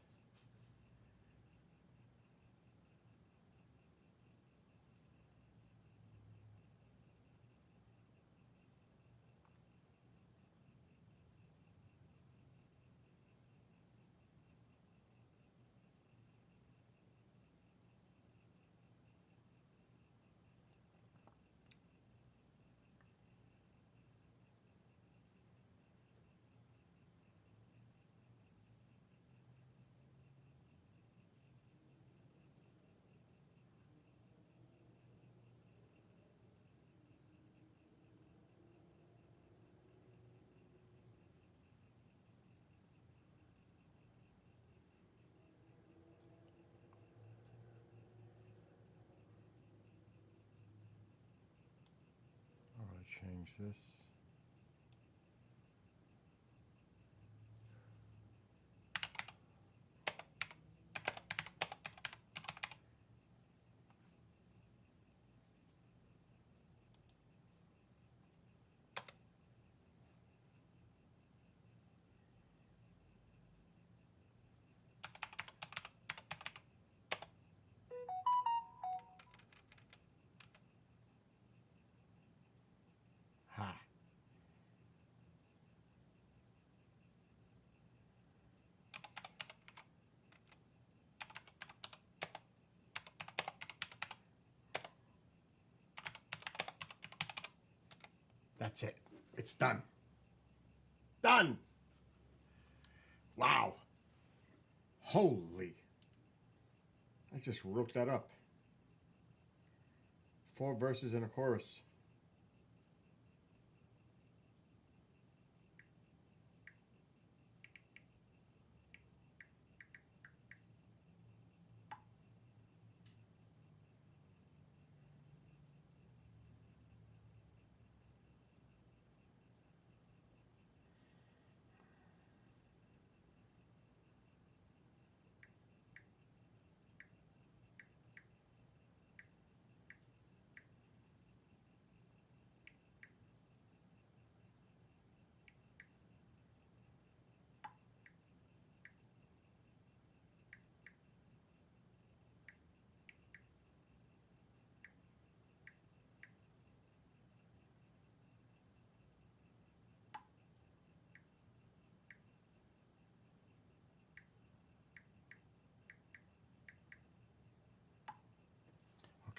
I'm going to change this. Ha. That's it. It's done. Done. Wow. Holy. I just wrote that up. 4 verses and a chorus.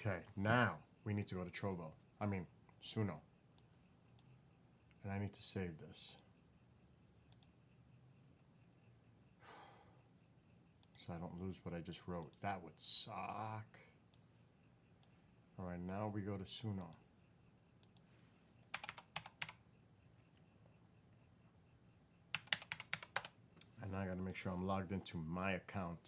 Okay, now we need to go to Trovo. I mean, Suno. And I need to save this. So I don't lose what I just wrote. That would suck. All right, now we go to Suno. And I gotta make sure I'm logged into my account.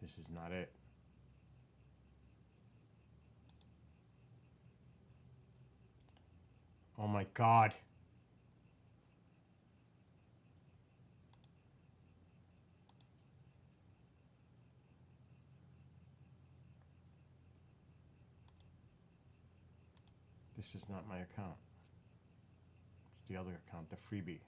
This is not it. Oh my God. This is not my account. It's the other account, the freebie.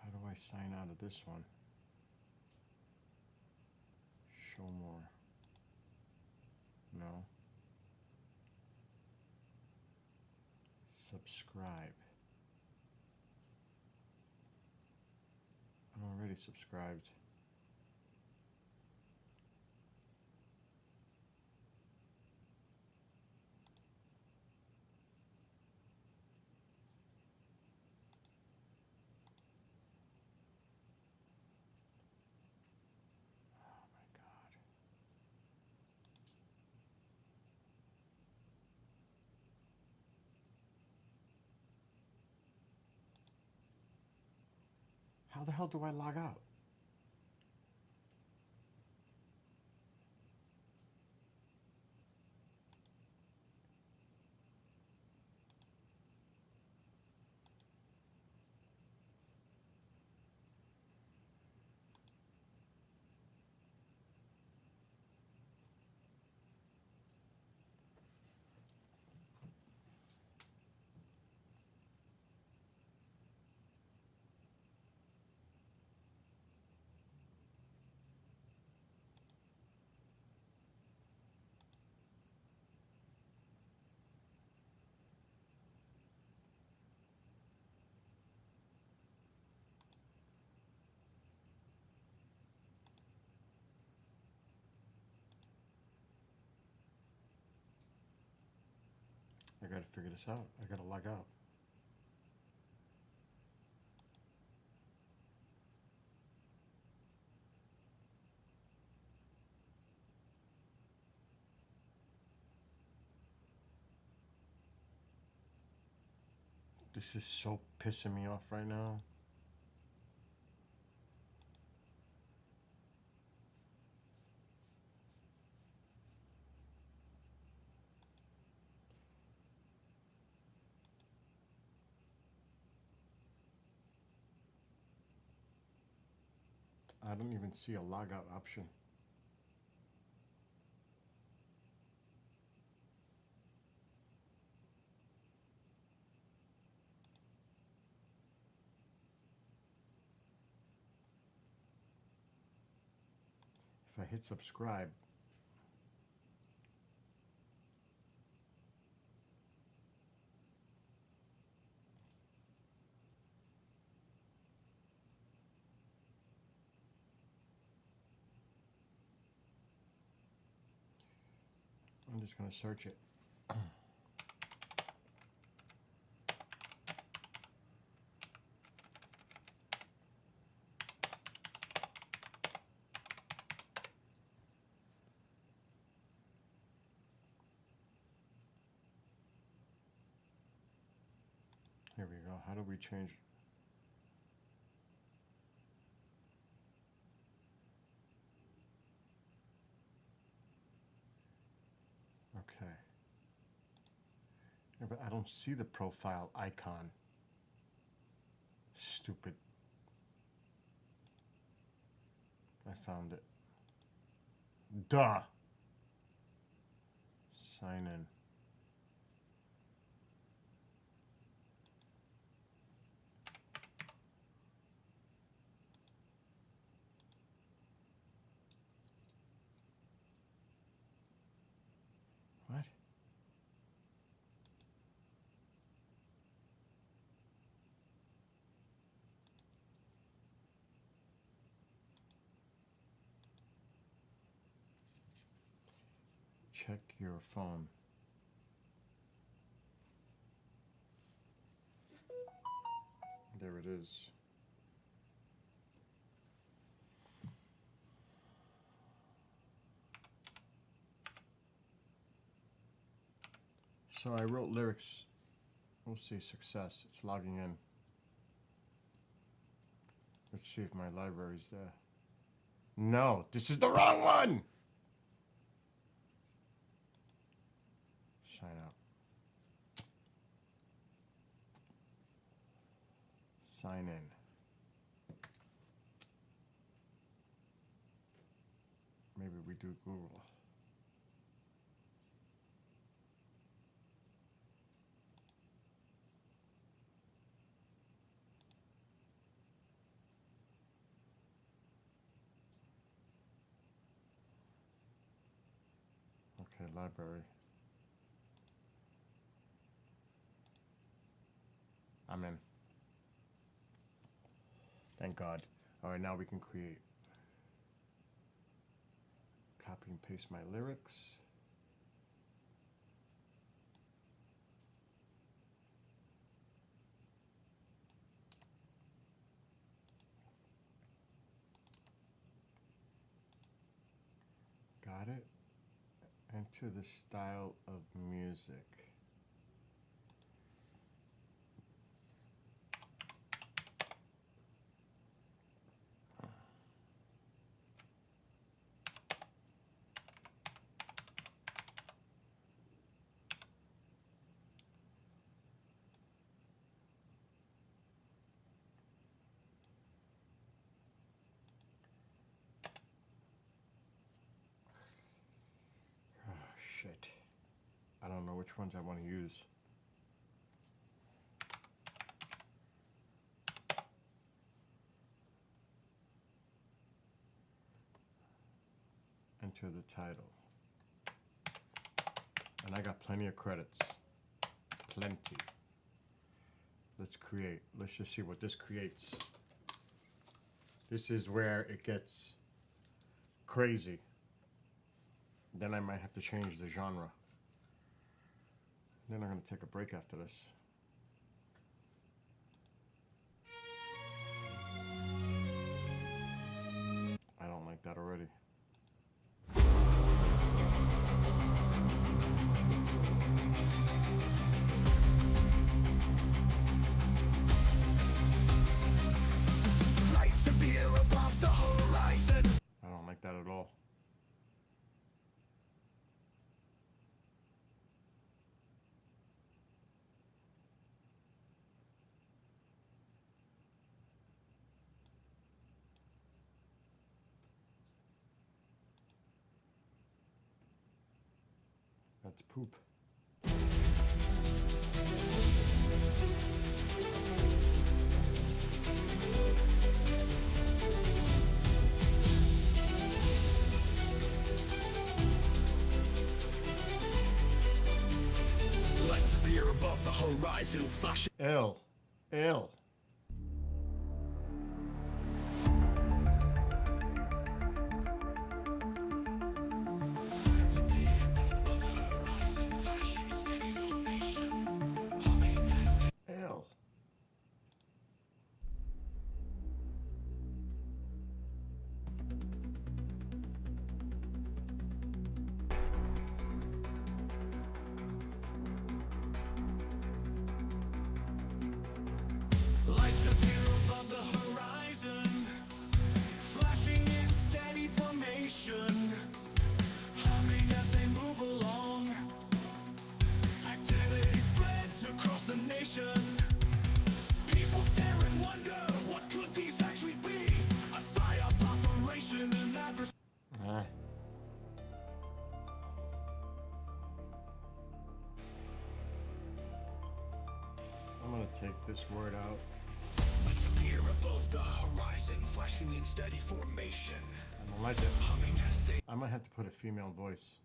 How do I sign out of this one? Show more. No. Subscribe. I'm already subscribed. Oh my God. How the hell do I log out? I gotta figure this out. I gotta log out. This is so pissing me off right now. I don't even see a logout option. If I hit subscribe, I'm just gonna search it. Here we go. How do we change? Okay. Yeah, but I don't see the profile icon. Stupid. I found it. Duh. Sign in. check your phone. There it is. So I wrote lyrics. We'll see, success. It's logging in. Let's see if my library's there. No, this is the wrong one! Sign out. Sign in. Maybe we do Google. Okay, library. I'm in. Thank God. All right, now we can create. Copy and paste my lyrics. Got it. Enter the style of music. Shit. I don't know which ones I want to use. Enter the title. And I got plenty of credits. Plenty. Let's create. Let's just see what this creates. This is where it gets crazy. Then I might have to change the genre. Then I'm going to take a break after this. I don't like that already. Lights appear above the horizon. I don't like that at all. That's poop. Lights appear above the horizon, flashing. Ill. Ill. Ill. Lights appear above the horizon, flashing in steady formation, humming as they move along. Activity spreads across the nation. People stare and wonder, what could these actually be? A psyop operation and adversary. Ah. I'm gonna take this word out. Lights appear above the horizon, flashing in steady formation, I don't like it. humming as they. I might have to put a female voice.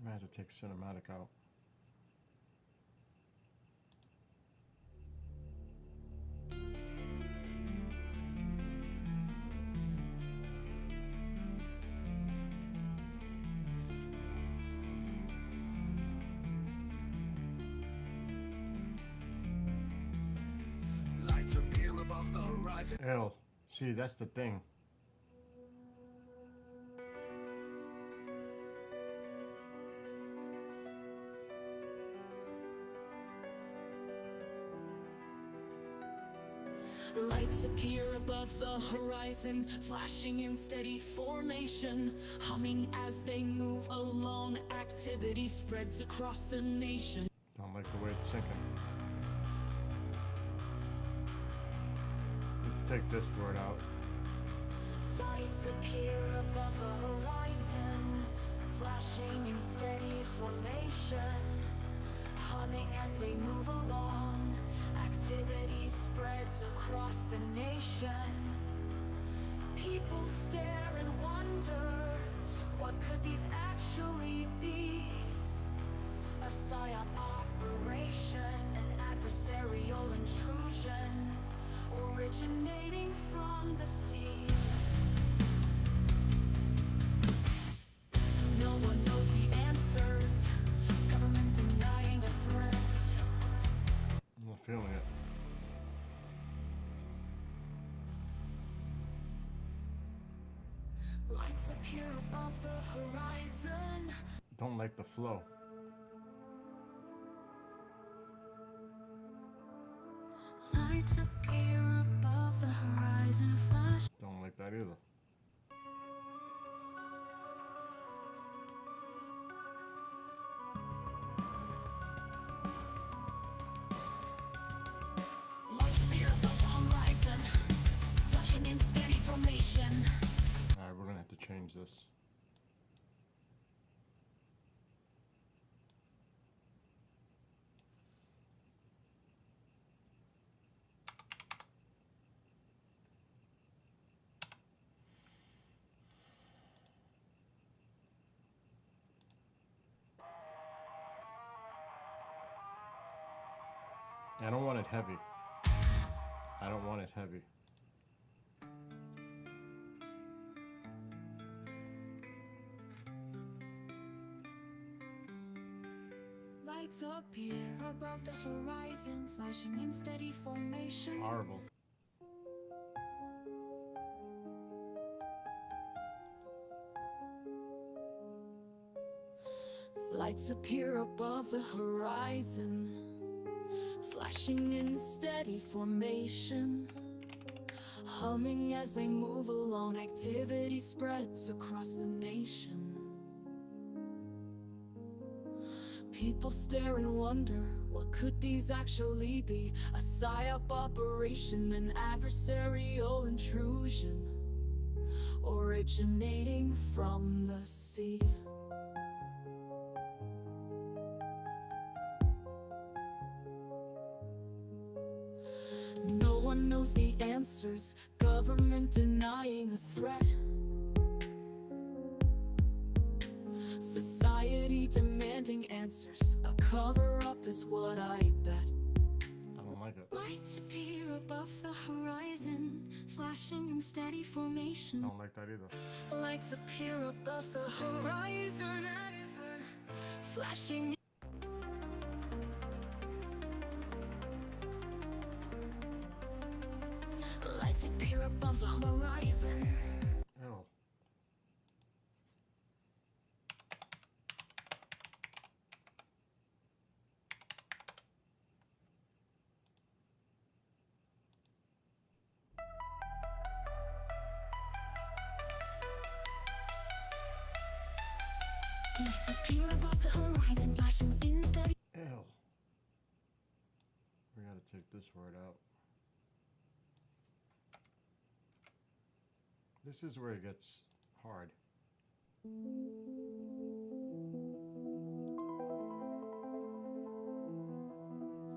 I have to take cinematic out. Lights appear above the horizon. Ew. See, that's the thing. Lights appear above the horizon, flashing in steady formation, humming as they move along. Activity spreads across the nation. Don't like the way it's sinking. Let's take this word out. Lights appear above the horizon, flashing in steady formation, humming as they move along. Activity spreads across the nation. People stare and wonder, what could these actually be? A psyop operation, an adversarial intrusion, originating from the sea. No one knows the answers, government denying a threat. I'm not feeling it. Lights appear above the horizon. Don't like the flow. Lights appear above the horizon, flash. Don't like that either. Lights appear above the horizon, flashing in steady formation. Alright, we're gonna have to change this. I don't want it heavy. I don't want it heavy. Lights appear above the horizon, flashing in steady formation. Horrible. Lights appear above the horizon, flashing in steady formation, humming as they move along. Activity spreads across the nation. People stare and wonder, what could these actually be? A psyop operation, an adversarial intrusion, originating from the sea. No one knows the answers, government denying a threat. Society demanding answers, a cover-up is what I bet. I don't like it. Lights appear above the horizon, flashing in steady formation. I don't like that either. Lights appear above the horizon, flashing. Lights appear above the horizon. Ew. Lights appear above the horizon, flashing in steady. Ew. We gotta take this word out. This is where it gets hard.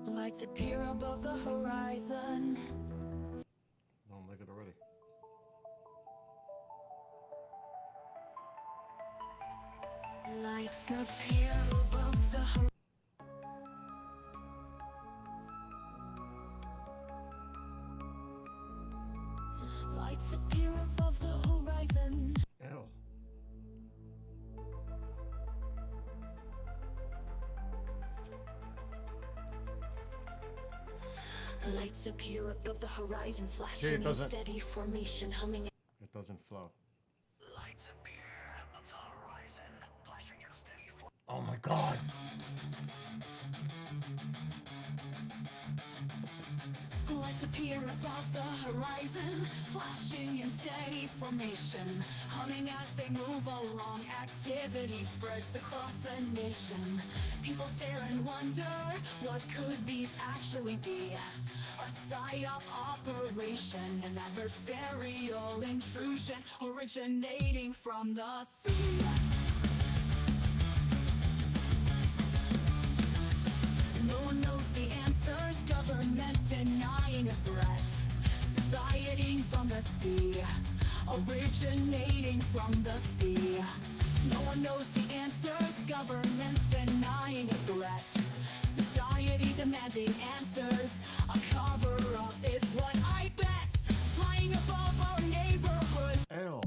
Lights appear above the horizon. Don't like it already. Lights appear above the horizon. Lights appear above the horizon. Ew. Lights appear above the horizon, See, flashing it in doesn't- steady formation, humming. It doesn't flow. Lights appear above the horizon, flashing in steady formation. Oh my god. Lights appear above the horizon, flashing in steady formation, humming as they move along. Activity spreads across the nation. People stare and wonder, what could these actually be? A psyop operation, an adversarial intrusion originating from the sea. No one knows the answers, government denying a threat. Society from the sea, originating from the sea. No one knows the answers, government denying a threat. Society demanding answers, a cover-up is what I bet. Flying above our neighborhoods. Ew.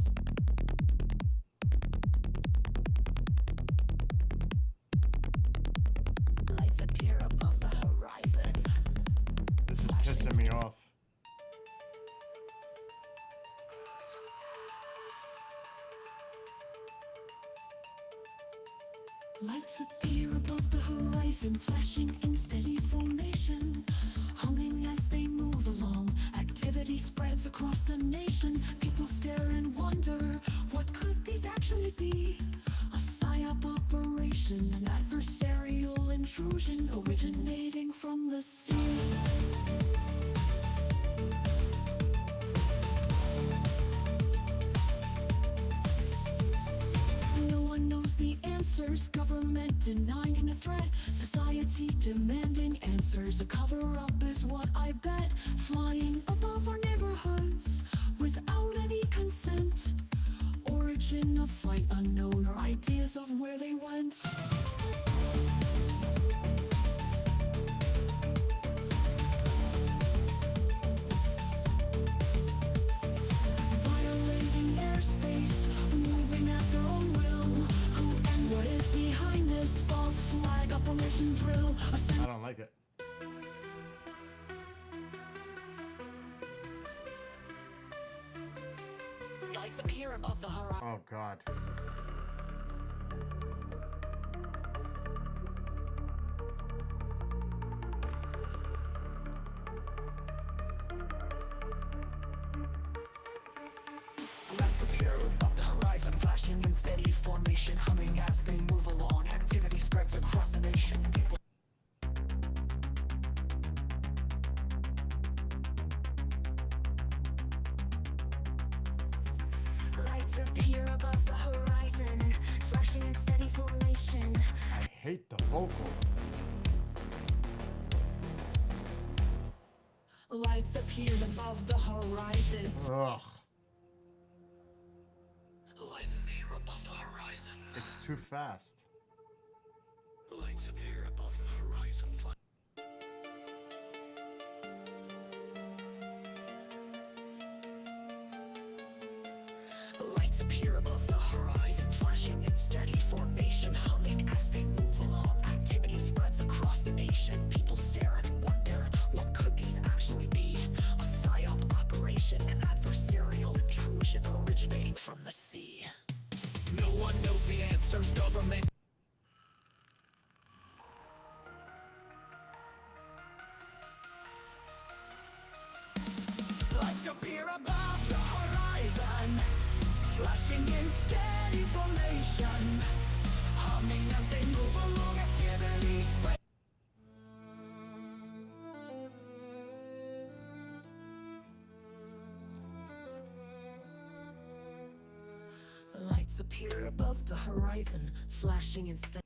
Lights appear above the horizon. This is pissing me off. Lights appear above the horizon, flashing in steady formation, humming as they move along. Activity spreads across the nation. People stare and wonder, what could these actually be? A psyop operation, an adversarial intrusion originating from the sea. No one knows the answers, government denying a threat. Society demanding answers, a cover-up is what I bet. Flying above our neighborhoods without any consent. Origin of flight unknown, or ideas of where they went. Violating airspace, moving at their own will. Who and what is behind this false flag operation drill? I don't like it. Lights appear above the horizon. Oh god. Lights appear above the horizon, flashing in steady formation, humming as they move along. Activity spreads across the nation. People. Lights appear above the horizon, flashing in steady formation. I hate the vocal. Lights appear above the horizon. Ugh. Lights appear above the horizon. It's too fast. Lights appear above the horizon. Lights appear above the horizon, flashing in steady formation, humming as they move along. Activity spreads across the nation. People stare and wonder, what could these actually be? A psyop operation, an adversarial intrusion originating from the sea. No one knows the answers, government. Lights appear above the horizon, flashing in steady formation, humming as they move along. Activity spread. Lights appear above the horizon, flashing in steady.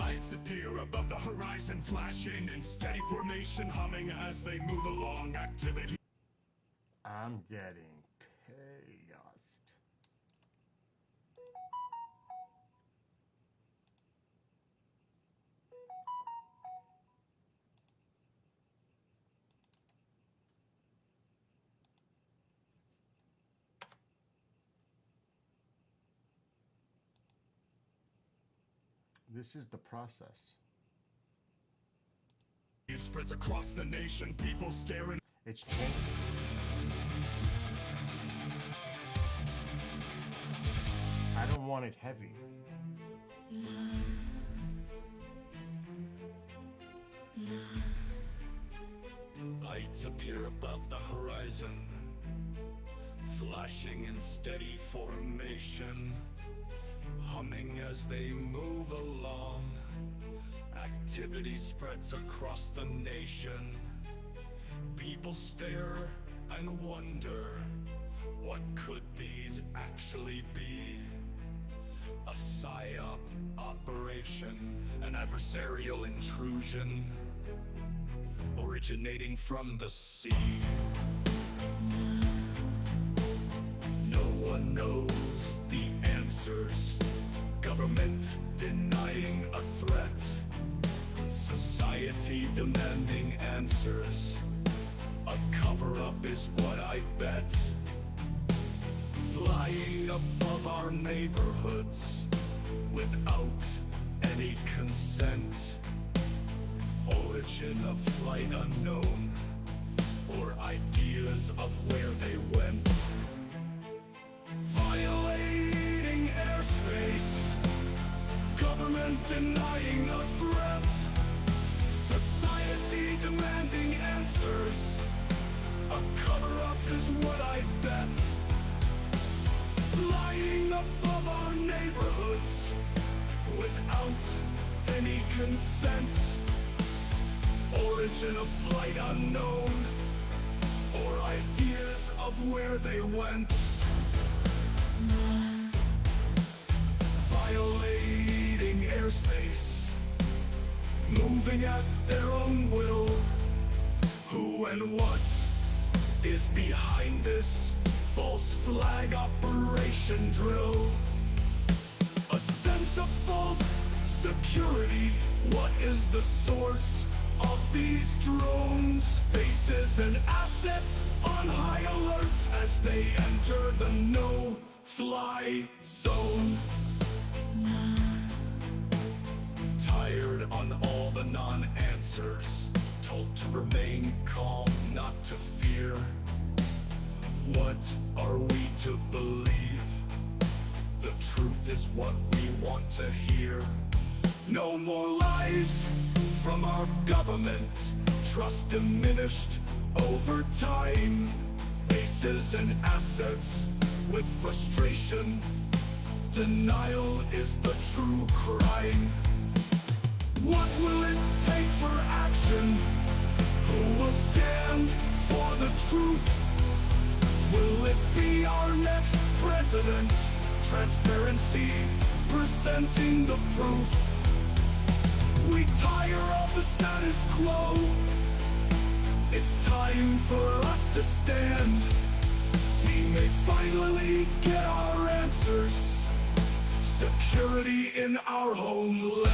Lights appear above the horizon, flashing in steady formation, humming as they move along. Activity. I'm getting chaos. This is the process. It spreads across the nation, people staring. It's changing. I don't want it heavy. Lights appear above the horizon, flashing in steady formation, humming as they move along. Activity spreads across the nation. People stare and wonder, what could these actually be? A PSYOP operation, an adversarial intrusion, originating from the sea. No one knows the answers. Government denying a threat. Society demanding answers. A cover-up is what I bet. Flying above our neighborhoods without any consent. Origin of flight unknown, or ideas of where they went. Violating airspace, government denying a threat. Society demanding answers. A cover-up is what I bet. Flying above our neighborhoods without any consent. Origin of flight unknown, or ideas of where they went. Violating airspace, moving at their own will. Who and what is behind this false flag operation drill? A sense of false security. What is the source of these drones? Bases and assets on high alert as they enter the no-fly zone. Tired on all the non-answers, told to remain calm, not to fear. What are we to believe? The truth is what we want to hear. No more lies from our government. Trust diminished over time. Bases and assets with frustration. Denial is the true crime. What will it take for action? Who will stand for the truth? Will it be our next president? Transparency, presenting the proof. We tire of the status quo. It's time for us to stand. We may finally get our answers. Security in our homeland.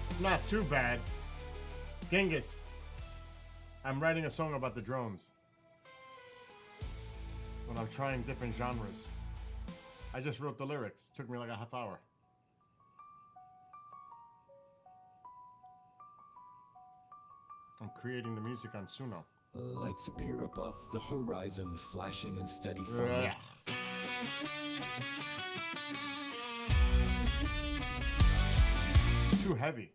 It's not too bad. Genghis, I'm writing a song about the drones. When I'm trying different genres. I just wrote the lyrics. Took me like a half hour. I'm creating the music on Suno. Lights appear above the horizon, flashing in steady formation. It's too heavy.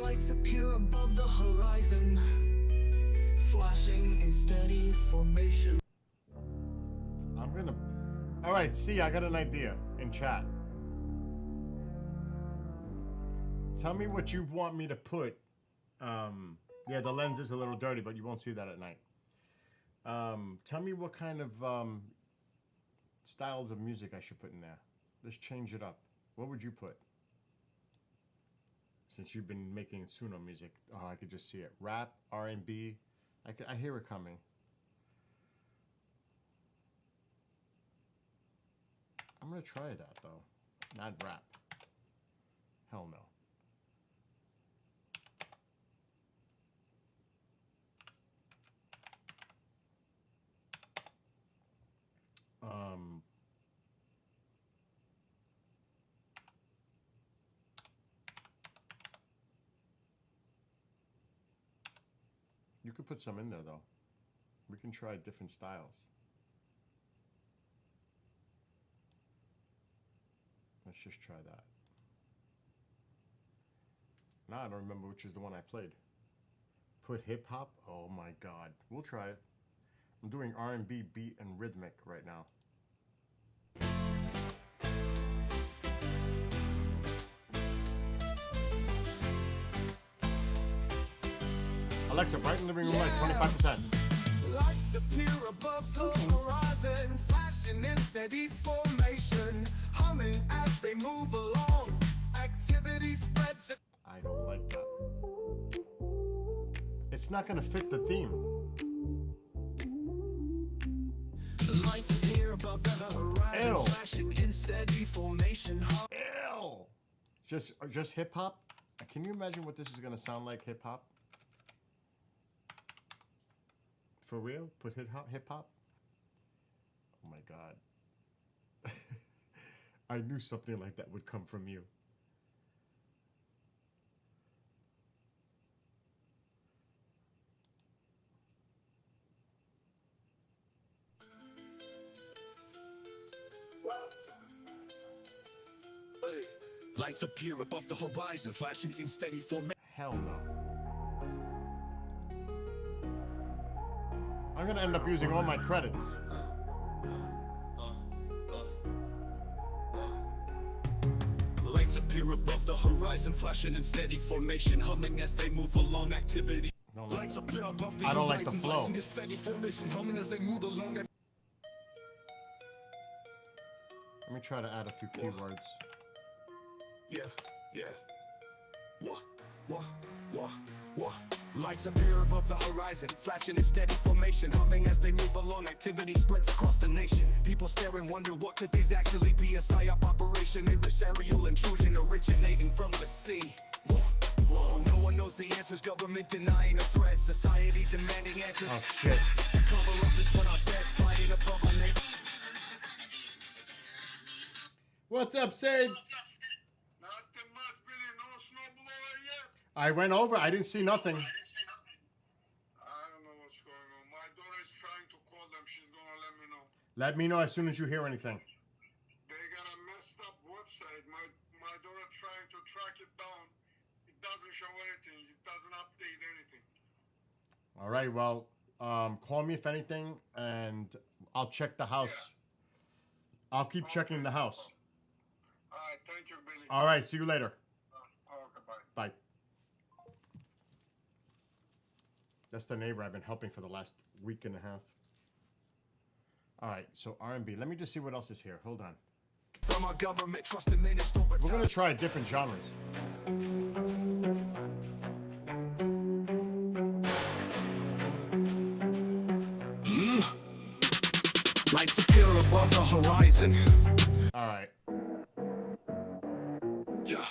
Lights appear above the horizon, flashing in steady formation. I'm gonna... Alright. right, see, I got an idea in chat. Tell me what you want me to put. Yeah, the lens is a little dirty, but you won't see that at night. Tell me what kind of styles of music I should put in there. Let's change it up. What would you put? Since you've been making Suno music. Oh, I could just see it. Rap, R&B. I hear it coming. I'm going to try that, though. Not rap. Hell no. You could put some in there, though. We can try different styles. Let's just try that. Now I don't remember which is the one I played. Put hip hop? Oh my God. We'll try it. I'm doing R&B beat and rhythmic right now. Alexa, brighten the living room light 25%. Lights appear above the horizon, flashing in steady formation, humming as they move along. Activity spreads. I don't like that. It's not gonna fit the theme. Lights appear above the horizon, Ew. flashing in steady formation. Ew. Just hip hop. Can you imagine what this is gonna sound like? Hip hop. For real? Put hip hop. Oh my God. I knew something like that would come from you. Lights appear above the horizon, flashing in steady formation. Hell no. I'm gonna end up using all my credits. Lights appear above the horizon, flashing in steady formation, humming as they move along. Activity. Lights appear above the I don't like the horizon, flow. flashing in steady formation, humming as they move along. Let me try to add a few keywords. Yeah. What? Lights appear above the horizon, flashing in steady formation, humming as they move along. Activity spreads across the nation. People stare and wonder, what could these actually be? A psyop operation, adversarial intrusion originating from the sea. Whoa. No one knows the answers, government denying a threat, society demanding answers. Oh shit. Cover up is when I'm dead, flying above my neighbor. What's up, Sid? Nothing much, Billy. No snowblower yet. I went over. I didn't see nothing. I don't know what's going on. My daughter is trying to call them. She's gonna let me know. Let me know as soon as you hear anything. They got a messed up website. My daughter trying to track it down. It doesn't show anything. It doesn't update anything. All right. Well, call me if anything, and I'll check the house. I'll keep checking the house. All right. Thank you, Billy. All right. See you later. Okay, bye. Bye. That's the neighbor I've been helping for the last week and a half. All right, so R&B. Let me just see what else is here. Hold on. From our government, trust diminished over We're time. gonna try different genres. Lights appear above the horizon. All right. Yeah.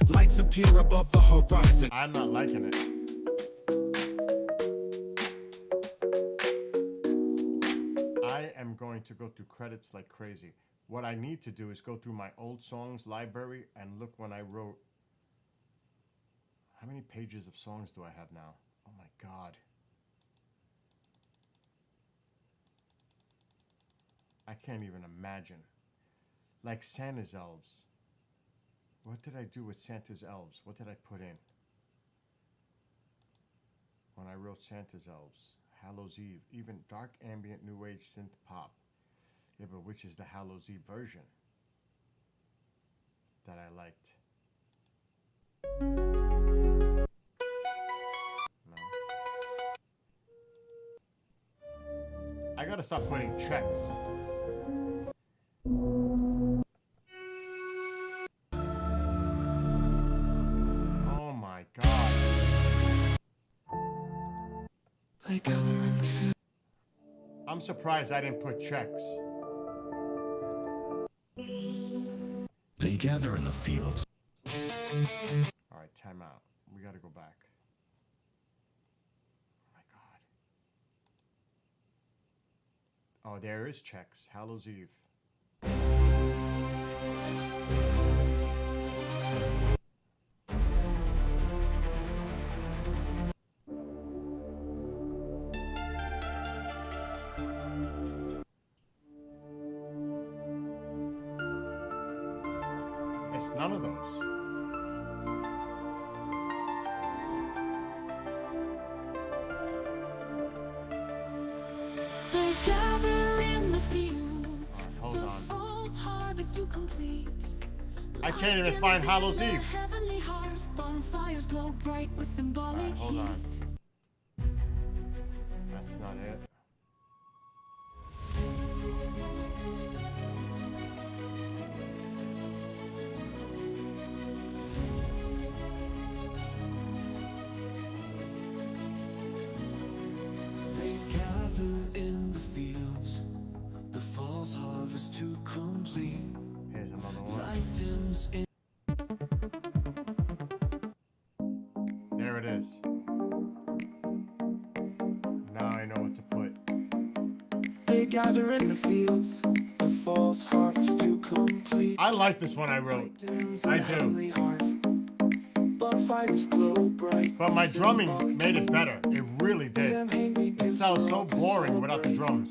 Lights appear above the horizon. I'm not liking it. I am going to go through credits like crazy. What I need to do is go through my old songs library and look when I wrote. How many pages of songs do I have now? Oh my God. I can't even imagine. Like Santa's Elves. What did I do with Santa's Elves? What did I put in when I wrote Santa's Elves? Hallows Eve. Even dark ambient new age synth pop. Yeah, but which is the Hallows Eve version that I liked? No. I gotta stop putting checks. Oh my god. I'm surprised I didn't put checks. They gather in the fields. Alright, time out. We gotta go back. Oh my god. Oh, there is checks. Hallows Eve. It's none of those. They gather in the fields. Hold the on. fall's harvest to complete. I can't even find Hallows Eve. Heavenly hearth, bonfires glow bright with symbolic Hold heat. on. That's not it. They gather in the fields. The fall's harvest to complete. Here's another one. Light dims in. There it is. Now I know what to put. They gather in the fields. The fall's harvest to complete. I like this one I wrote. I do. Bonfires glow bright. But my drumming made it better. It really did. It sounds so boring without the drums.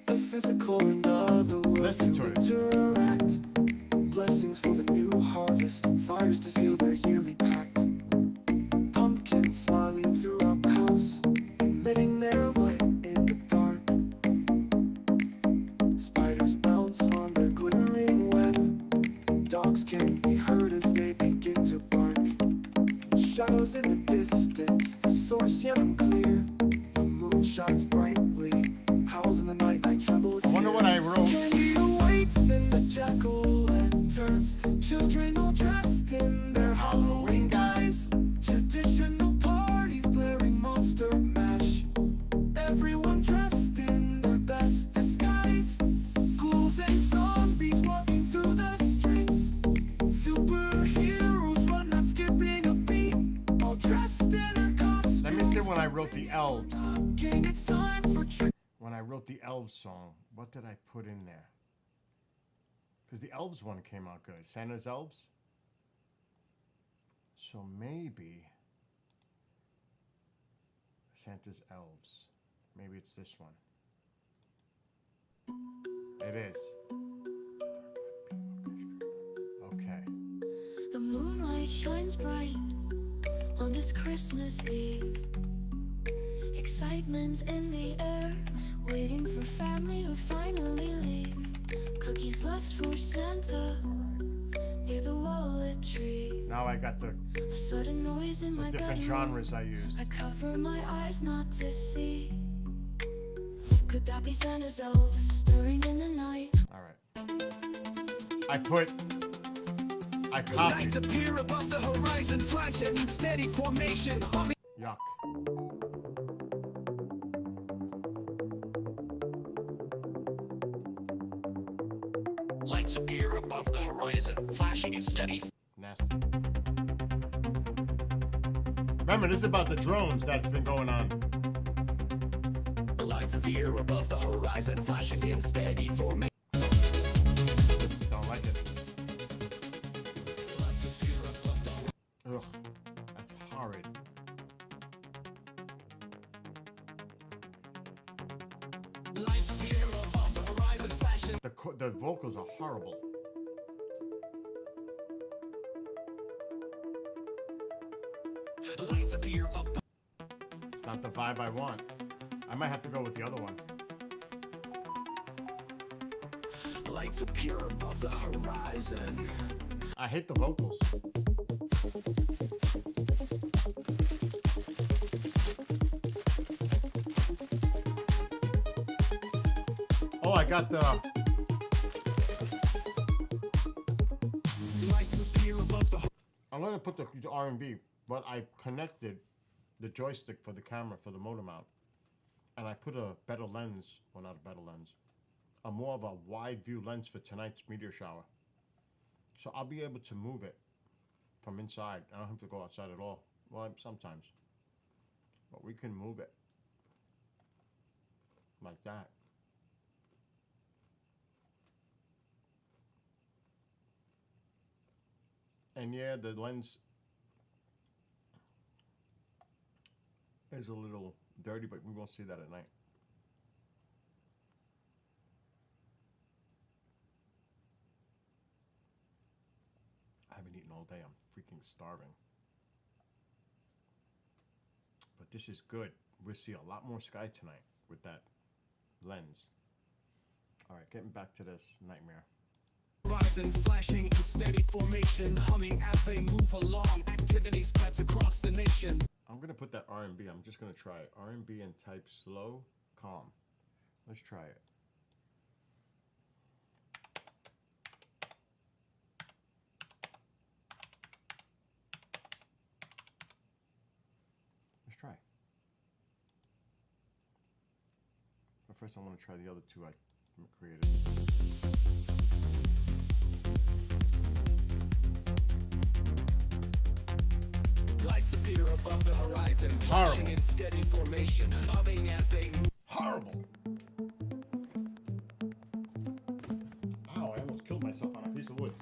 The physical and other worlds Listen to it. interact. Blessings for the new harvest. Fires to seal their yearly pact. Pumpkins smiling throughout the house, emitting their light in the dark. Spiders bounce on their glittering web. Dogs can be heard as they begin to bark. Shadows in the distance, the source young and clear. The moon shines brightly, howls in the night. I tremble with I wonder what I wrote. Candy awaits in the jack-o'-lanterns. Children all dressed in their Halloween guise. Traditional parties blaring monster mash. Everyone dressed in their best disguise. Ghouls and zombies walking through the streets. Superheroes run not skipping a beat. All dressed in their costumes. Let me see when I wrote the elves. King, it's time for trick. When I wrote the elves song, what did I put in there? Because the elves one came out good. Santa's elves? So maybe Santa's elves. Maybe it's this one. It is. Okay. The moonlight shines bright on this Christmas Eve. Excitement's in the air, waiting for family to finally leave. Cookies left for Santa near the wallet tree. Now I got the A sudden noise in my different bedroom. genres I used. I cover my eyes not to see. Could that be Santa's elves stirring in the night? Alright. I Lights copied. appear above the horizon, flashing in steady formation. Yuck. Lights appear above the horizon, flashing in steady. Nasty. Remember, this is about the drones that's been going on. Lights appear above the horizon, flashing in steady formation. Don't like it. Ugh, that's horrid. Lights appear above the horizon, flashing. The vocals are horrible. Lights appear up. It's not the vibe I want. I might have to go with the other one. Lights appear above the horizon. I hate the vocals. Oh, I got the... Lights appear above the I'm going to put the R&B, but I connected the joystick for the camera for the motor mount. And I put a better lens, well, not a better lens, a more of a wide view lens for tonight's meteor shower. So I'll be able to move it from inside. I don't have to go outside at all. Well, sometimes. But we can move it like that. And yeah, the lens is a little dirty, but we won't see that at night. I haven't eaten all day. I'm freaking starving. But this is good. We'll see a lot more sky tonight with that lens. All right, getting back to this nightmare. horizon, flashing in steady formation, humming as they move along. Activity spreads across the nation. I'm gonna put that R&B. I'm just gonna try it. R&B and type slow, calm. Let's try it. Let's try. But first I want to try the other two I created. Lights appear above the horizon, flashing in steady formation, humming as they move. Horrible. Ow, I almost killed myself on a piece of wood.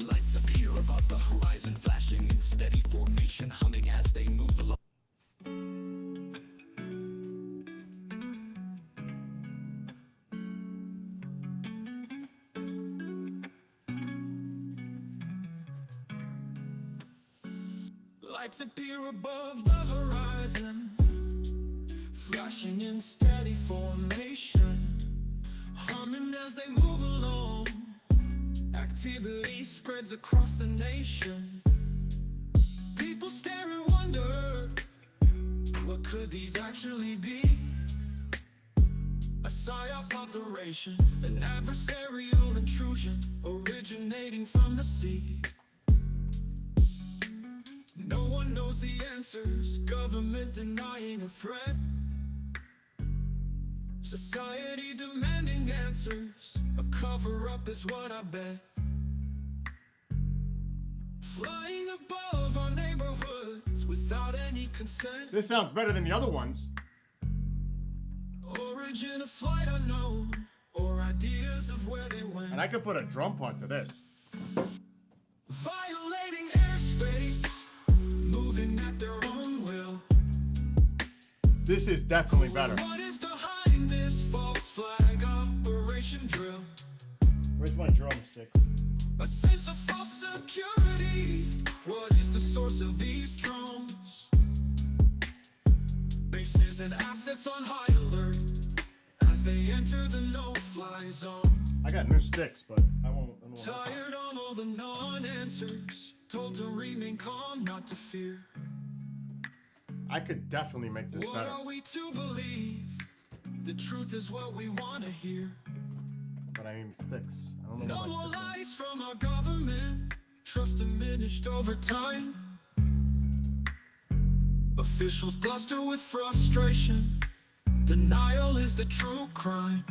Lights appear above the horizon, flashing in steady formation, humming as they move along. Lights appear above the horizon, flashing in steady formation, humming as they move along. Activity spreads across the nation. People stare and wonder, what could these actually be? A psyop operation, an adversarial intrusion originating from the sea. No one knows the answers, government denying a threat, society demanding answers, a cover-up is what I bet. Flying above our neighborhoods without any consent. This sounds better than the other ones. Origin of flight unknown, or ideas of where they went. And I could put a drum part to this. Violating airspace, moving at their own will. This is definitely better. What is behind this false flag operation drill? Where's my drumsticks? A sense of false security. What is the source of these drones? Bases and assets on high alert as they enter the no-fly zone. I got new sticks, but I won't. Tired on all the non-answers, told to remain calm, not to fear. I could definitely make this What better. are we to believe? The truth is what we want to hear. But I need sticks. I don't know No what more my sticks are. lies from our government, trust diminished over time. Officials bluster with frustration, denial is the true crime.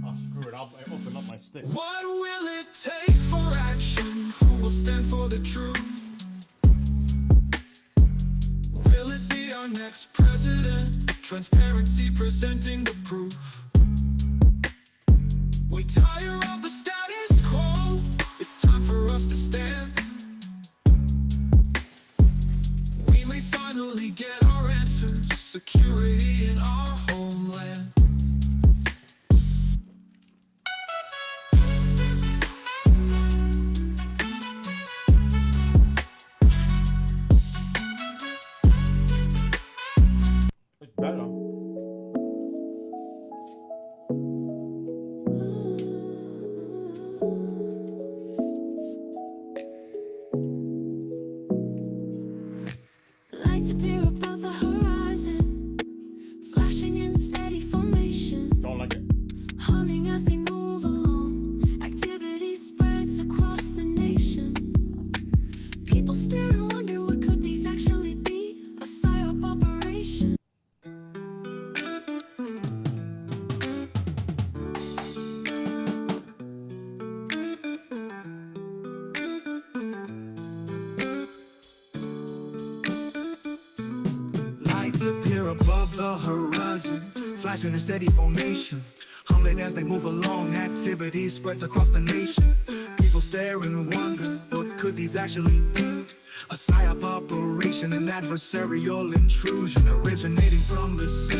Oh, screw it. I'll open up my sticks. What will it take for action? Who will stand for the truth? Will it be our next president? Transparency presenting the proof. We tire of the status quo. It's time for us to stand. We may finally get our answers. Security in our homeland. Better. Lights appear above the horizon, flashing in steady formation, Don't like it. humming as they move along. Activity spreads across the nation. People stare and wonder, what could these actually be? A psyop operation. Lights appear above the horizon, flashing in steady formation, humming as they move along. Activity spreads across the nation. People stare and wonder, what could these actually be? A psyop operation, an adversarial intrusion originating from the sea.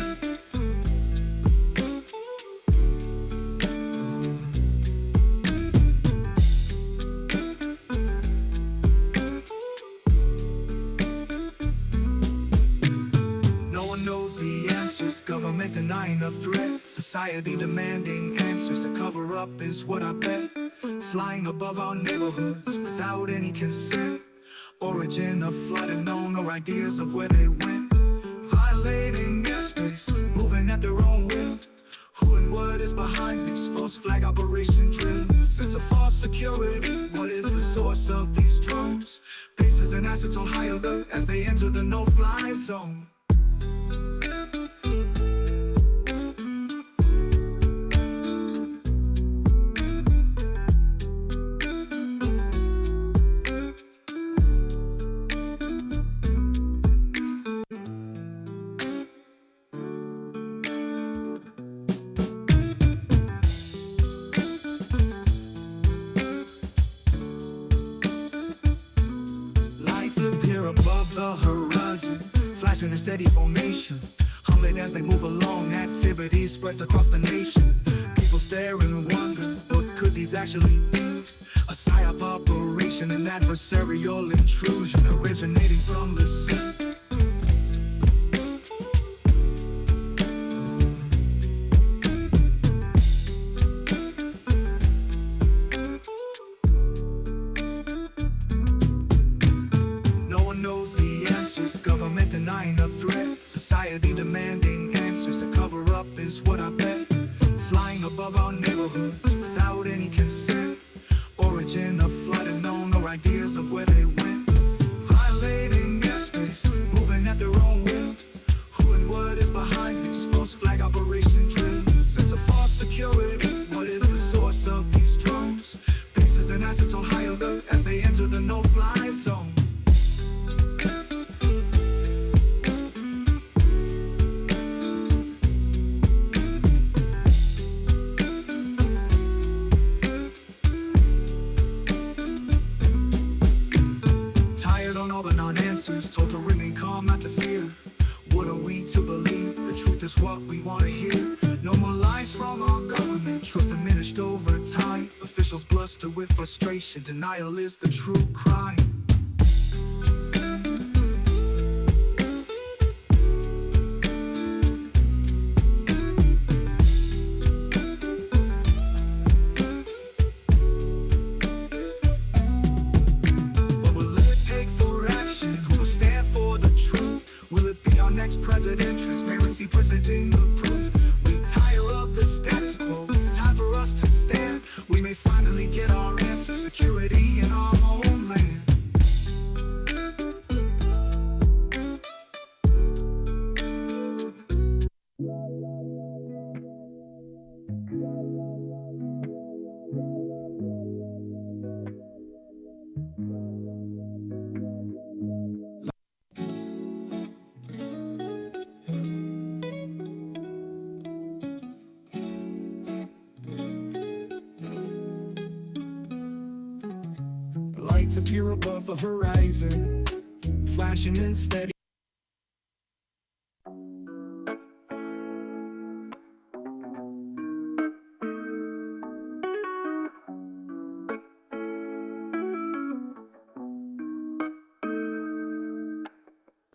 No one knows the answers, government denying a threat, society demanding answers. A cover-up is what I bet, flying above our neighborhoods without any consent. Origin of flight unknown, no ideas of where they went. Violating airspace, moving at their own will. Who and what is behind this false flag operation drill? Sense of false security, what is the source of these drones? Bases and assets on high alert as they enter the no-fly zone. Lights appear above the horizon, flashing in steady formation, humming as they move along. Activity spreads across the nation. People stare and wonder, what could these actually be? A psyop operation, an adversarial intrusion originating from the sea. No one knows the answers, government denying a threat, society demanding answers. A cover-up is what I bet, flying above our neighborhoods without any consent. Origin of flight unknown, no ideas of where they went. Violating airspace, moving at their own will. Who and what is behind this false flag operation drill? Sense of false security, what is the source of these drones? Bases and assets on high alert as they enter the no-fly zone. Tired on all the non-answers, told to remain calm, not to fear. What are we to believe? The truth is what we want to hear. No more lies from our government, trust diminished over time. Officials bluster with frustration, denial is the true crime. What will it take for action? Who will stand for the truth? Will it be our next president? Transparency presenting the proof. We tire of the status quo. It's time for us to stand. We may finally get our answer. Security in our homeland. Lights appear above the horizon, flashing in steady.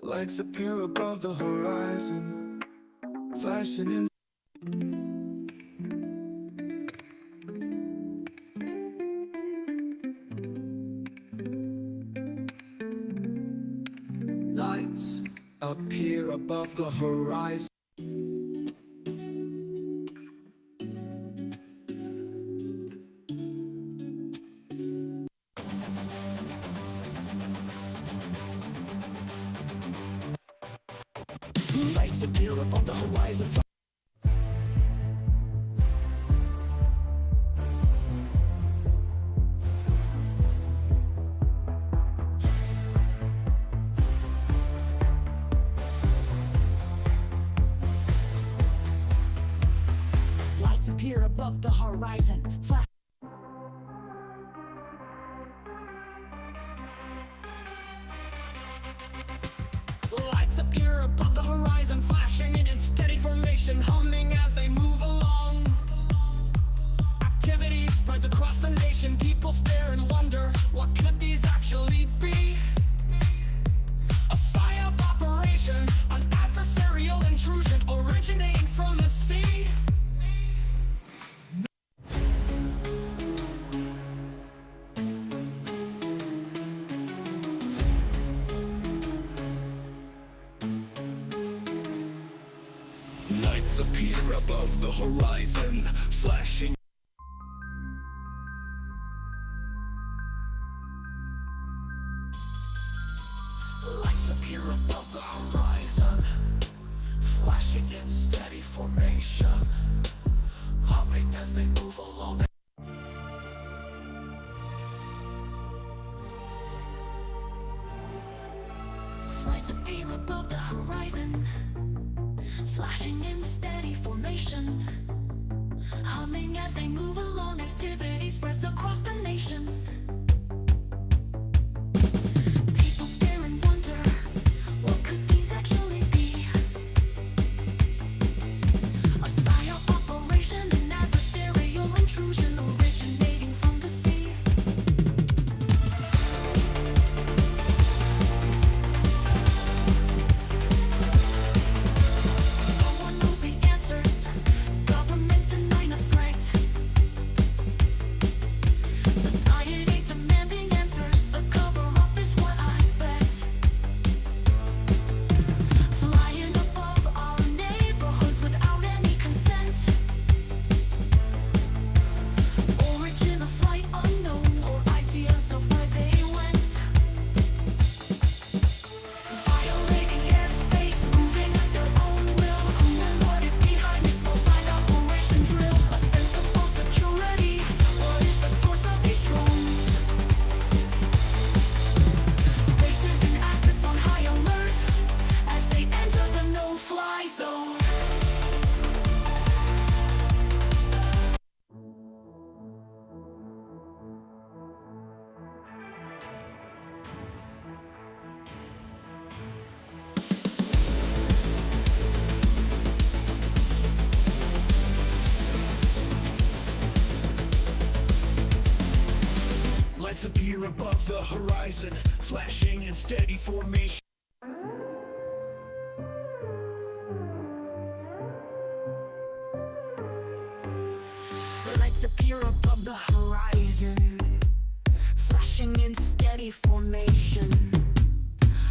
Lights appear above the horizon, flashing in. Lights appear above the horizon. Lights appear above the horizon. Lights appear above the horizon. Flash. Lights appear above the horizon, flashing in steady formation, humming as they move along. Activity spreads across the nation. People stare and wonder, what could these actually be? A psyop operation, an adversarial intrusion originating from the sea. Lights appear above the horizon, flashing. Lights appear above the horizon, flashing in steady formation, humming as they move along. Lights appear above the horizon, flashing in steady formation, humming as they move along. Activity spreads across the nation. People stare and wonder, what could these actually be? A psyop operation, an adversarial intrusion originating from the sea. No one knows the answers. Government denying a threat. Society demanding answers. A cover-up is what I bet. Flying above our neighborhoods without any consent. Origin of flight unknown, or ideas of where they went. Violating airspace, moving at their own will. Unknown what is behind this full-flight operation drill. A sense of false security. What is the source of these drones? Bases and assets on high alert as they enter the no-fly zone. Lights appear above the horizon, flashing in steady formation. Lights appear above the horizon, flashing in steady formation,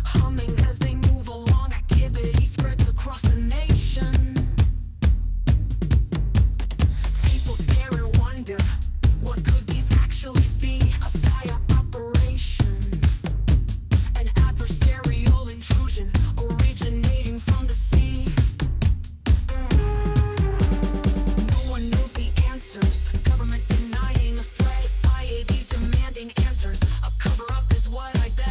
humming as they move along. Activity spreads across the nation. People stare and wonder, what could these actually be? A psyop operation, an adversarial intrusion originating from the sea. No one knows the answers. Government denying a threat. Society demanding answers. A cover-up is what I bet.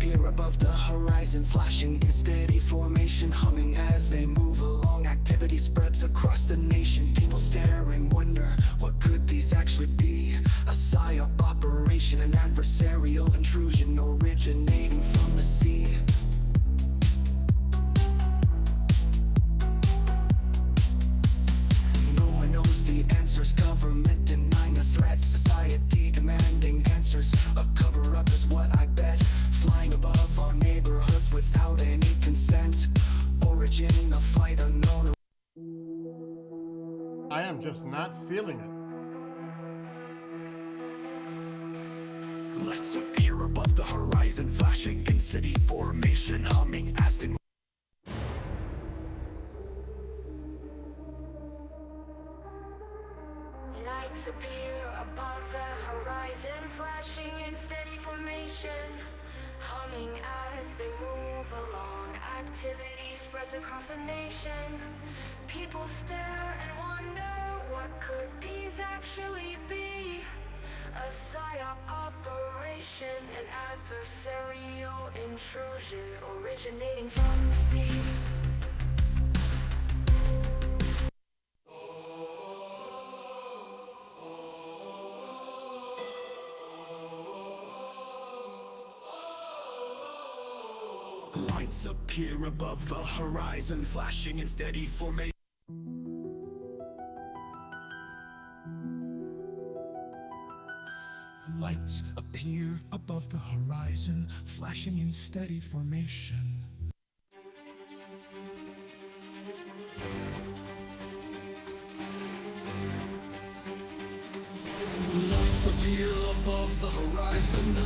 appear above the horizon, flashing in steady formation, humming as they move along. Activity spreads across the nation. People stare and wonder, what could these actually be? A psyop operation, an adversarial intrusion originating from the sea. No one knows the answers. Government denying the threats, society demanding answers. A cover-up is what I bet. Flying above our neighborhoods without any consent. Origin in a flight unknown. I am just not feeling it. Lights appear above the horizon, flashing in steady formation, humming as they move. Lights appear above the horizon, flashing in steady formation, humming as they move along. Activity spreads across the nation. People stare and wonder, what could these actually be? A psyop operation, an adversarial intrusion originating from the sea. Lights appear above the horizon, flashing in steady formation. Lights appear above the horizon, flashing in steady formation. Lights appear above the horizon.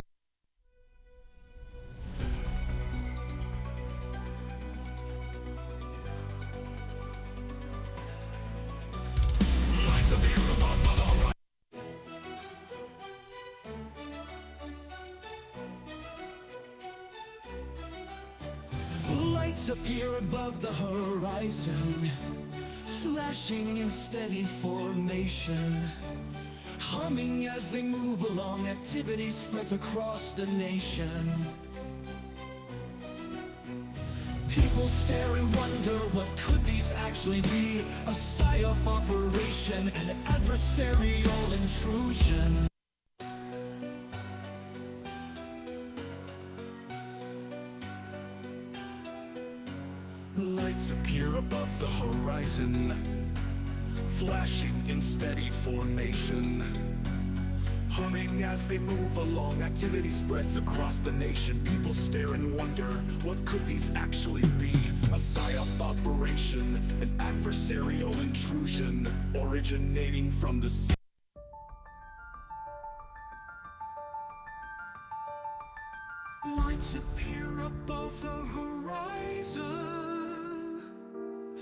Lights appear above the horizon. Lights appear above the horizon, flashing in steady formation, humming as they move along. Activity spreads across the nation. People stare and wonder, what could these actually be? A psyop operation, an adversarial intrusion. Lights appear above the horizon, flashing in steady formation, humming as they move along. Activity spreads across the nation. People stare and wonder, what could these actually be? A psyop operation, an adversarial intrusion originating from the sea. Lights appear above the horizon,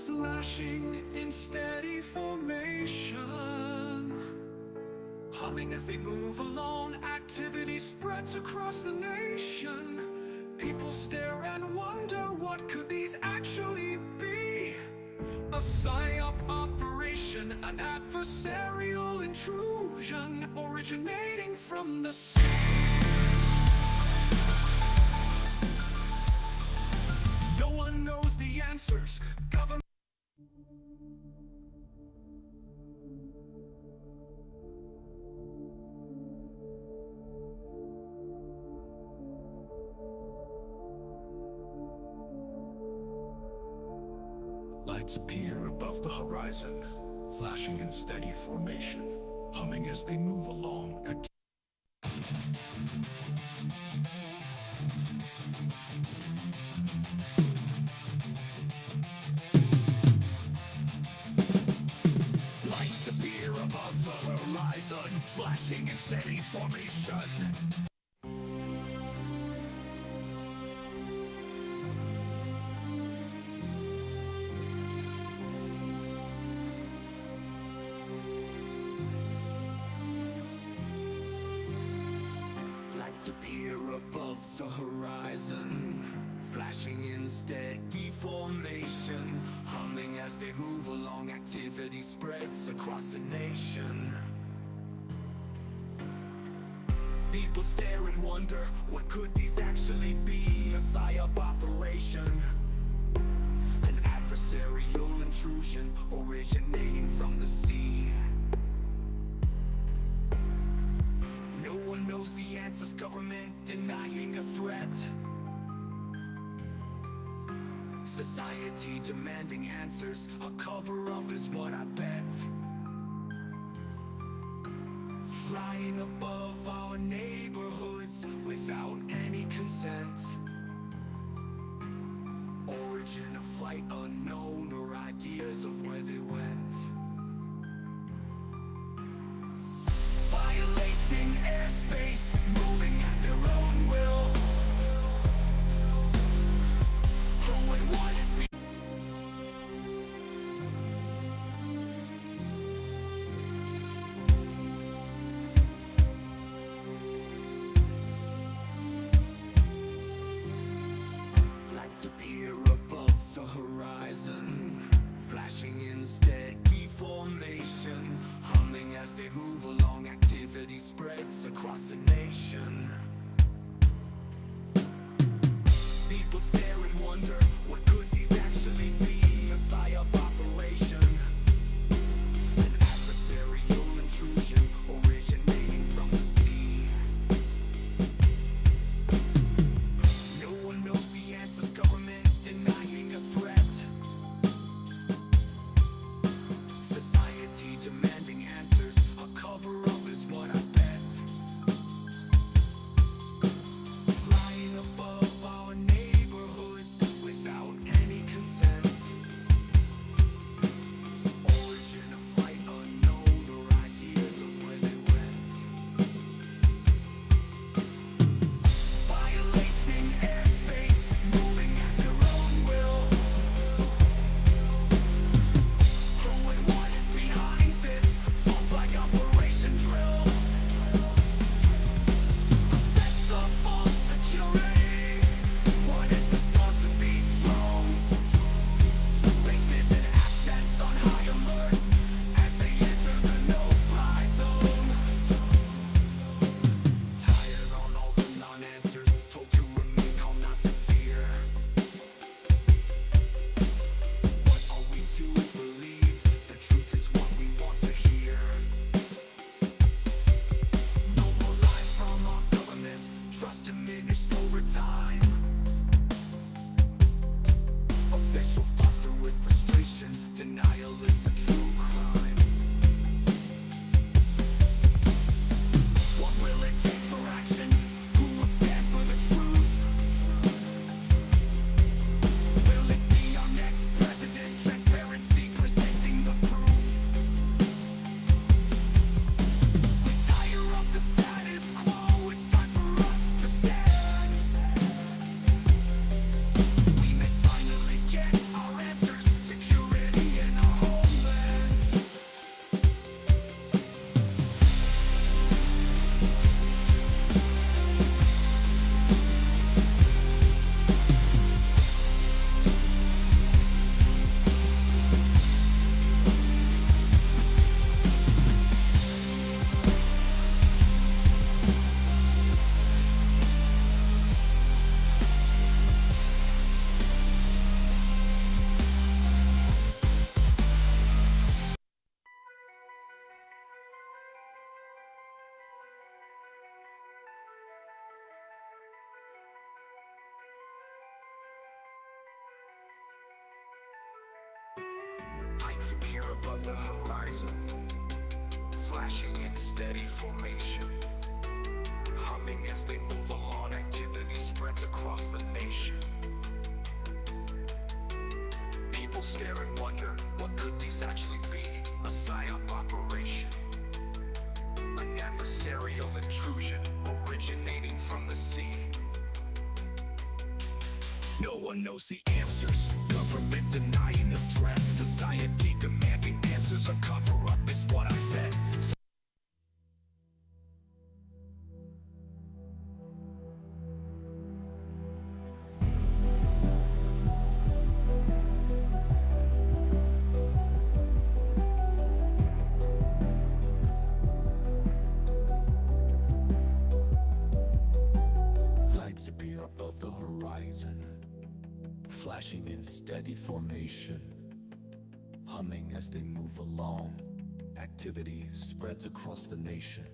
flashing in steady formation, humming as they move along. Activity spreads across the nation. People stare and wonder, what could these actually be? A psyop operation, an adversarial intrusion originating from the sea. No one knows the answers. Government. Lights appear above the horizon, flashing in steady formation, humming as they move along. Lights appear above the horizon, flashing in steady formation. Lights appear above the horizon, flashing in steady formation, humming as they move along. Activity spreads across the nation. People stare and wonder, what could these actually be? A psyop operation, an adversarial intrusion originating from the sea. No one knows the answers, government denying a threat. Society demanding answers, a cover-up is what I bet. Flying above our neighborhoods without any consent. Origin of flight unknown, or ideas of where they went. Violating airspace, moving at their own will. Who would want us be? Lights appear above the horizon, flashing in steady formation, humming as they move along. Activity spreads across the nation. People stare and wonder, what could these actually be? A psyop operation, an adversarial intrusion originating from the sea. No one knows the answers, government denying a threat. Society demanding answers, a cover-up is what I bet. Flying above our neighborhoods without any consent. Origin of flight unknown, or ideas of where they went. Violating airspace, moving at their own will. Who would want us behind this false flag operation drill? A sense of false security. What is the source of these drones? Bases and assets on high alert as they enter the no-fly zone. Tired on all the non-answers, told to remain calm, not to fear. What are we to believe? The truth is what we want to hear. No more lies from our government, trust diminished over time. Officials bluster with frustration, denial is the true crime. What will it take for action? Who will stand for the truth? Will it be our next president? Transparency presenting the proof. We tire of the status quo, it's time for us to stand. We may finally get our answers, security in our homeland. Lights appear above the horizon, flashing in steady formation, humming as they move along. Activity spreads across the nation. People stare and wonder, what could these actually be? A psyop operation, an adversarial intrusion originating from the sea. No one knows the answers, government denying a threat. Society demanding answers, a cover-up is what I bet. flashing in steady formation, humming as they move along. Activity spreads across the nation.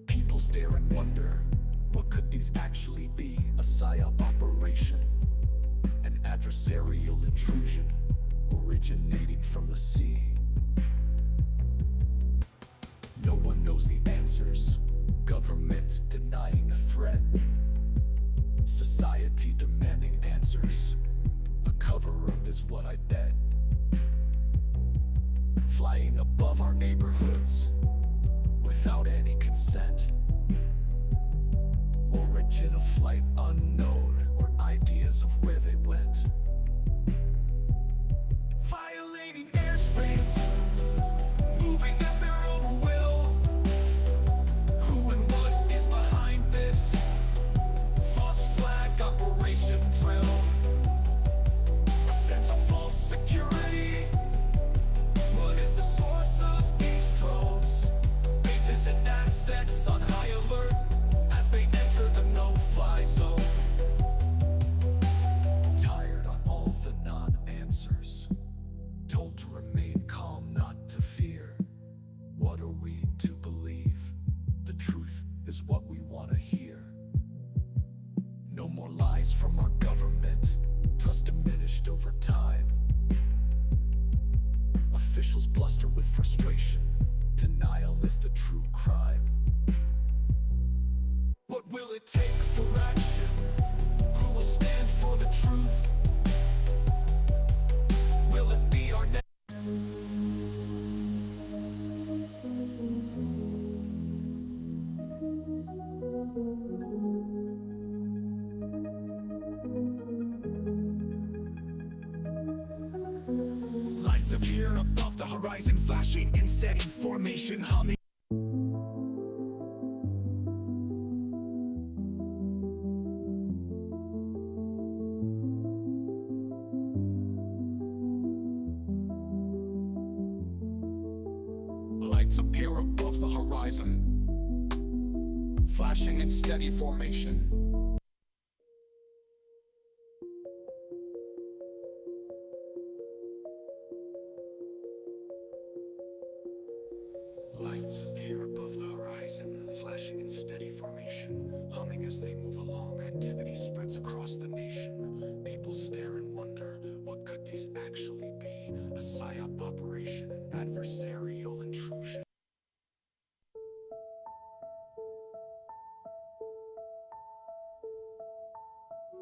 People stare and wonder, what could these actually be? A PSYOP operation, an adversarial intrusion originating from the sea. No one knows the answers. Government denying a threat. Society demanding answers. A cover-up is what I bet. Flying above our neighborhoods without any consent. Origin of flight unknown, or ideas of where they went. Violating airspace, moving at their own will. Who and what is behind this? False flag operation drill. A sense of false security. What is the source of these drones? Bases and assets on high alert as they enter the no-fly zone. Tired on all the non-answers. Told to remain calm, not to fear. What are we to believe? The truth is what we want to hear. No more lies from our government. Trust diminished over time. Officials bluster with frustration. Denial is the true crime. What will it take for action? Who will stand for the truth? Will it be our next? Lights appear above the horizon, flashing in steady formation, humming. Lights appear above the horizon, flashing in steady formation. Lights appear above the horizon, flashing in steady formation, humming as they move along. Activity spreads across the nation. People stare and wonder, what could these actually be? A PSYOP operation, an adversarial intrusion.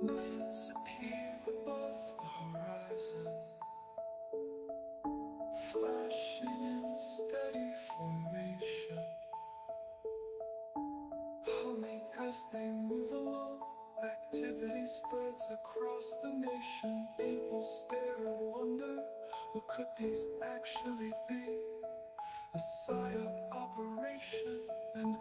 Lights appear above the horizon, flashing in steady formation, humming as they move along. Activity spreads across the nation. People stare and wonder, what could these actually be? A PSYOP operation, an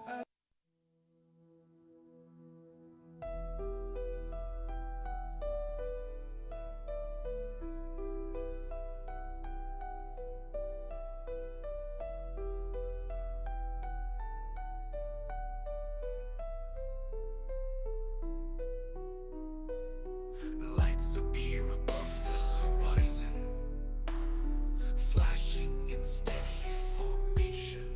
lights appear above the horizon, flashing in steady formation.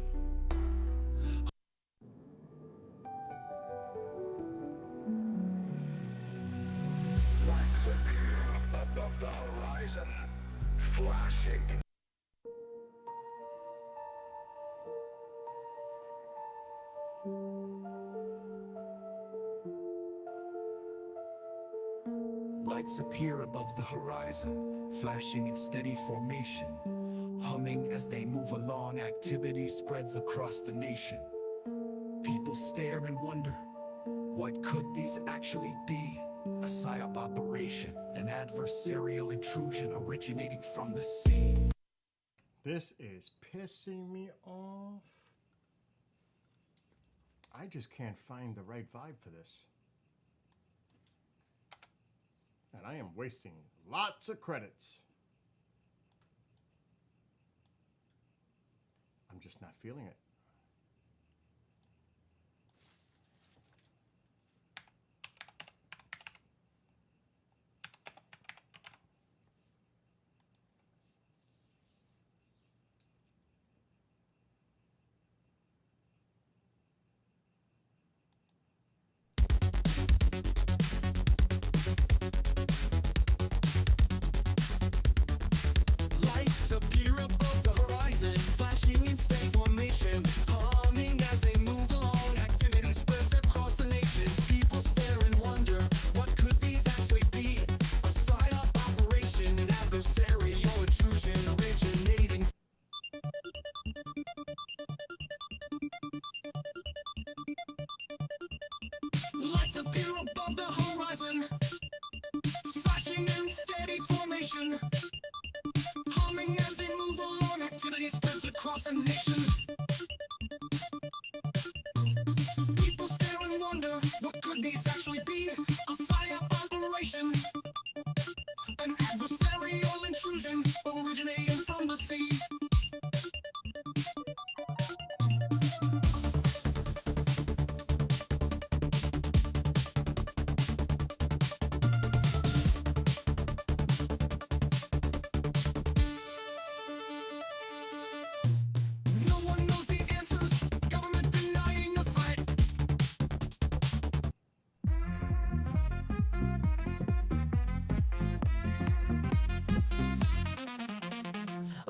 Lights appear above the horizon, flashing. Lights appear above the horizon, flashing in steady formation, humming as they move along. Activity spreads across the nation. People stare and wonder, what could these actually be? A PSYOP operation, an adversarial intrusion originating from the sea. This is pissing me off. I just can't find the right vibe for this. And I am wasting lots of credits. I'm just not feeling it. across the nation. People stare and wonder, what could these actually be? A psyop operation, an adversarial intrusion originating from the sea. No one knows the answers, government denying the threat.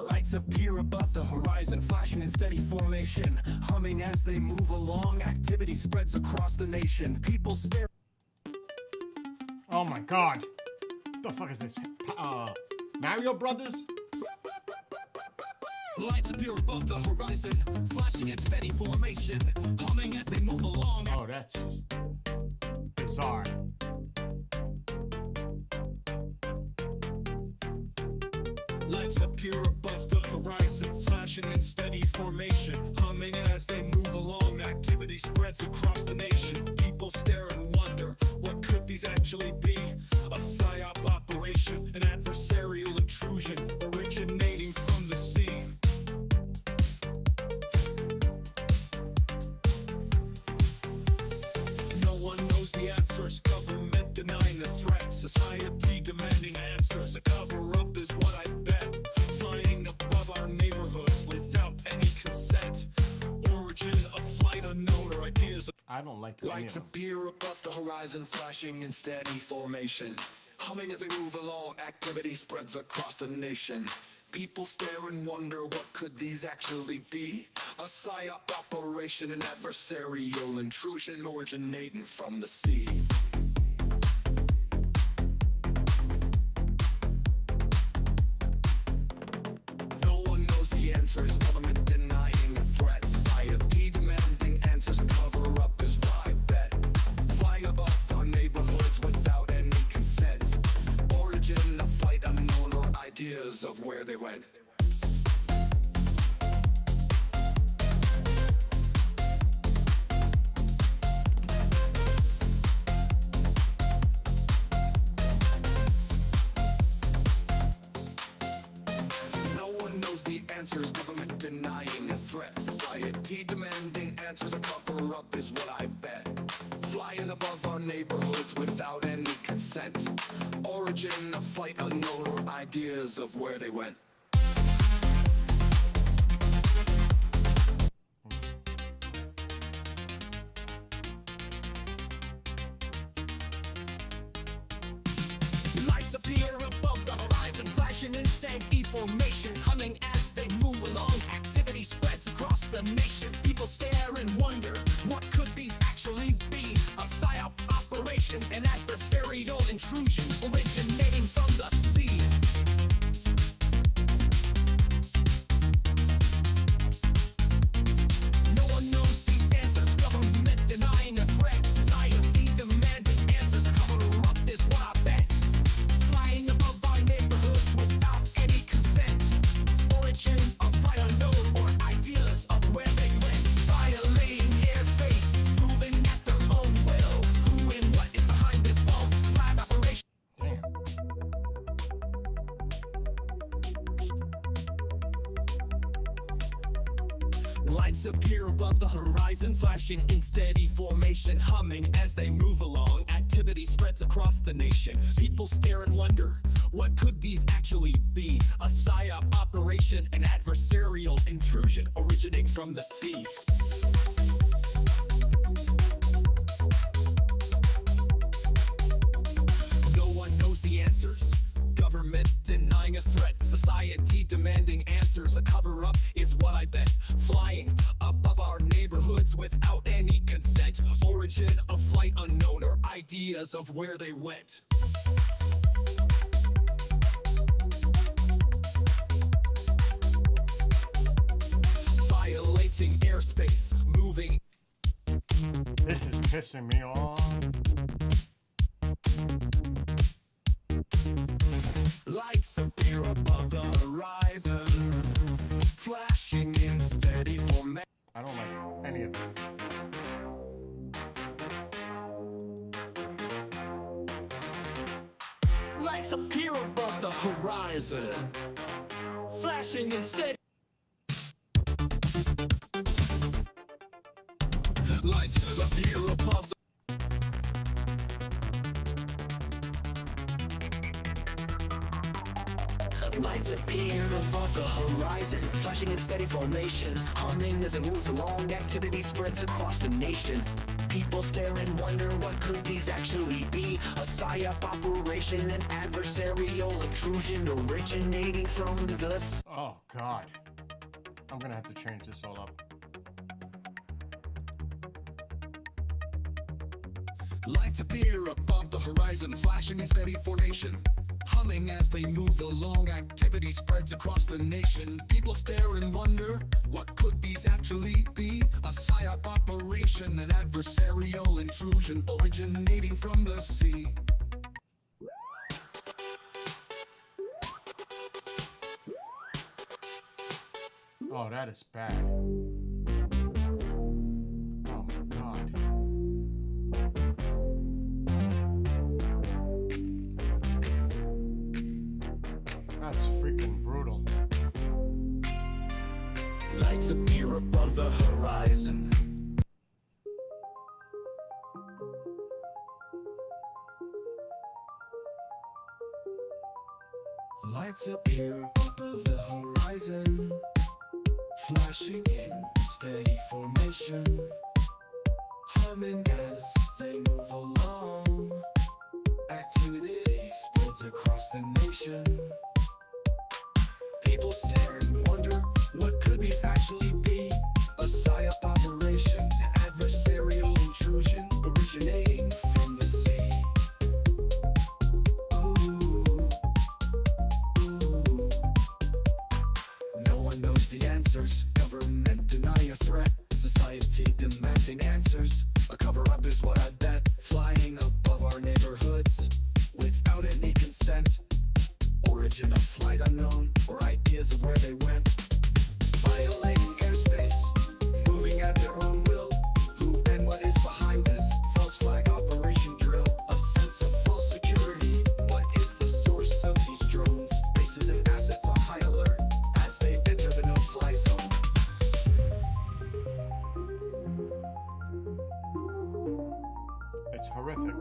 Lights appear above the horizon, flashing in steady formation, humming as they move along. Activity spreads across the nation. People stare. Oh my god. The fuck is this? Mario Brothers? Lights appear above the horizon, flashing in steady formation, humming as they move along. Oh, that's just bizarre. Lights appear above the horizon, flashing in steady formation, humming as they move along. Activity spreads across the nation. People stare and wonder, what could these actually be? A psyop operation, an adversarial intrusion originating from the sea. No one knows the answers, government denying the threat, society demanding answers. A cover-up is what I bet, flying above our neighborhoods without any consent. Origin of flight unknown, or ideas of I don't like any of Lights them. appear above the horizon, flashing in steady formation. Humming as they move along, activity spreads across the nation. People stare and wonder, what could these actually be? A psyop operation, an adversarial intrusion originating from the sea. No one knows the answers, government denying the threat, society demanding answers. Cover up is what I bet, flying above our neighborhoods without any consent. Origin of flight unknown, or ideas of where they went. No one knows the answers, government denying a threat, society demanding answers. A cover up is what I bet, flying above our neighborhoods without any consent. Origin of flight unknown, or ideas of where they went. lights appear above the horizon, flashing in steady formation, humming as they move along. Activity spreads across the nation. People stare and wonder, what could these actually be? A psyop operation, an adversarial intrusion originating from the sea. No one knows the answers, government denying a threat, society demanding answers. Cover up is what I bet, flying above our neighborhoods without any consent. Origin of flight unknown, or ideas of where they went. Violating airspace, moving at their own will. Who and what is behind this false flag operation? Lights appear above the horizon, flashing in steady formation, humming as they move along. Activity spreads across the nation. People stare and wonder, what could these actually be? A psyop operation, an adversarial intrusion originating from the sea. No one knows the answers. Government denying a threat, society demanding answers. A cover-up is what I bet, flying above our neighborhoods without any consent. Origin of flight unknown, or ideas of where they went. Violating airspace, moving. This is pissing me off. Lights appear above the horizon, flashing in any of it. Lights appear above the horizon, flashing instead. Lights appear above the Lights appear above the horizon, flashing in steady formation, humming as it moves along. Activity spreads across the nation. People stare and wonder, what could these actually be? A psyop operation, an adversarial intrusion originating from the Oh, God. I'm gonna have to change this all up. Lights appear above the horizon, flashing in steady formation, humming as they move along. Activity spreads across the nation. People stare and wonder, what could these actually be? A psyop operation, an adversarial intrusion originating from the sea. Oh, that is bad. Oh, my God. That's freaking brutal. Lights appear above the horizon. Lights appear above the horizon, flashing in steady formation, humming as they move along. Activity spreads across the nation. People stare and wonder, what could these actually be? A psyop operation, adversarial intrusion originating from the sea. Ooh. No one knows the answers. Government deny a threat. Society demanding answers. A cover-up is what I bet. Flying above our neighborhoods without any consent. Origin of flight unknown, or ideas of where they went. Violating airspace, moving at their own will. Who and what is behind this false flag operation drill? A sense of false security. What is the source of these drones? Bases and assets on high alert as they enter the no-fly zone. It's horrific.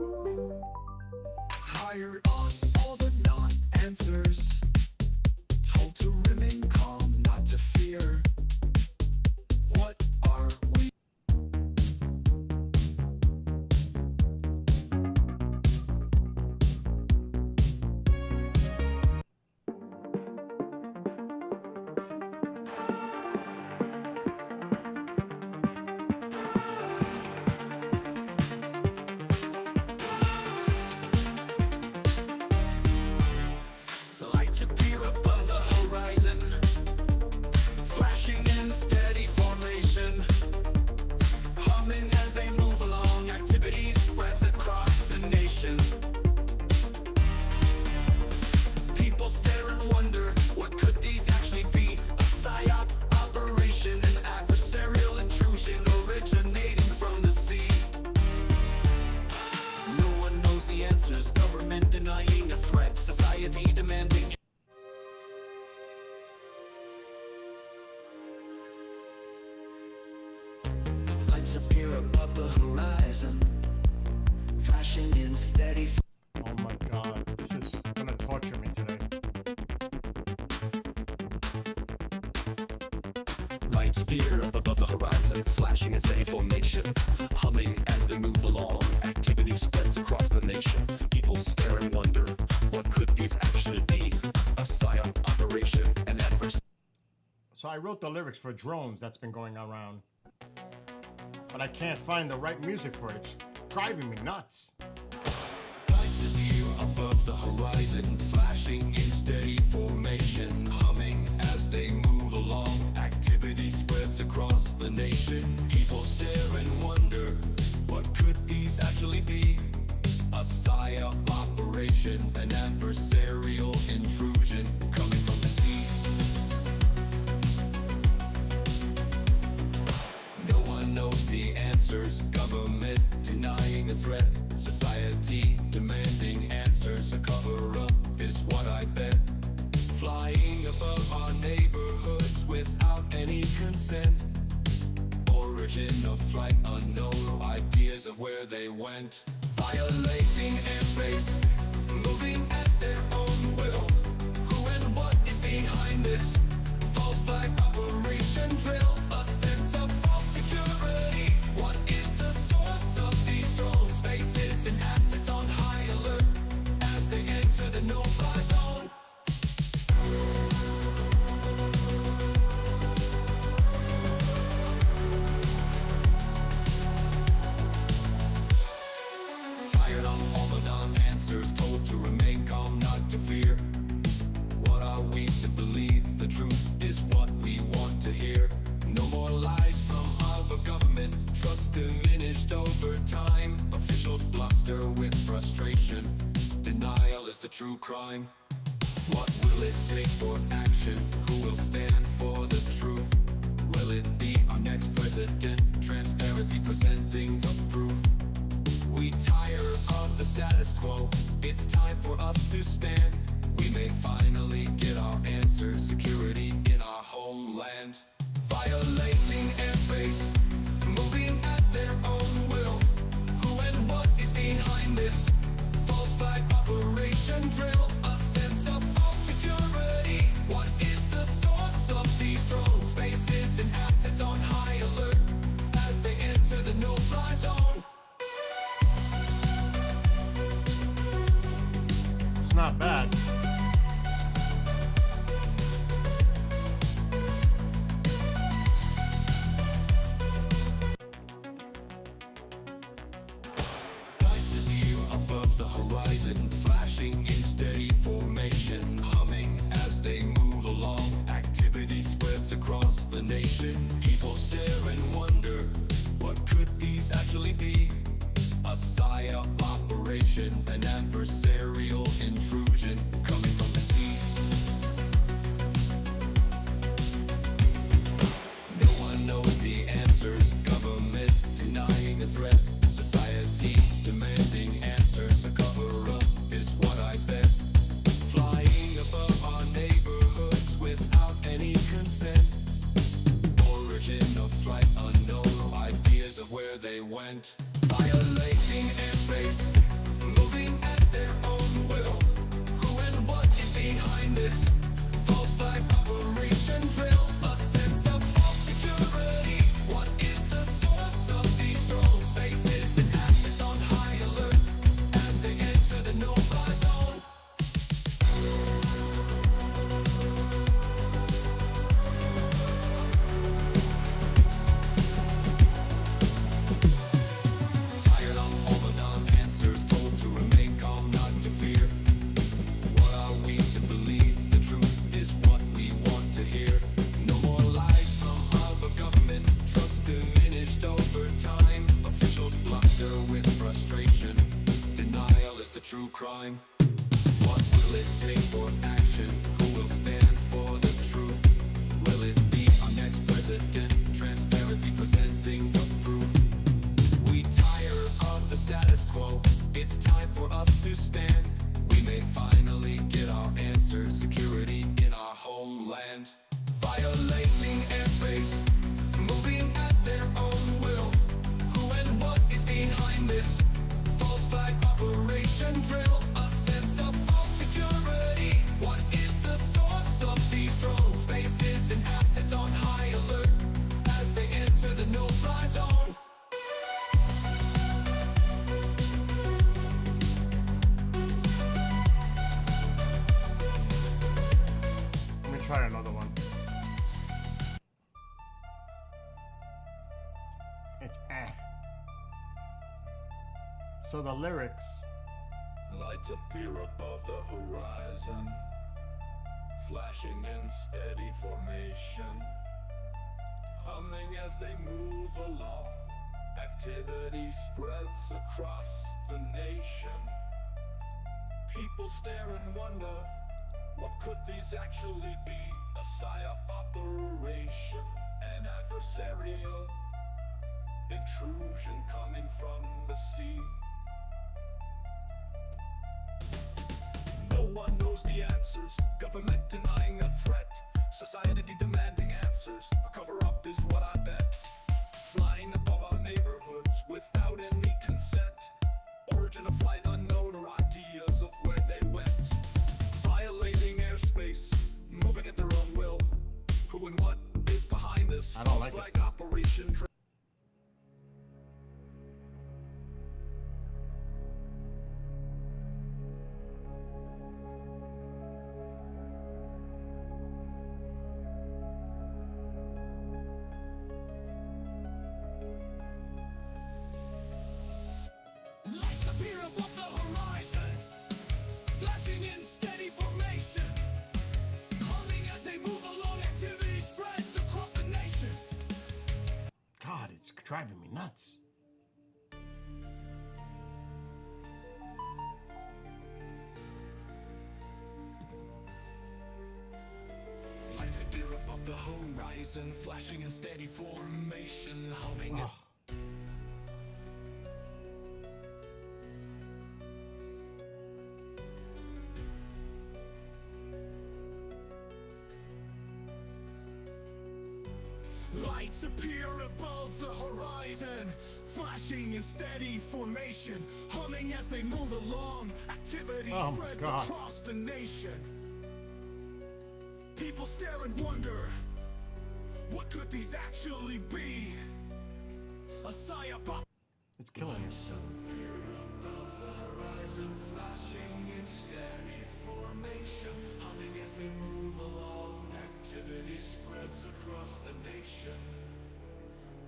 Tired on all the non-answers, told to remain calm, not to fear. What are we? Lights appear above the horizon, flashing in steady formation, humming as they move along. Activity spreads across the nation. People stare and wonder, what could these actually be? A psyop operation, an adversarial intrusion originating from the sea. No one knows the answers. Government denying a threat. Society demanding. Lights appear above the horizon, flashing in steady. Oh, my God. This is gonna torture me today. Lights appear above the horizon, flashing in steady formation, humming as they move along. Activity spreads across the nation. People stare and wonder, what could these actually be? A psyop operation, an adverse. So I wrote the lyrics for Drones that's been going around. But I can't find the right music for it. It's driving me nuts. Lights appear above the horizon, flashing in steady formation, humming as they move along. Activity spreads across the nation. People stare and wonder, what could these actually be? A psyop operation, an adversarial intrusion coming from the sea. No one knows Origin of flight unknown, ideas of where they went. Violating airspace, moving at their own will. Who and what is behind this? False flag operation drill, a sense of false security. What is the source of these drones? Faces and assets on high alert as they enter the no-fly zone. Tired of all the non-answers, told to remain calm, not to fear. What are we to believe? The truth is what we want to hear. No more lies from our government, trust diminished over time. Officials bluster with frustration, denial is the true crime. What will it take for action? Who will stand for the truth? Will it be our next president? Transparency presenting the proof. We tire of the status quo, it's time for us to stand. We may finally get our answer, security in our homeland. Violating airspace, moving at their own will. Who and what is behind this? False flag operation drill, a sense of false security. What is the source of these drones? Spaces and assets on high alert as they enter the no-fly zone. It's not bad. Lights of view above the horizon, flashing in steady formation, humming as they move along. Activity spreads across the nation. People stare and wonder, what could these actually be? A PSYOP operation, an adversarial intrusion coming from the sea. No one knows the answers. Government denying the threat. Society demanding answers. A cover-up is what I bet. Flying above our neighborhoods without any consent. Origin of flight unknown, ideas of where they went. Violating airspace, moving at their own will. Who and what is behind this? False flag operation drill, a sense of false security. What is the source of these drones? Faces and assets on high alert as they enter the no-fly zone. Tired of all the non-answers, told to remain calm, not to fear. What are we to believe? The truth is what we want to hear. No more lies from our government, trust diminished over time. Officials bluster with frustration, denial is the true crime. What will it take for action? Who will stand for the truth? Will it be our next president? Transparency presenting the proof. We tire of the status quo, it's time for us to stand. We may finally get our answer, security in our homeland. Violating airspace, moving at their own will. Who and what is behind this? False flag operation drill, a sense of false security. What is the source of these drones? Spaces and assets on high alert as they enter the no-fly zone. Let me try another one. It's So the lyrics. Lights appear above the horizon, flashing in steady formation, humming as they move along. Activity spreads across the nation. People stare and wonder, what could these actually be? A PSYOP operation, an adversarial intrusion coming from the sea. No one knows the answers, government denying a threat, society demanding answers. A cover-up is what I bet. Flying flashing in steady formation. Humming as they move along, activity spreads across the nation. God, it's driving me nuts. Lights appear above the horizon, flashing in steady formation, humming. Ugh. Lights appear above the horizon, flashing in steady formation, humming as they move along. Activity Oh my spreads God. across the nation. People stare and wonder, what could these actually be? A psyop. It's killing me. Appear above the horizon, flashing in steady formation, humming as they move along. Activity spreads across the nation.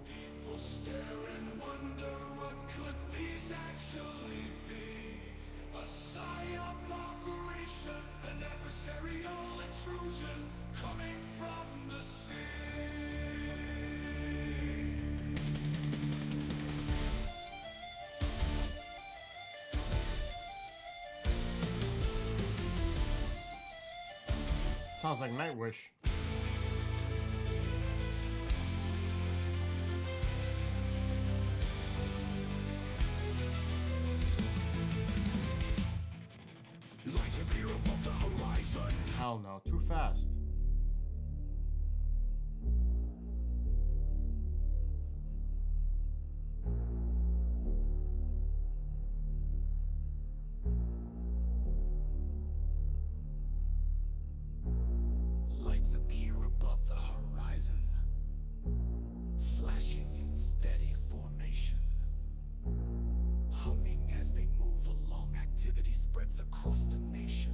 People stare and wonder, what could these actually be? A psyop operation, an adversarial intrusion coming from the sea. Sounds like Nightwish. Lights appear above the horizon. Hell no, too fast. Lights appear above the horizon, flashing in steady formation, humming as they move along. Activity spreads across the nation.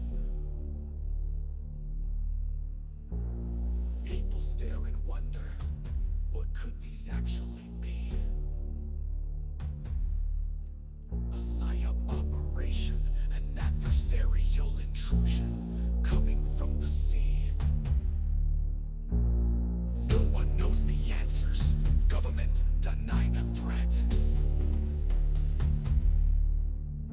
People stare and wonder, what could these actually be? A psyop operation, an adversarial intrusion coming from the sea. No one knows the answers. Government denying a threat.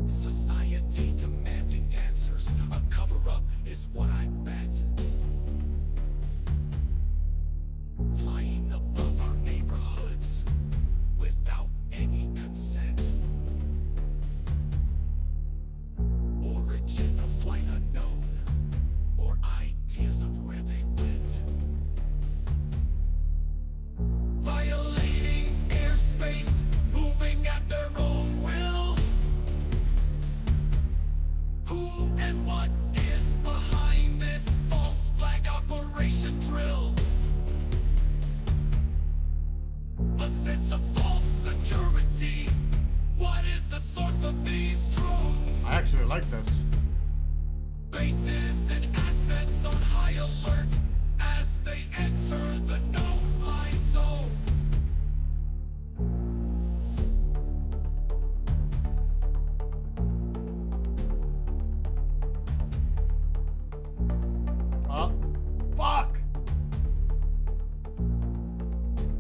Society demanding answers. A cover-up is what I bet. Flying above our neighborhoods without any consent. Origin of flight unknown, or ideas of where they went. Violating airspace, moving at their own will. Who and what is behind this false flag operation drill? A sense of false security. What is the source of these drones? I actually like this. Bases and assets on high alert as they enter the no-fly zone. Oh, fuck!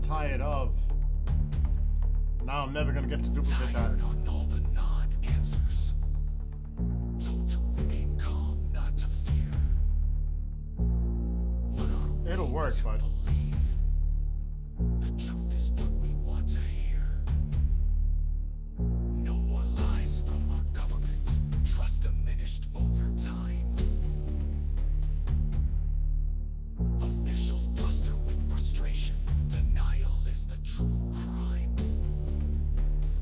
Tired of. Now I'm never gonna get to duplicate that. Tired on all the non-answers. Told to remain calm, not to fear. What are we It'll work, to but believe? The truth is what we want to hear. No more lies from our government. Trust diminished over time. Officials bluster with frustration. Denial is the true crime.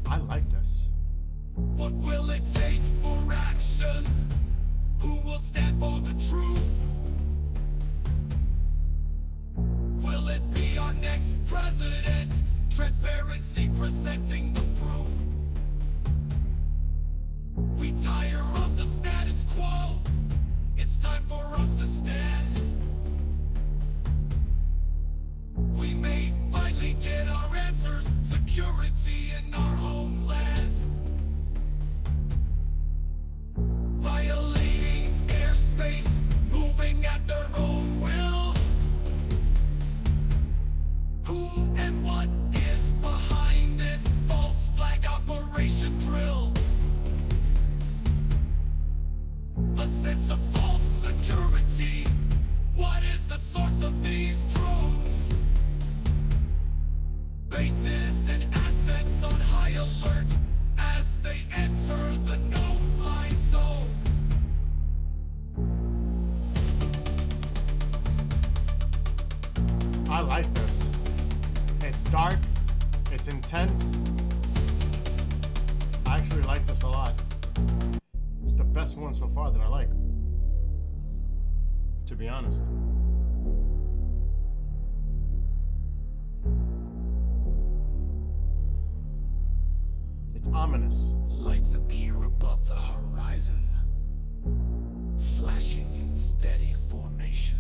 I like this. What will it take for action? Who will stand for the truth? Will it be our next president? Transparency presenting the proof. We tire of the status quo. It's time for us to stand. We may finally get our answers. Security in our homeland. Violating sense of false security. What is the source of these drones? Bases and assets on high alert as they enter the no-fly zone. I like this. It's dark. It's intense. I actually like this a lot. It's the best one so far that I like, to be honest. It's ominous. Lights appear above the horizon, flashing in steady formation.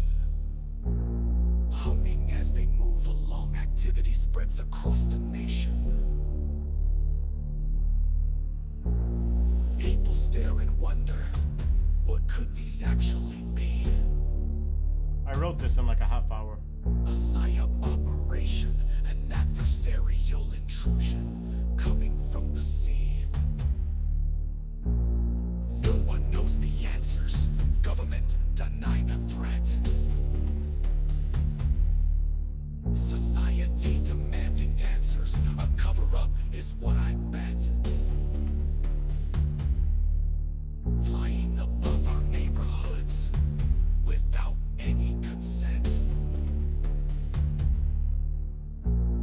Humming as they move along, activity spreads across the nation. People stare and wonder, what could these actually be? I wrote this in like a half hour. A psyop operation, an adversarial intrusion coming from the sea. No one knows the answers. Government denying a threat. Society demanding answers. A cover-up is what I bet. Flying above our neighborhoods without any consent.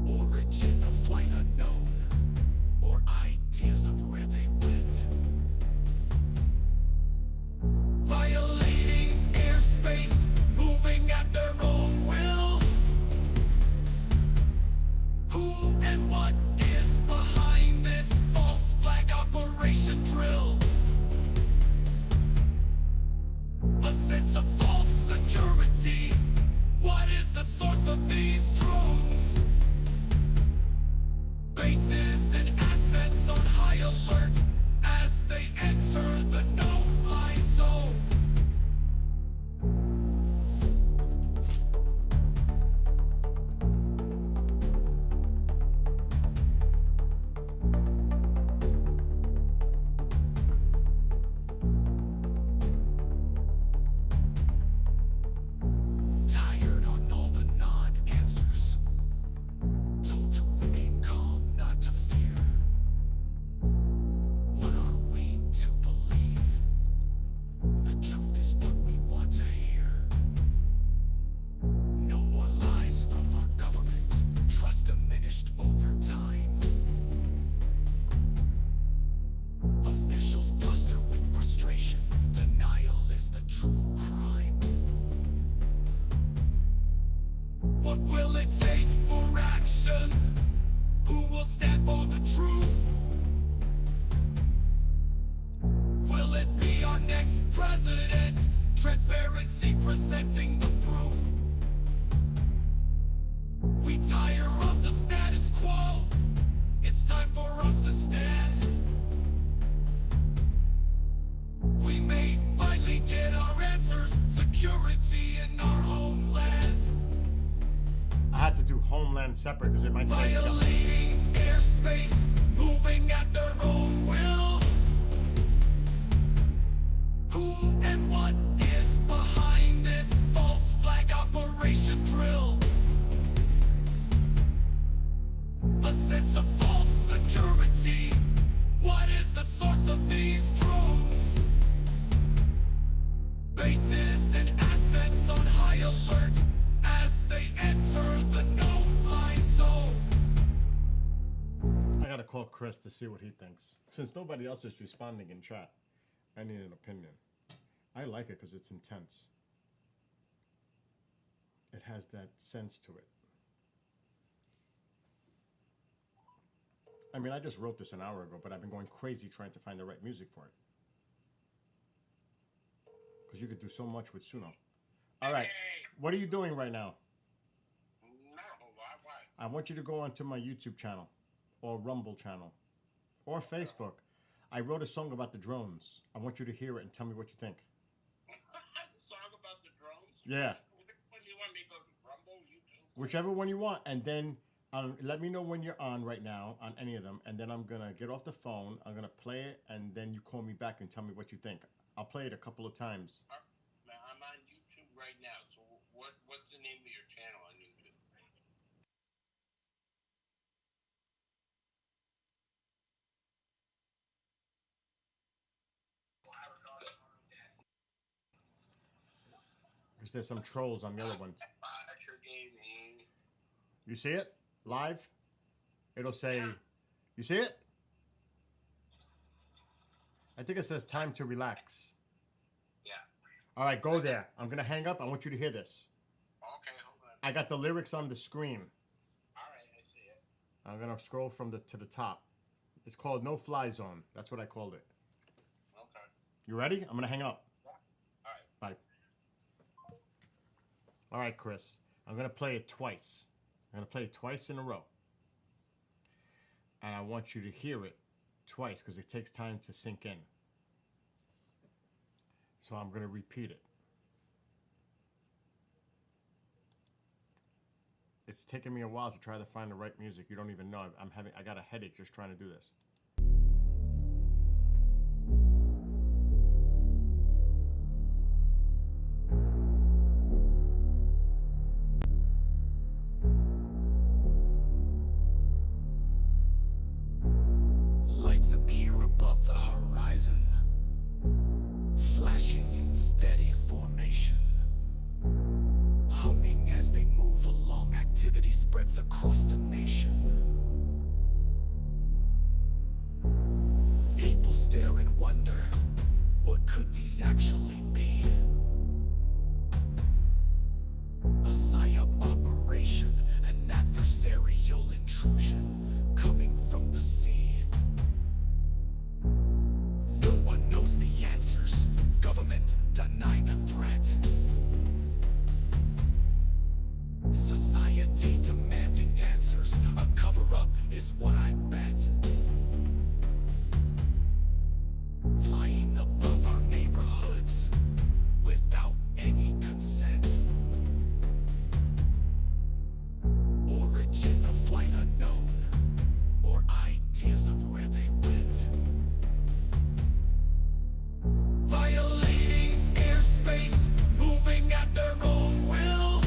Origin of flight unknown, or ideas of where they went. Violating airspace, moving at their own will. Who and what is behind this false flag operation drill? A sense of false security. What is the source of these drones? Bases and assets on high alert as they enter the no-fly zone. Tired on all the non-answers. Told to remain calm, not to fear. What are we to believe? The truth is what we want to hear. No more lies from our government. Trust diminished over time. Officials bluster with frustration. Denial is the true crime. What will it take for action? Who will stand for the truth? Will it be our next president? Transparency presenting the proof. We tire of the status quo. It's time for us to stand. We may finally get our answers. Security in our homeland. I had to do Homeland separate because it might say stuff. Violating airspace, moving at their own will. Who and what is behind this false flag operation drill? A sense of false security. What is the source of these drones? Bases and assets on high alert as they enter the no-fly zone. I gotta call Chris to see what he thinks. Since nobody else is responding in chat, I need an opinion. I like it because it's intense. It has that sense to it. I mean, I just wrote this an hour ago, but I've been going crazy trying to find the right music for it. Because you could do so much with Suno. All right. What are you doing right now? I want you to go onto my YouTube channel or Rumble channel or Facebook. I wrote a song about the drones. I want you to hear it and tell me what you think. Song about the drones? Yeah. What do you want me to go to Rumble, YouTube? Whichever one you want. And then let me know when you're on right now on any of them. And then I'm going to get off the phone. I'm going to play it. And then you call me back and tell me what you think. I'll play it a couple of times. I'm on YouTube right now. So what's the name of your channel on YouTube? Because there's some trolls on the other one. Flasher Gaming. You see it? Live? It'll say, you see it? I think it says time to relax. Yeah. All right, go there. I'm going to hang up. I want you to hear this. Okay, hold on. I got the lyrics on the screen. All right, I see it. I'm going to scroll from to the top. It's called No Fly Zone. That's what I called it. Okay. You ready? I'm going to hang up. All right. Bye. All right, Chris. I'm going to play it twice. I'm going to play it twice in a row. And I want you to hear it twice because it takes time to sink in. So I'm going to repeat it. It's taken me a while to try to find the right music. You don't even know. I got a headache just trying to do this. Lights appear above the horizon, flashing in steady formation. Humming as they move along, activity spreads across the nation. People stare and wonder, what could these actually be? A psyop operation, an adversarial intrusion coming from the sea. No one knows the answers. Government denying a threat. Society demanding answers. A cover-up is what I bet. Flying above our neighborhoods without any consent. Origin of flight unknown, or ideas of where they went. Violating airspace, moving at their own will.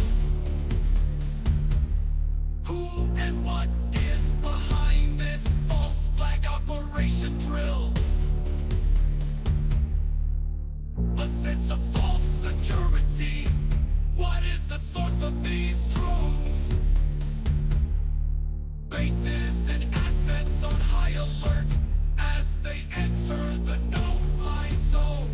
Who and what is behind this false flag operation drill? A sense of false security. What is the source of these drones? Bases and assets on high alert as they enter the no-fly zone.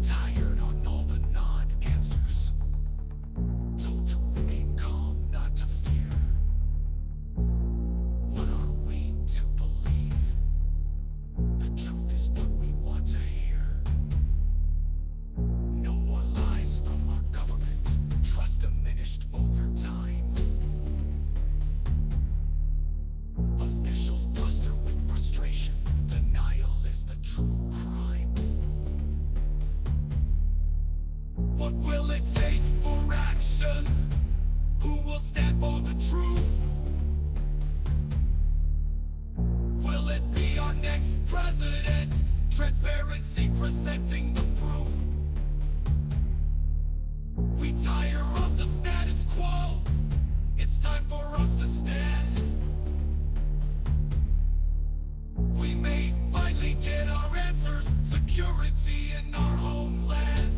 Tired on all the non-answers. Told to remain calm, not to fear. What are we to believe? The truth is what we want to hear. No more lies from our government. Trust diminished over time. Officials bluster with frustration. Denial is the true crime. What will it take for action? Who will stand for the truth? Will it be our next president? Transparency presenting the proof. We tire of the status quo. It's time for us to stand. We may finally get our answers. Security in our homeland.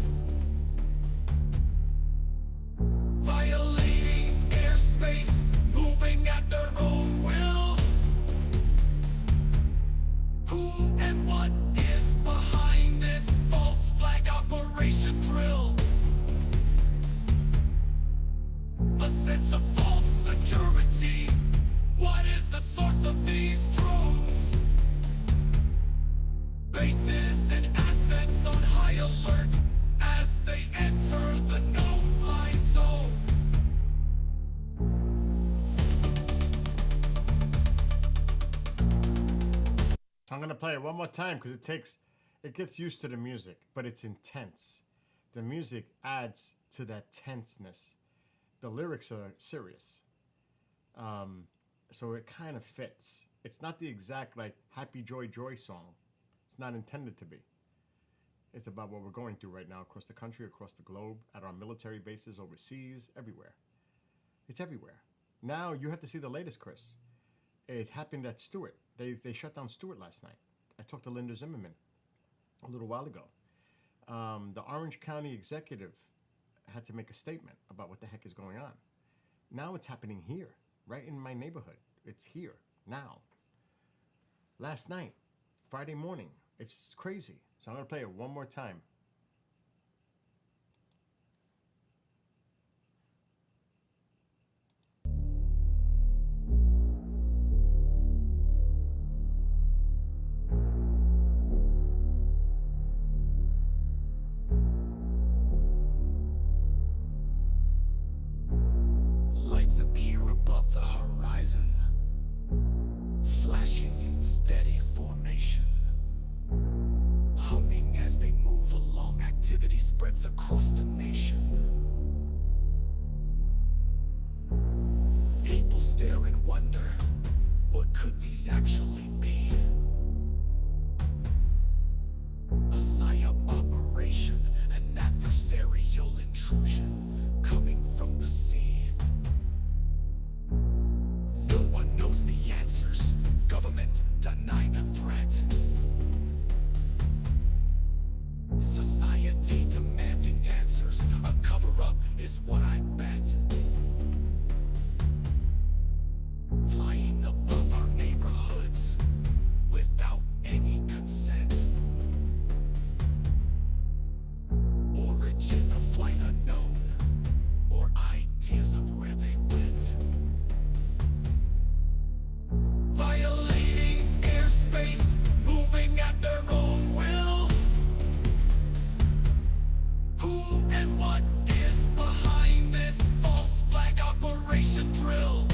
Violating airspace, moving play it one more time because it gets used to the music, but it's intense. The music adds to that tenseness. The lyrics are serious. So it kind of fits. It's not the exact like Happy Joy Joy song. It's not intended to be. It's about what we're going through right now across the country, across the globe, at our military bases, overseas, everywhere. It's everywhere. Now you have to see the latest, Chris. It happened at Stewart. They shut down Stewart last night. I talked to Linda Zimmerman a little while ago. The Orange County executive had to make a statement about what the heck is going on. Now it's happening here, right in my neighborhood. It's here, now. Last night, Friday morning. It's crazy. So I'm going to play it one more time. Lights appear above the horizon, flashing in steady formation. Humming as they move along, activity spreads across the nation. People stare and wonder, what could these actually be? A psyop operation, an adversarial intrusion coming from the sea. No one knows the answers. Government denying a threat. Society demanding answers. A cover-up is what I bet. Flying above our neighborhoods without any consent. Origin of flight unknown, or ideas of where they went. Violating airspace, moving at their own will. Who and what is behind this false flag operation drill?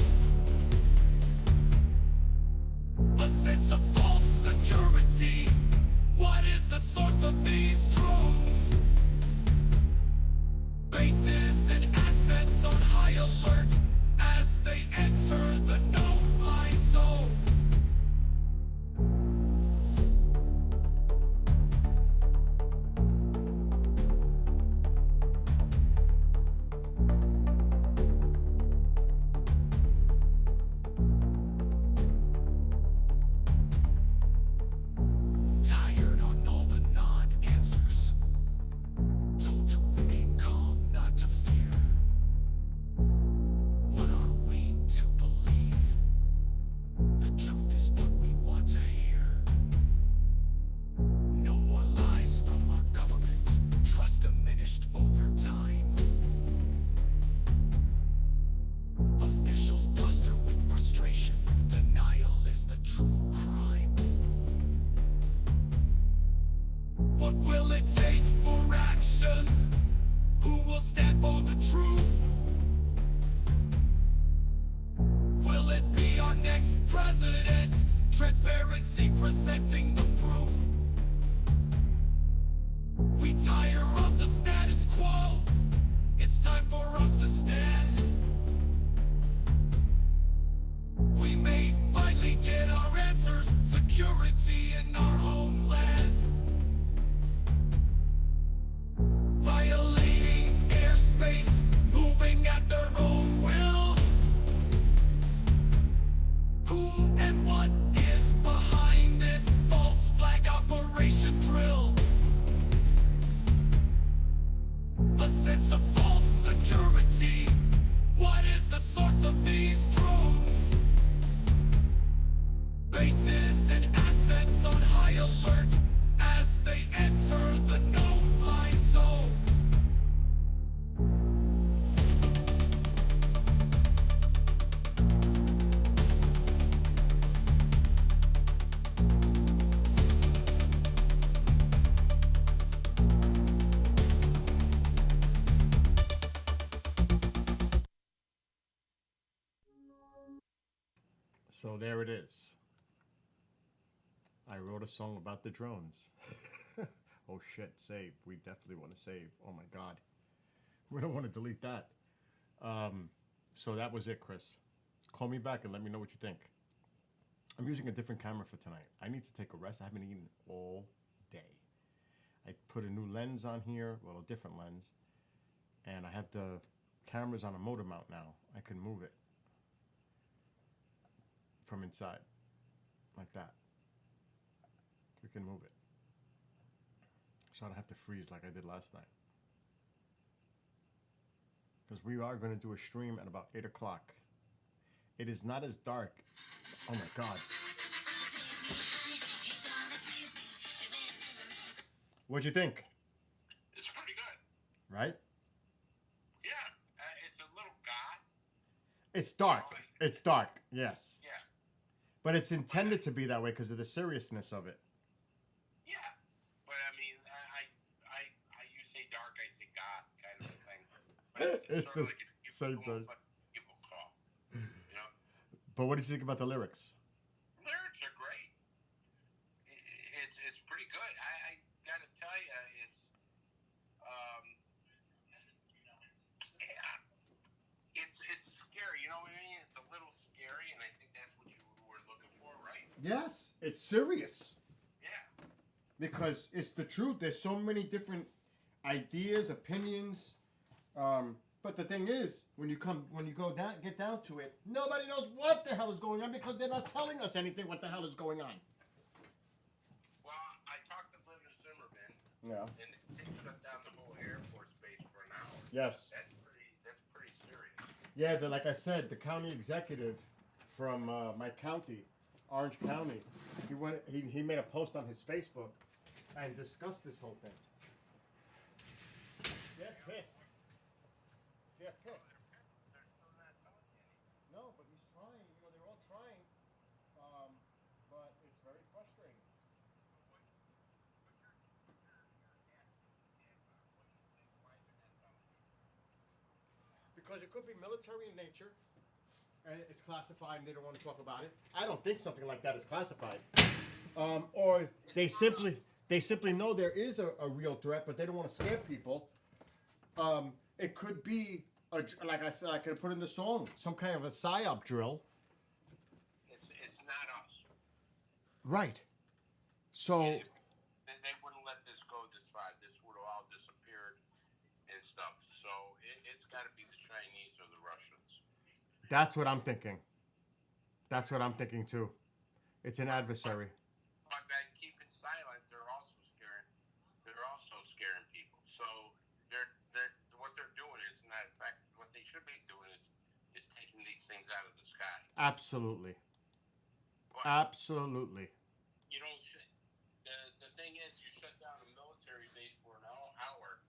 A sense of false security. What is the source of these drones? Bases and assets on high alert as they enter the no-fly zone. Tired on all the non-answers. Told to remain calm, not to fear. What are we to believe? The truth is what we want to hear. No more lies from our government. Trust diminished over time. Officials bluster with frustration. Denial is the true crime. What will it take for action? Who will stand for the truth? Will it be our next president? Transparency presenting the proof. We tire of the status quo. It's time for us to stand. We may finally get our answers. Security in our homeland. Violating airspace, moving at their own will. Who and what is behind this false flag operation drill? A sense of false security. What is the source of these drones? Bases and assets on high alert as they enter the no-fly zone. So there it is. I wrote a song about the drones. Oh shit, save. We definitely want to save. Oh my god. We don't want to delete that. So that was it, Chris. Call me back and let me know what you think. I'm using a different camera for tonight. I need to take a rest. I haven't eaten all day. I put a new lens on here, well, a different lens. And I have the cameras on a motor mount now. I can move it from inside, like that. We can move it. So I don't have to freeze like I did last night. Because we are going to do a stream at about 8 o'clock. It is not as dark. Oh my God. What'd you think? It's pretty good. Right? Yeah, it's a little goth. It's dark. It's dark, yes. Yeah. But it's intended to be that way because of the seriousness of it. Yeah, but I mean, you say dark, I say goth, kind of a thing. But It's sort the of like same thing. what people call, you know. But what did you think about the lyrics? Lyrics are great. It's pretty good. I gotta tell you, it's scary. You know what I mean? It's a little scary, and I think that's what you were looking for, right? Yes, it's serious. Yeah. Because it's the truth. There's so many different ideas, opinions. But the thing is, when you get down to it, nobody knows what the hell is going on because they're not telling us anything what the hell is going on. Well, I talked to Linda Zimmerman, Yeah. and they shut down the whole Air Force base for an hour. Yes. That's pretty serious. Yeah, like I said, the county executive from my county, Orange County, he made a post on his Facebook and discussed this whole thing. They're pissed. They're pissed. They're still not telling you anything. No, but he's trying. You know, they're all trying. But it's very frustrating. Because it could be military in nature, and it's classified, and they don't want to talk about it. I don't think something like that is classified. Or they simply know there is a real threat, but they don't want to scare people. It could be, like I said, I could put in the song, some kind of a psyop drill. It's not us. Right. So. They wouldn't let this go this side. This would have all disappeared and stuff. So it's got to be the Chinese or the Russians. That's what I'm thinking. That's what I'm thinking too. It's an adversary. But by keeping silent, they're also scaring people. So what they're doing is not, in fact, what they should be doing is taking these things out of the sky. Absolutely. But, Absolutely. you know, the thing is, you shut down a military base for an hour.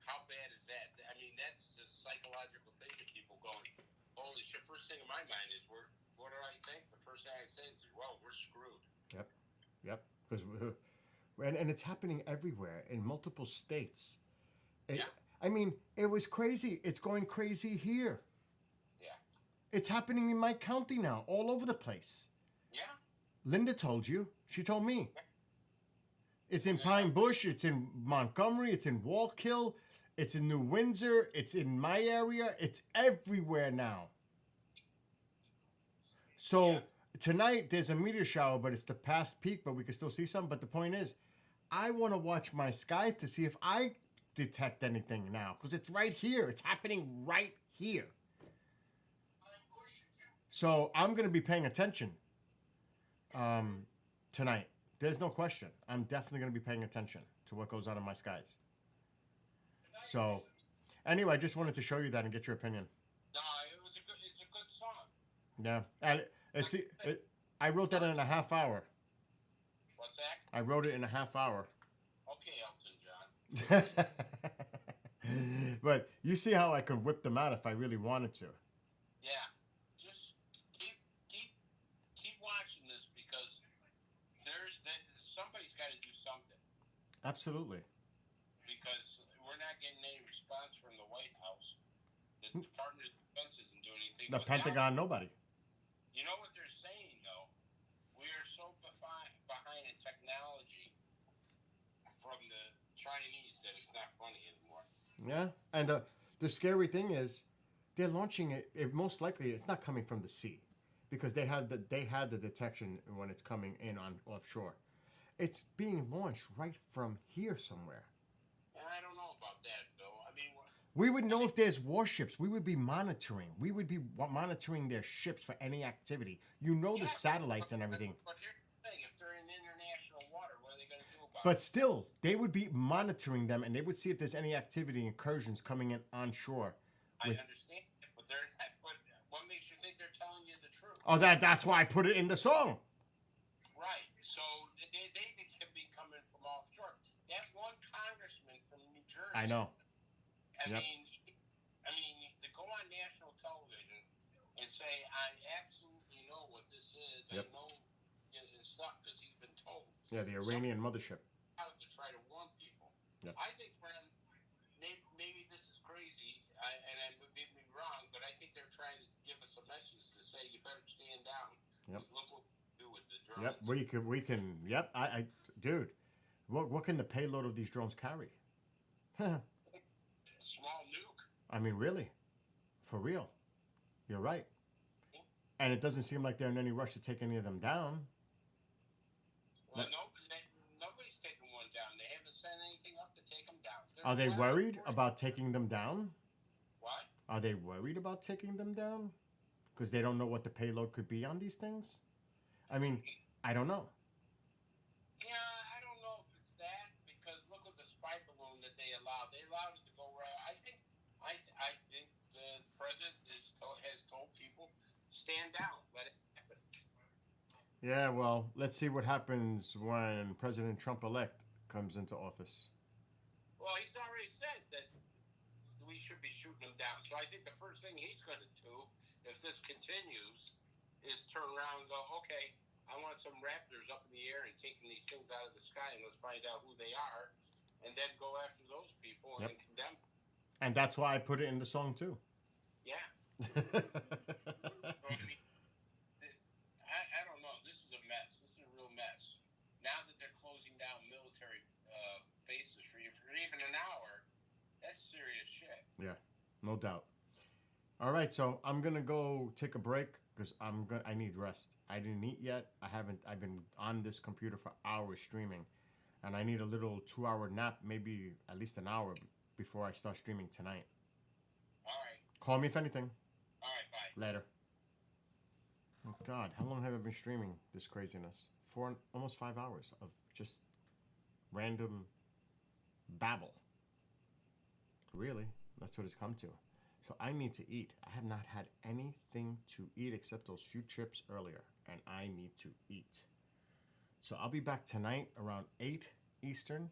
How bad is that? I mean, that's a psychological thing to people going, holy shit. First thing in my mind is, what do I think? The first thing I say is, well, we're screwed. Yep. Because and it's happening everywhere in multiple states. I mean, it was crazy. It's going crazy here. Yeah. It's happening in my county now, all over the place. Yeah. Linda told you. She told me. It's in Pine Bush. It's in Montgomery. It's in Wallkill. It's in New Windsor. It's in my area. It's everywhere now. So tonight there's a meteor shower, but it's the past peak, but we can still see some. But the point is, I want to watch my skies to see if I detect anything now, because it's right here. It's happening right here. So I'm going to be paying attention tonight. There's no question. I'm definitely going to be paying attention to what goes on in my skies. So anyway, I just wanted to show you that and get your opinion. No, it's a good song. Yeah. I wrote that in a half hour. What's that? I wrote it in a half hour. Okay, Elton John. But you see how I could whip them out if I really wanted to. Yeah. Just keep watching this because somebody's got to do something. Absolutely. Because we're not getting any response from the White House. The Department of Defense isn't doing anything. The Pentagon, nobody. You know what they're saying, though? We are so behind design and technology from the Chinese that it's not funny anymore. Yeah, and the scary thing is, they're launching it. Most likely, it's not coming from the sea, because they have the detection when it's coming in on offshore. It's being launched right from here somewhere. I don't know about that, Bill. I mean, We would know if there's warships. We would be monitoring. We would be monitoring their ships for any activity. You know, the satellites and everything. But here's the thing: if they're in international water, what are they going to do about it? But still, they would be monitoring them, and they would see if there's any activity, incursions coming in onshore. I understand, but they're not. But what makes you think they're telling you the truth? Oh, that's why I put it in the song. Right. So they can be coming from offshore. That one congressman from New Jersey. I know. I Yep. mean, to go on national television and say, "I absolutely know what this is. Yep. I know and stuff," because he's been told. Yeah, the Iranian mothership. Out to try to warn people. Yep. I think, Bren, maybe this is crazy, and I may be wrong, but I think they're trying to give us a message to say you better stand down. Yep. 'Cause look what we do with the drones. Yep, we can. Yep, dude. What can the payload of these drones carry? Small nuke. I mean, really, for real. You're right. And it doesn't seem like they're in any rush to take any of them down. Well, nobody's taking one down. They haven't sent anything up to take them down. Are they worried about taking them down? What? Are they worried about taking them down? Because they don't know what the payload could be on these things? I mean, I don't know. Yeah, I don't know if it's that, because look at the spy balloon that they allowed. They allowed it to go right. I think the president has told people, stand down, let it happen. Yeah, well, let's see what happens when President Trump-elect comes into office. Well, he's already said that we should be shooting them down. So I think the first thing he's going to do, if this continues, is turn around and go, okay, I want some Raptors up in the air and taking these things out of the sky, and let's find out who they are, and then go after those people and condemn them. And that's why I put it in the song, too. Yeah. So, I mean, I don't know. This is a mess. This is a real mess. Now that they're closing down military bases for even an hour, that's serious shit. Yeah, no doubt. All right, so I'm gonna go take a break because I need rest. I didn't eat yet. I've been on this computer for hours streaming, and I need a little 2-hour nap, maybe at least an hour before I start streaming tonight. All right. Call me if anything. All right, bye. Later. Oh God, how long have I been streaming this craziness? Almost 5 hours of just random babble. Really, that's what it's come to. So I need to eat. I have not had anything to eat except those few chips earlier, and I need to eat. So I'll be back tonight around 8 Eastern.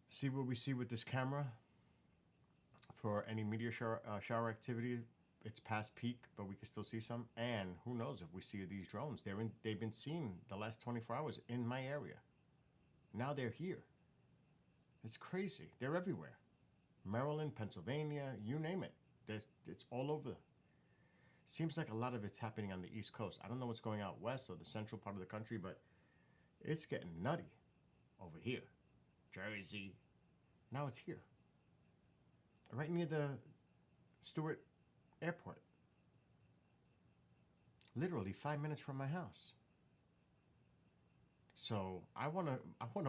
See what we see with this camera for any meteor shower activity. It's past peak, but we can still see some. And who knows if we see these drones. They've been seen the last 24 hours in my area. Now they're here. It's crazy. They're everywhere. Maryland, Pennsylvania, you name it. It's all over. Seems like a lot of it's happening on the East Coast. I don't know what's going out west or the central part of the country, but it's getting nutty over here. Jersey. Now it's here. Right near the Stewart Airport. Literally 5 minutes from my house. So I wanna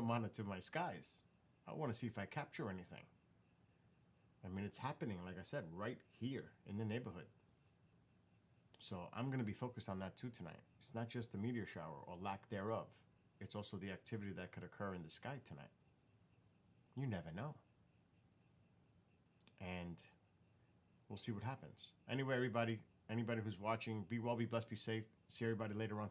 monitor my skies. I wanna see if I capture anything. I mean, it's happening, like I said, right here in the neighborhood. So I'm gonna be focused on that too tonight. It's not just the meteor shower or lack thereof. It's also the activity that could occur in the sky tonight. You never know. And we'll see what happens. Anyway, everybody, anybody who's watching, be well, be blessed, be safe. See everybody later on.